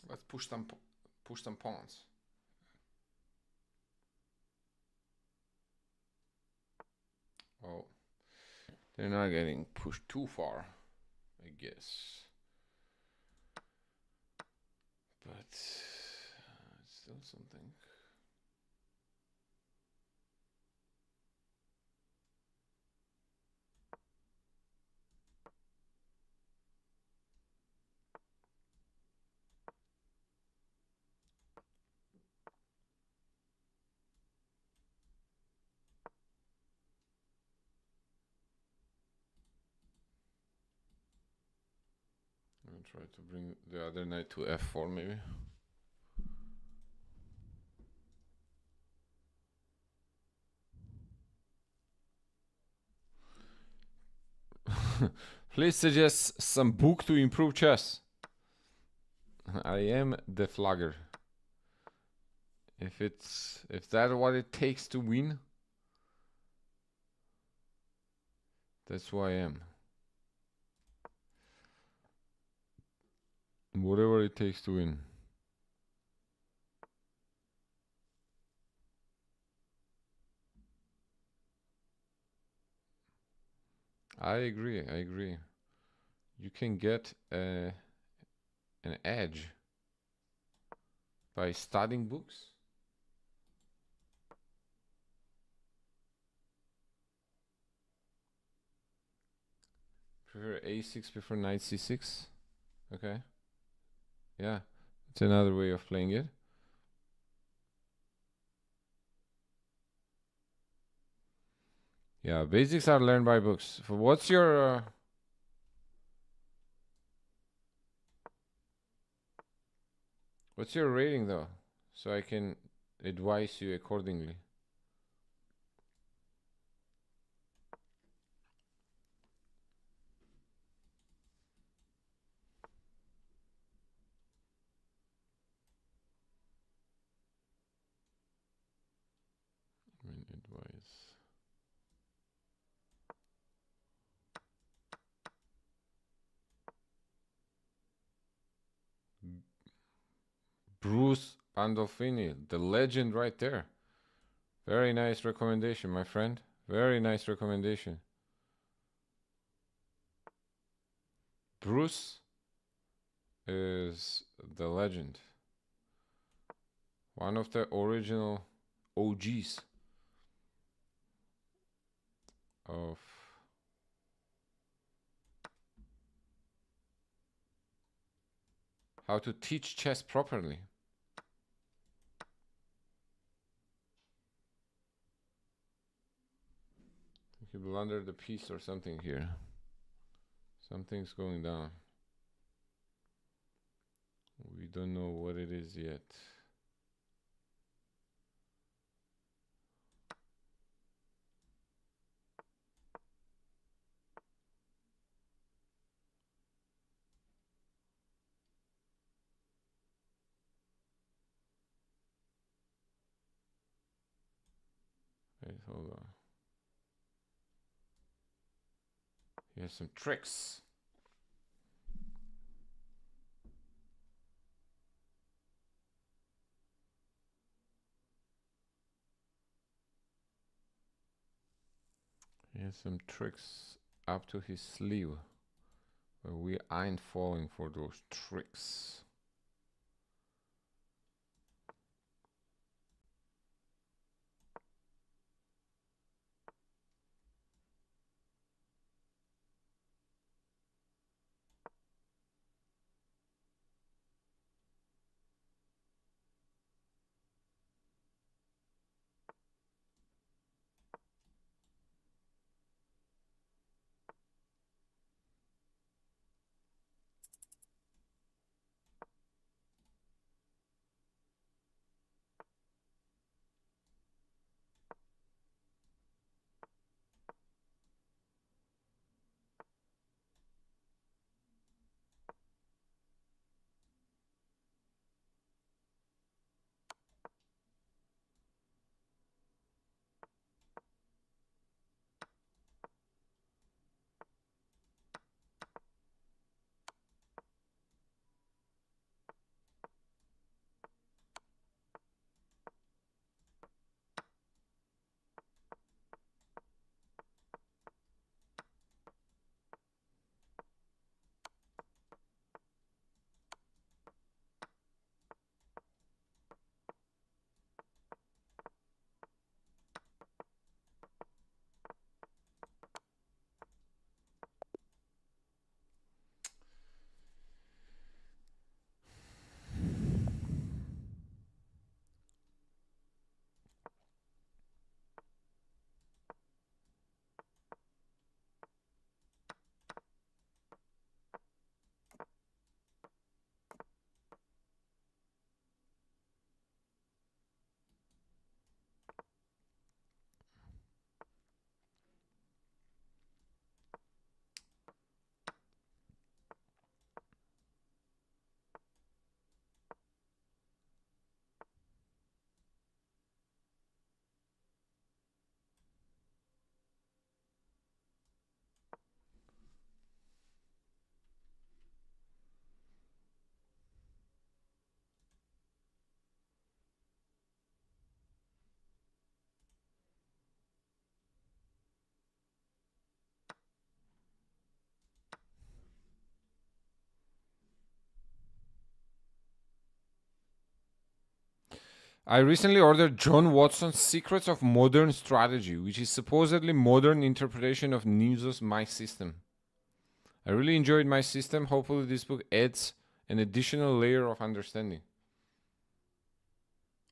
Let's push some pawns. Oh, they're not getting pushed too far, I guess. But it's still something. I'll try to bring the other knight to f4 maybe. Please suggest some book to improve chess. I am the flagger. If that's what it takes to win, that's who I am. Whatever it takes to win. I agree. I agree. You can get an edge by studying books. Prefer a6 before knight c6. Okay. Yeah, it's another way of playing it. Yeah, basics are learned by books. What's your rating though, so I can advise you accordingly? Advice. Bruce Pandolfini, the legend right there. Very nice recommendation, my friend. Very nice recommendation. Bruce is the legend. One of the original OGs of how to teach chess properly. He blundered the piece or something here. Something's going down. We don't know what it is yet. Wait, hold on. He has some tricks. He has some tricks up to his sleeve. But we ain't falling for those tricks. I recently ordered John Watson's Secrets of Modern Strategy, which is supposedly modern interpretation of Nizzo's My System. I really enjoyed My System. Hopefully this book adds an additional layer of understanding.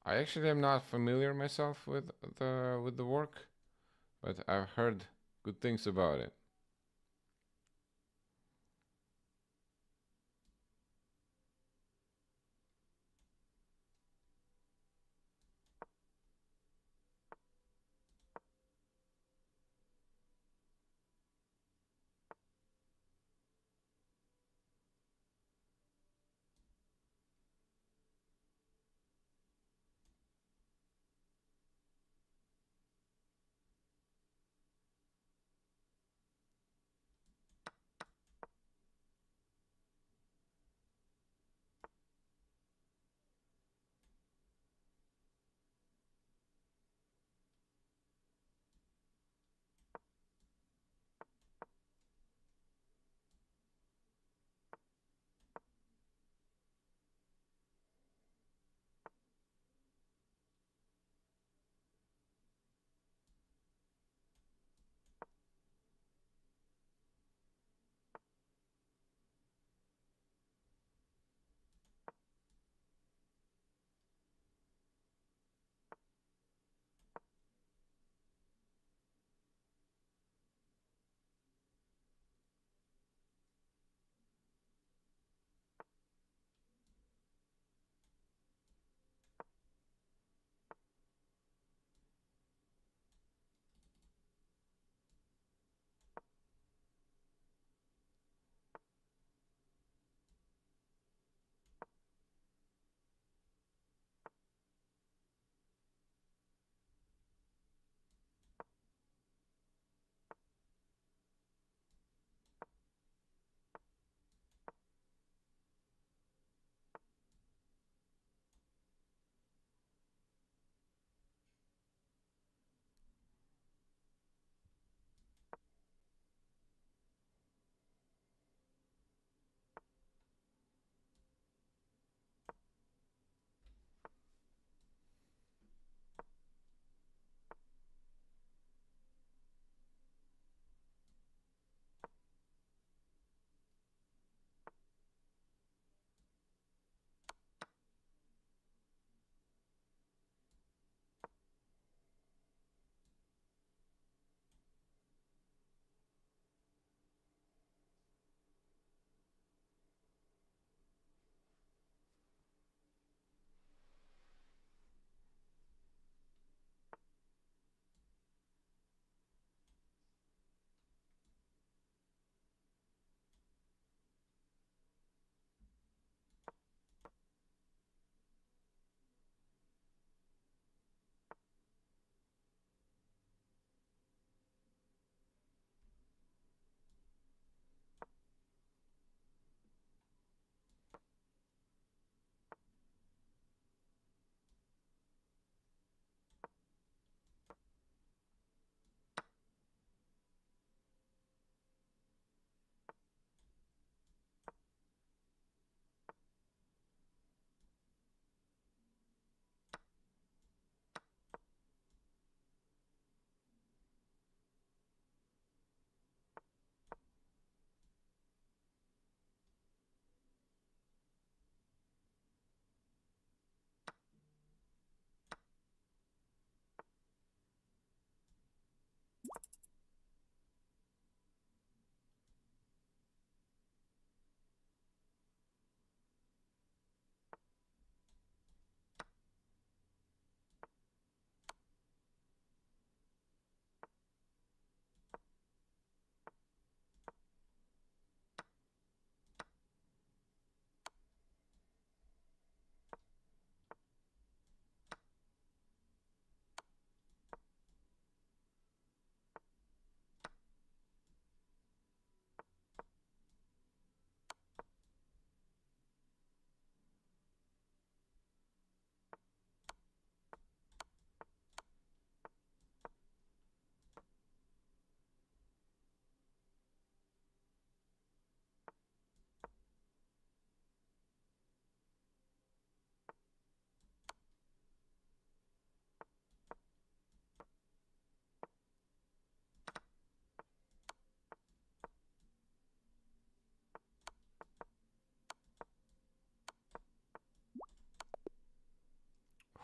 I actually am not familiar myself with the work, but I've heard good things about it.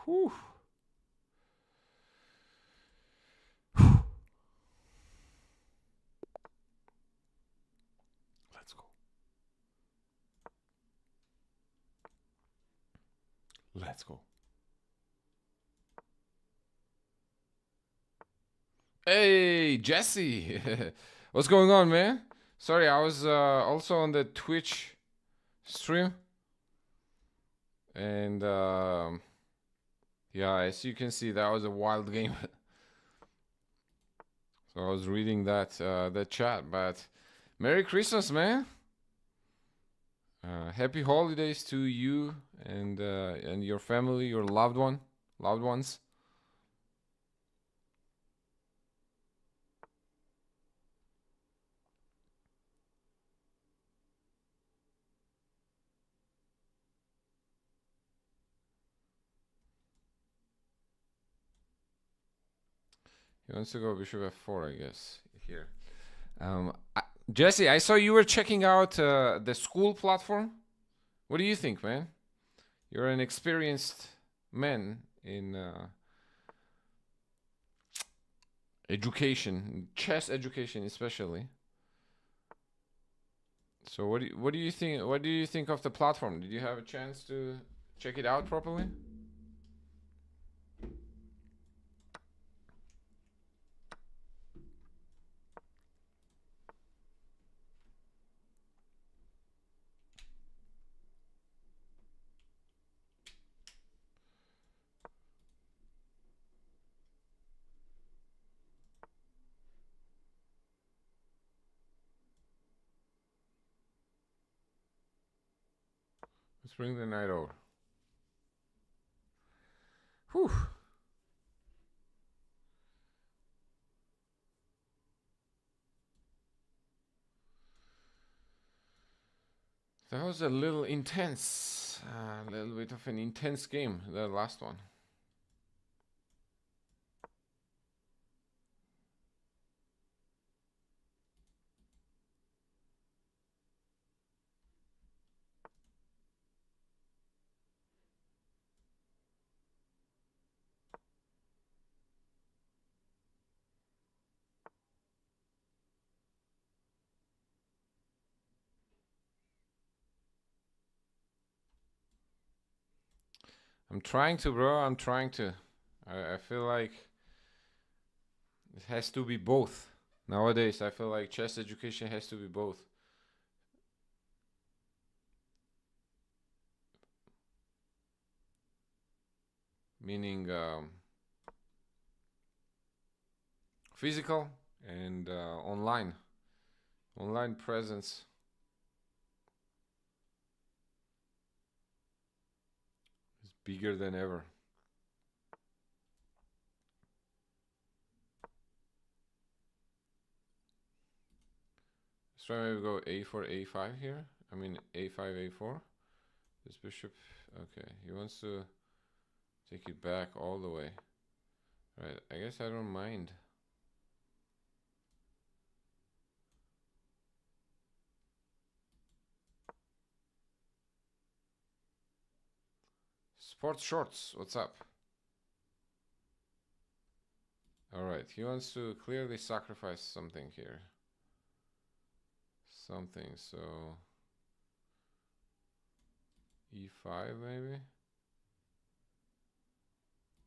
Whew. Let's go. Let's go. Hey, Jesse. What's going on, man? Sorry, I was also on the Twitch stream. And yeah, as you can see, that was a wild game. So I was reading that chat, but Merry Christmas, man. Happy holidays to you and your family, your loved ones. He wants to go bishop f4, I guess, here. Jesse, I saw you were checking out the school platform. What do you think, man? You're an experienced man in education, chess education especially. So what do you think? What do you think of the platform? Did you have a chance to check it out properly? Let's bring the knight over. Whew. That was a little intense. A little bit of an intense game, the last one. I'm trying to, bro. I'm trying to. I feel like it has to be both. Nowadays, I feel like chess education has to be both. Meaning physical and online. Online presence is bigger than ever. Let's try maybe go a4, a5 here. I mean a5, a4. This bishop, okay. He wants to take it back all the way. Right, I guess I don't mind. Sports shorts, what's up? Alright, he wants to clearly sacrifice something here. Something, so e5 maybe?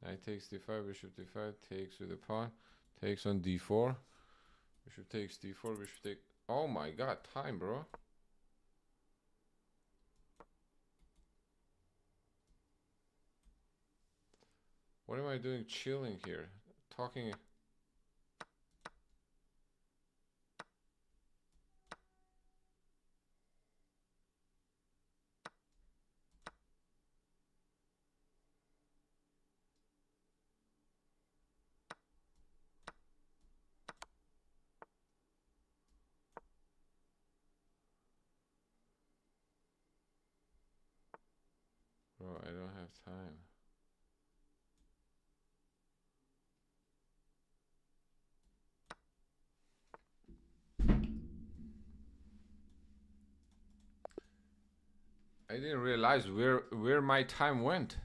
Knight takes d5, bishop d5, takes with the pawn, takes on d4. Bishop takes d4, bishop take... Oh my god, time, bro. What am I doing chilling here? Talking... Bro, I don't have time. I didn't realize where my time went.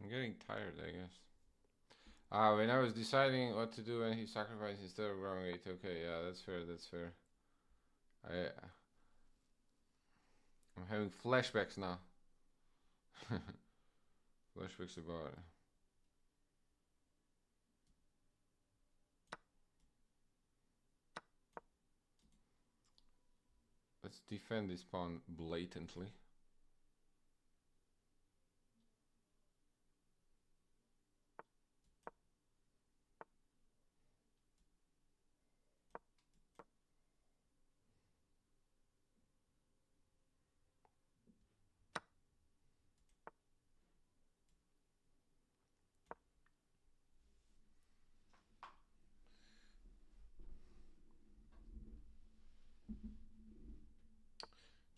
I'm getting tired, I guess. When I was deciding what to do and he sacrificed instead of growing 8. Okay, yeah, that's fair, that's fair. I'm having flashbacks now. Flashbacks about it. Let's defend this pawn blatantly.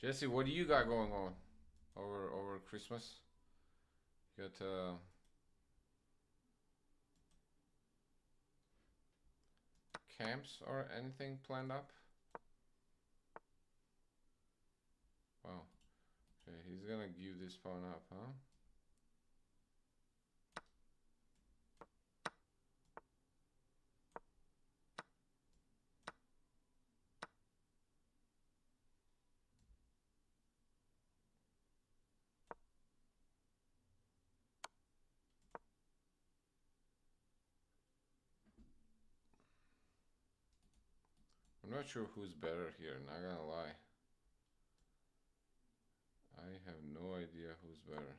Jesse, what do you got going on over Christmas? You got camps or anything planned up? Wow. Okay, he's gonna give this pawn up, huh? I'm not sure who's better here, not gonna lie. I have no idea who's better.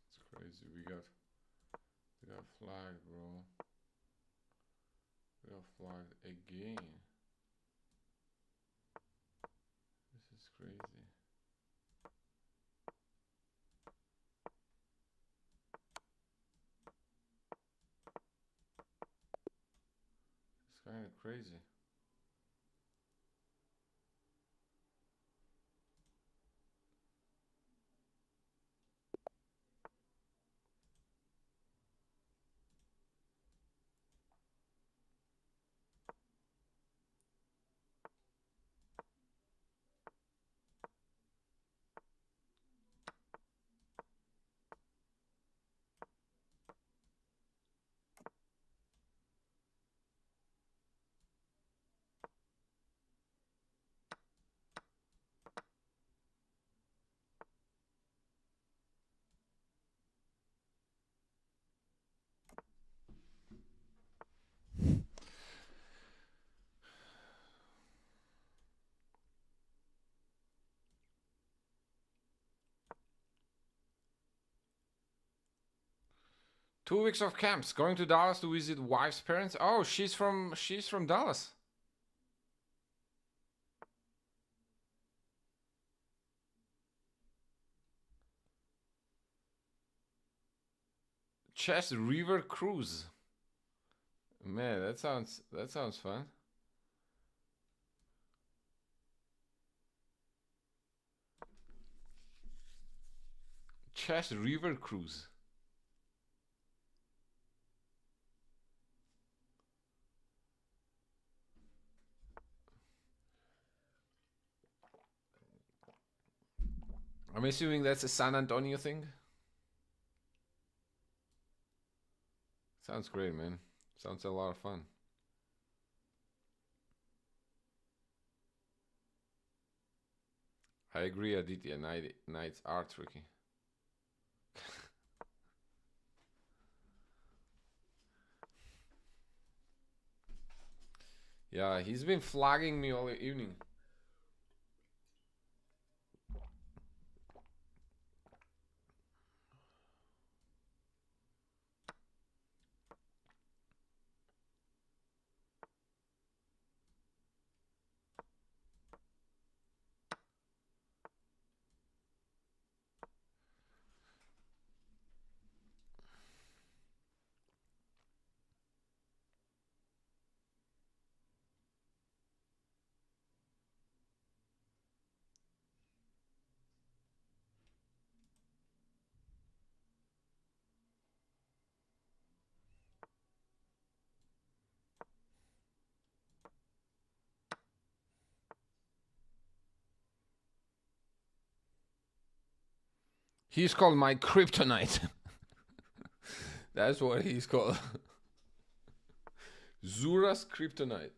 It's crazy. We got flagged, bro. We got flagged again. This is crazy. It's kind of crazy. 2 weeks of camps. Going to Dallas to visit wife's parents. Oh, she's from Dallas. Chess River Cruise. Man, that sounds fun. Chess River Cruise. I'm assuming that's a San Antonio thing. Sounds great, man. Sounds a lot of fun. I agree, Aditya. Nights are tricky. Yeah, he's been flagging me all evening. He's called my kryptonite. That's what he's called. Zura's kryptonite.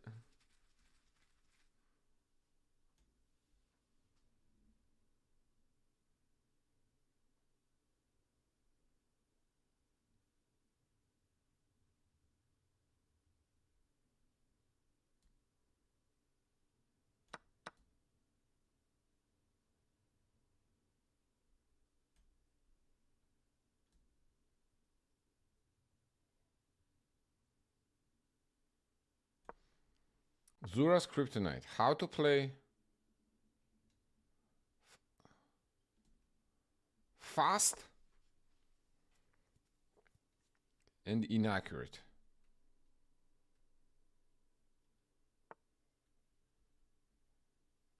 Zura's kryptonite. How to play fast and inaccurate.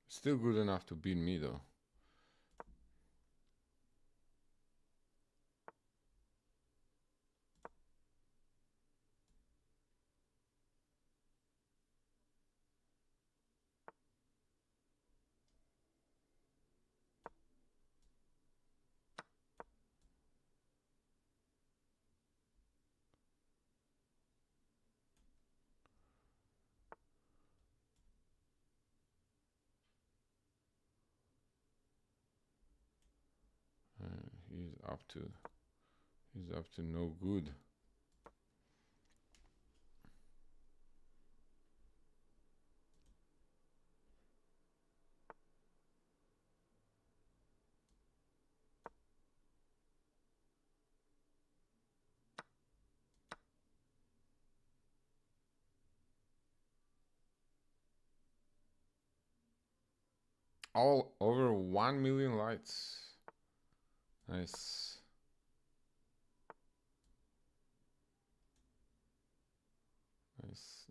Still good enough to beat me though. He's up to no good. All over 1 million lights. Nice. Nice.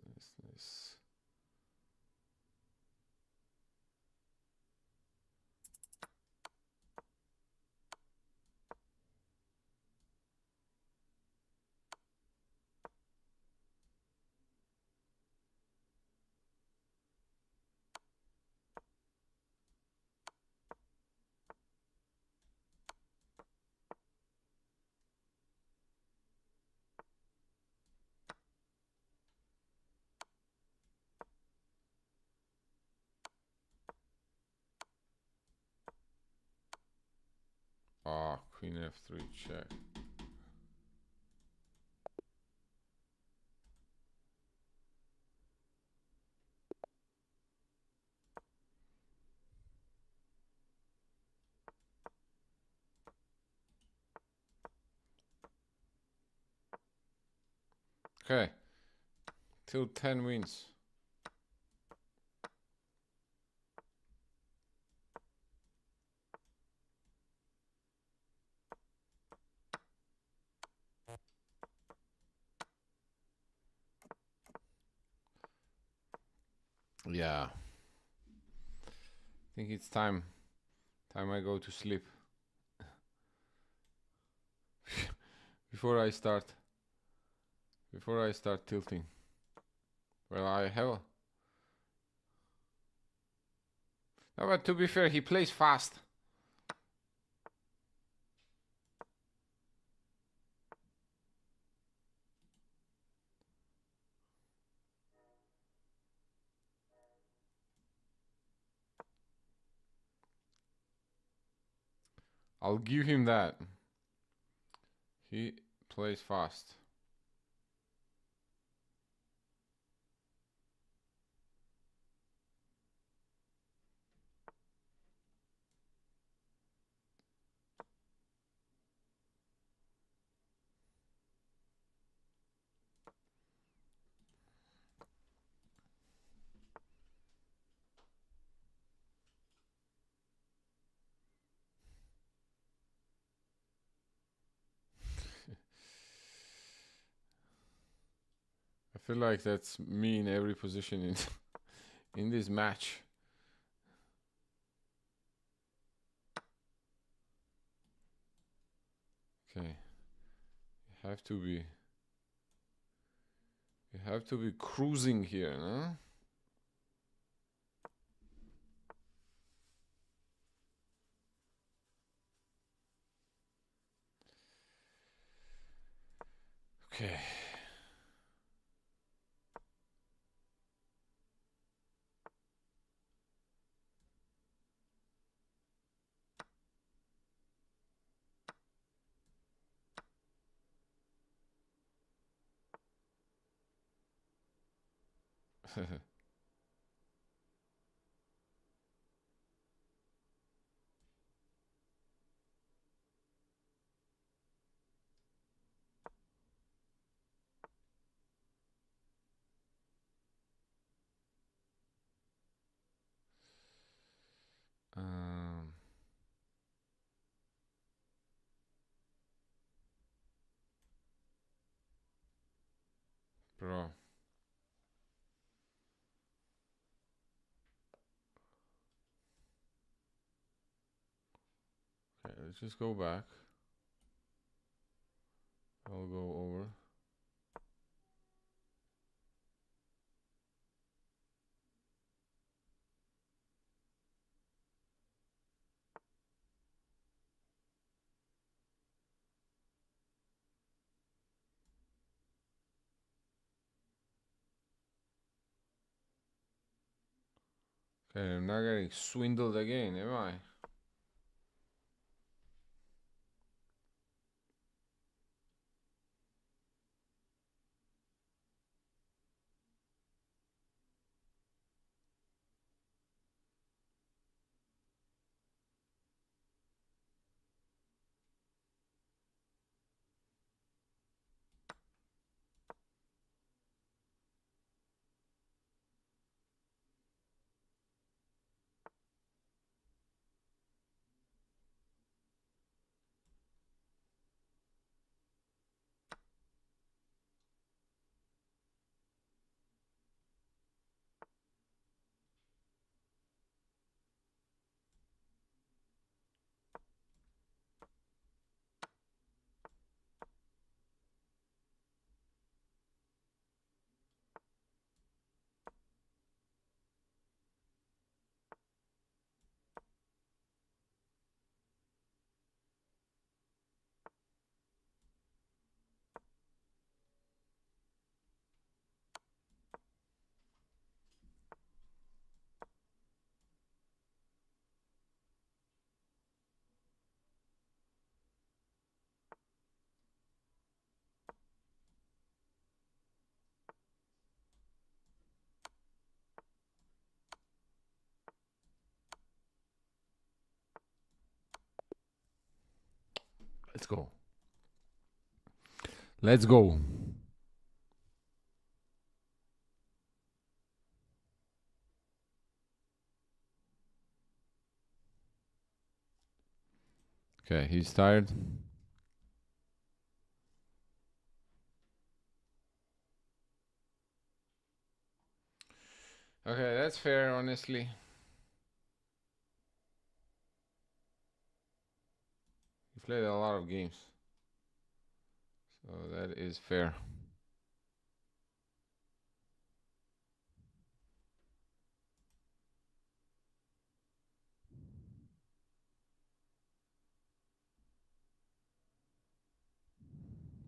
Ah, Queen F3 check. Okay. Till 10 wins. Yeah. I think it's time. Time I go to sleep. Before I start tilting. Well, I have. No, but to be fair, he plays fast. I'll give him that. He plays fast. I feel like that's me in every position in this match. Okay. You have to be cruising here, no? Okay. um, bro. Okay, let's just go back. I'll go over. Okay, I'm not getting swindled again, am I? Let's go. Let's go. Okay, he's tired. Okay, that's fair, honestly. He played a lot of games, so that is fair.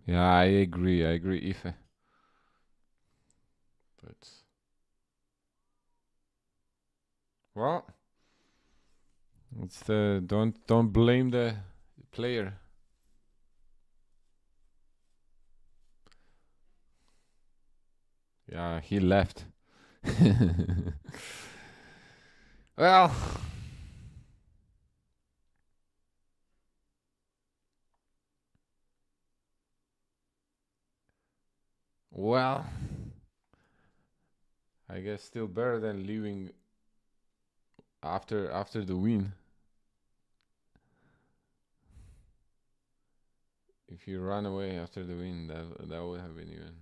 Yeah, I agree. I agree, Ife. But well, it's the don't blame the player. Yeah, he left. Well, well, I guess still better than leaving after the win. If you run away after the win, that would have been even.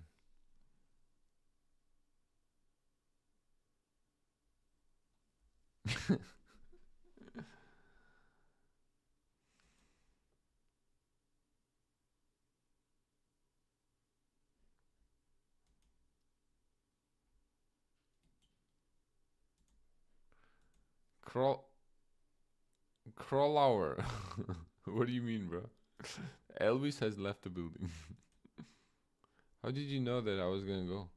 Crawl crawl hour. What do you mean, bro? Elvis has left the building. How did you know that I was gonna go?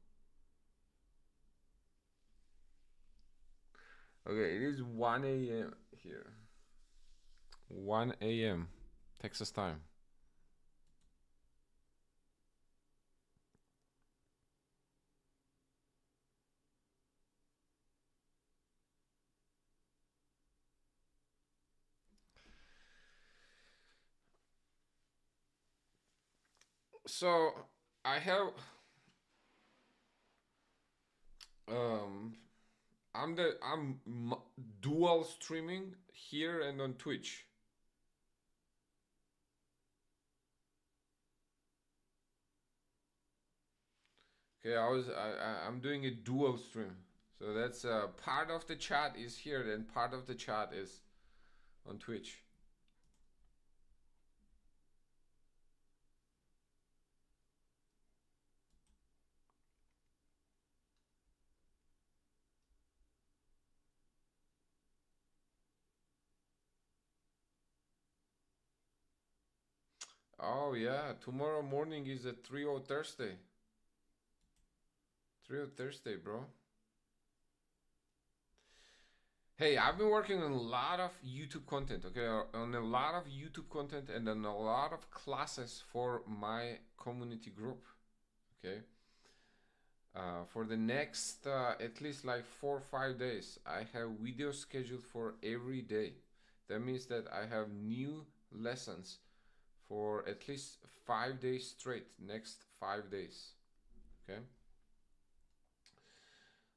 Okay, it is 1 a.m. here. 1 a.m. Texas time. So I have um I'm dual streaming here and on Twitch. Okay, I'm doing a dual stream. So that's part of the chat is here, then part of the chat is on Twitch. Oh yeah, tomorrow morning is a 3 Thursday. 3 Thursday, bro. Hey, I've been working on a lot of YouTube content, okay? On a lot of YouTube content and on a lot of classes for my community group, okay? For the next at least like 4 or 5 days, I have videos scheduled for every day. That means that I have new lessons for at least 5 days straight, next 5 days, okay?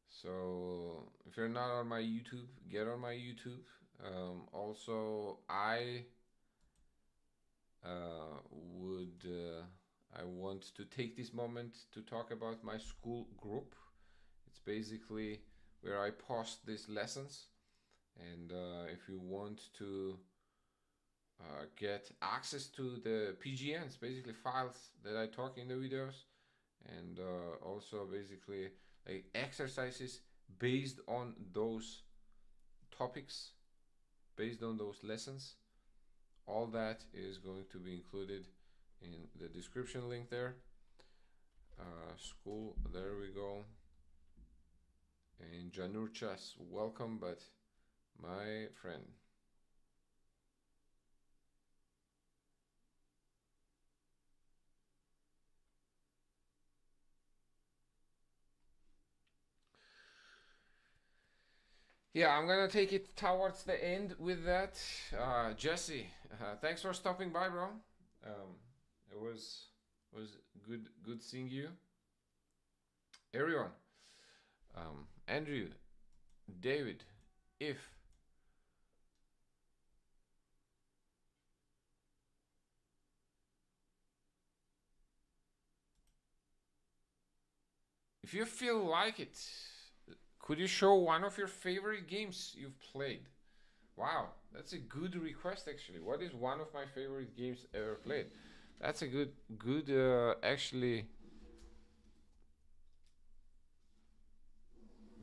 So if you're not on my YouTube, get on my YouTube. Also, would I want to take this moment to talk about my school group. It's basically where I post these lessons, and if you want to get access to the PGNs, basically files that I talk in the videos, and also basically like exercises based on those topics, based on those lessons. All that is going to be included in the description link there. School, there we go. And Janurchas, welcome, but my friend. Yeah, I'm gonna take it towards the end with that. Jesse, thanks for stopping by, bro. It was good seeing you. Everyone, Andrew, David, if If you feel like it, could you show one of your favorite games you've played? Wow, that's a good request actually. What is one of my favorite games ever played? That's a good actually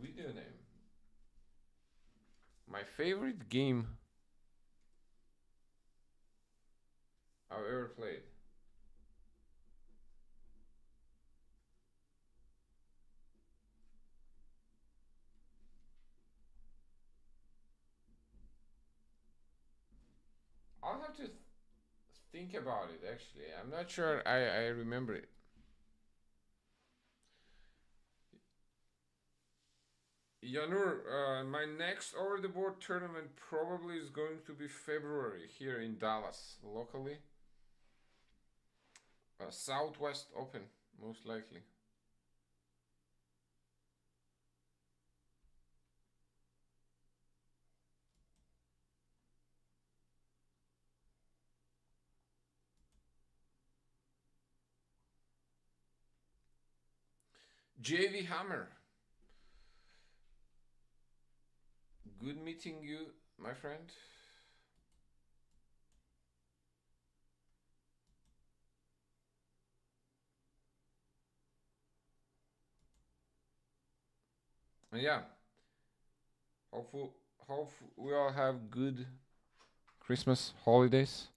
video name. My favorite game I've ever played. I'll have to think about it actually. I'm not sure I remember it. Yanur, my next over the board tournament probably is going to be February here in Dallas, locally. Southwest Open, most likely. JV Hammer, good meeting you, my friend. And yeah, hope we all have good Christmas holidays.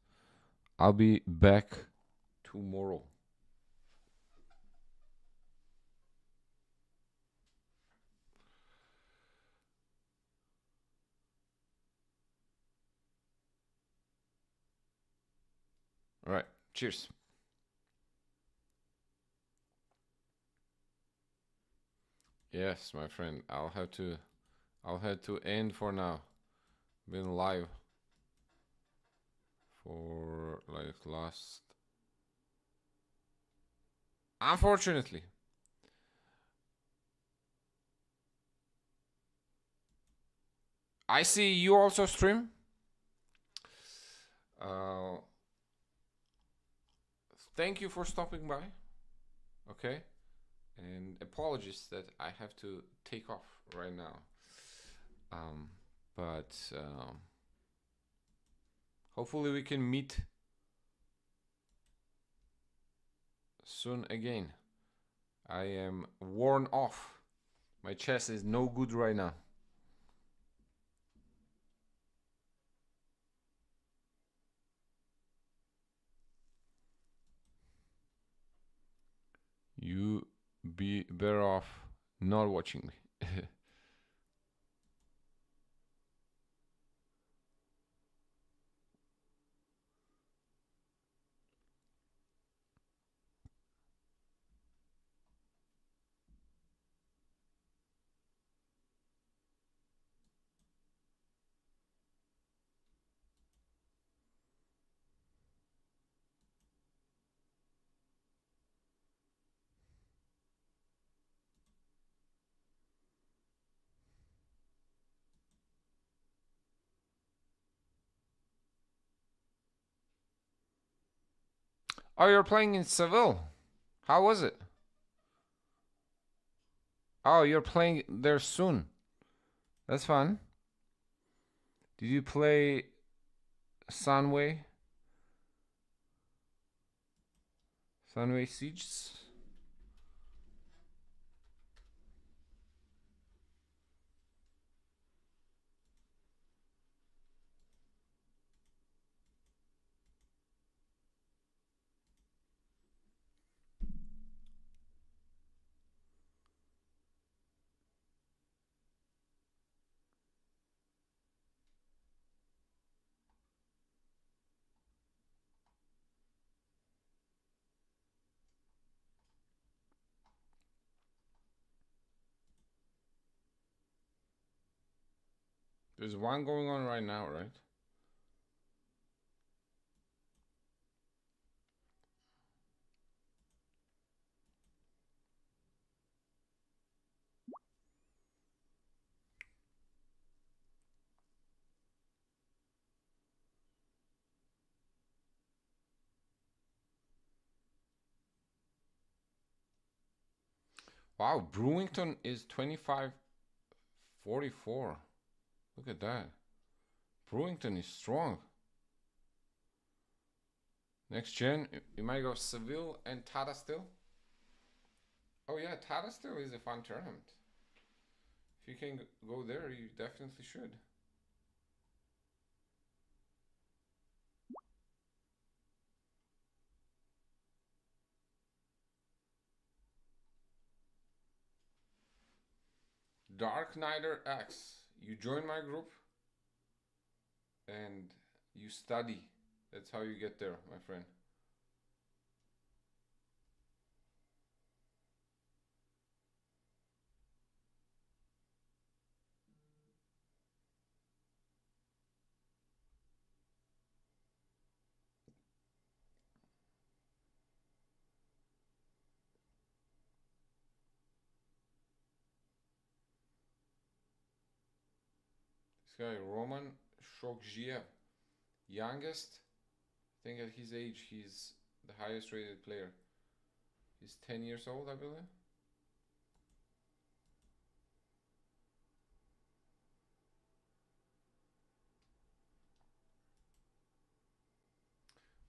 I'll be back tomorrow. All right, cheers. Yes, my friend. I'll have to end for now. Been live for like last. Unfortunately, I see you also stream. Uh, Thank you for stopping by. Okay, and apologies that I have to take off right now. Um, but hopefully we can meet soon again. I am worn off. My chest is no good right now. You be better off not watching me. Oh, you're playing in Seville. How was it? Oh, you're playing there soon. That's fun. Did you play Sunway? Sunway Sieges? There's one going on right now, right? Wow, Brewington is 25.44. Look at that. Brewington is strong. Next gen, you might go Seville and Tata still. Oh yeah, Tata still is a fun tournament. If you can go there, you definitely should. Dark Knighter X. You join my group and you study. That's how you get there, my friend. This guy, Roman Shokjiev, youngest. I think at his age, he's the highest rated player. He's 10 years old, I believe.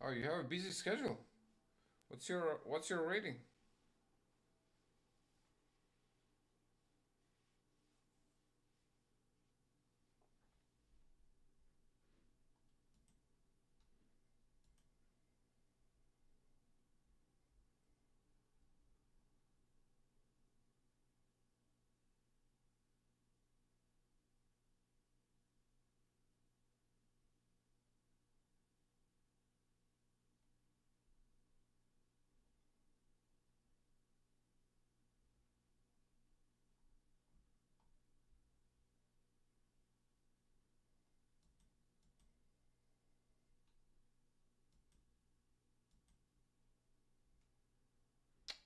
Oh, you have a busy schedule. What's your rating?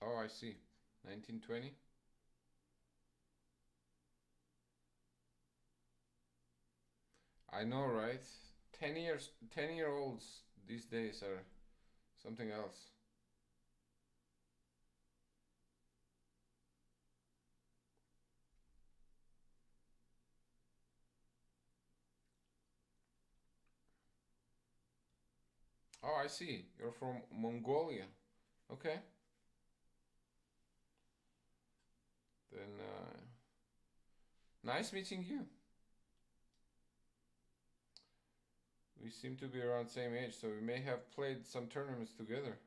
Oh, I see. 1920. I know, right? 10-year olds these days are something else. Oh, I see. You're from Mongolia. Okay. Then, nice meeting you. We seem to be around the same age, so we may have played some tournaments together,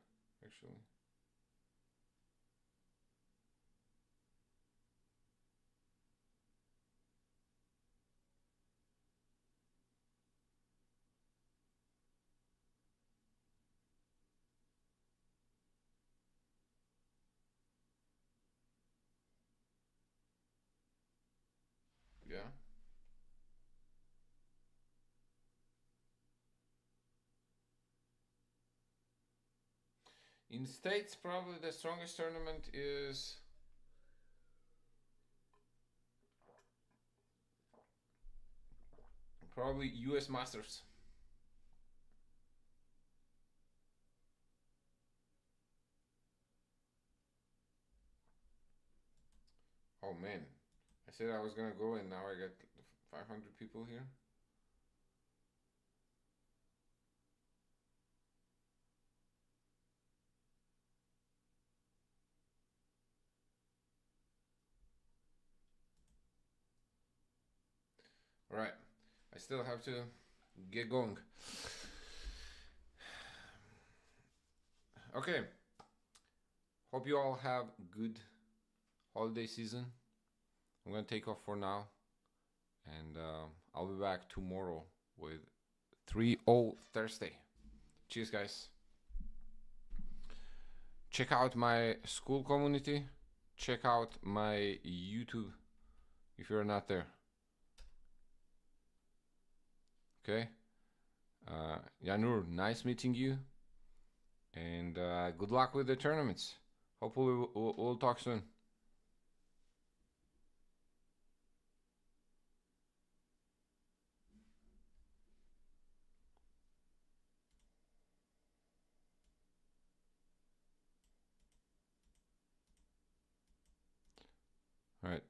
actually. Yeah. In States, probably the strongest tournament is probably US Masters. Oh man. I said I was gonna go and now I got 500 people here. Right. I still have to get going. Okay. Hope you all have good holiday season. I'm gonna take off for now, and I'll be back tomorrow with 3-0 Thursday. Cheers, guys. Check out my school community. Check out my YouTube if you're not there. Okay. Yanur, nice meeting you, and good luck with the tournaments. Hopefully, we'll talk soon. Alright.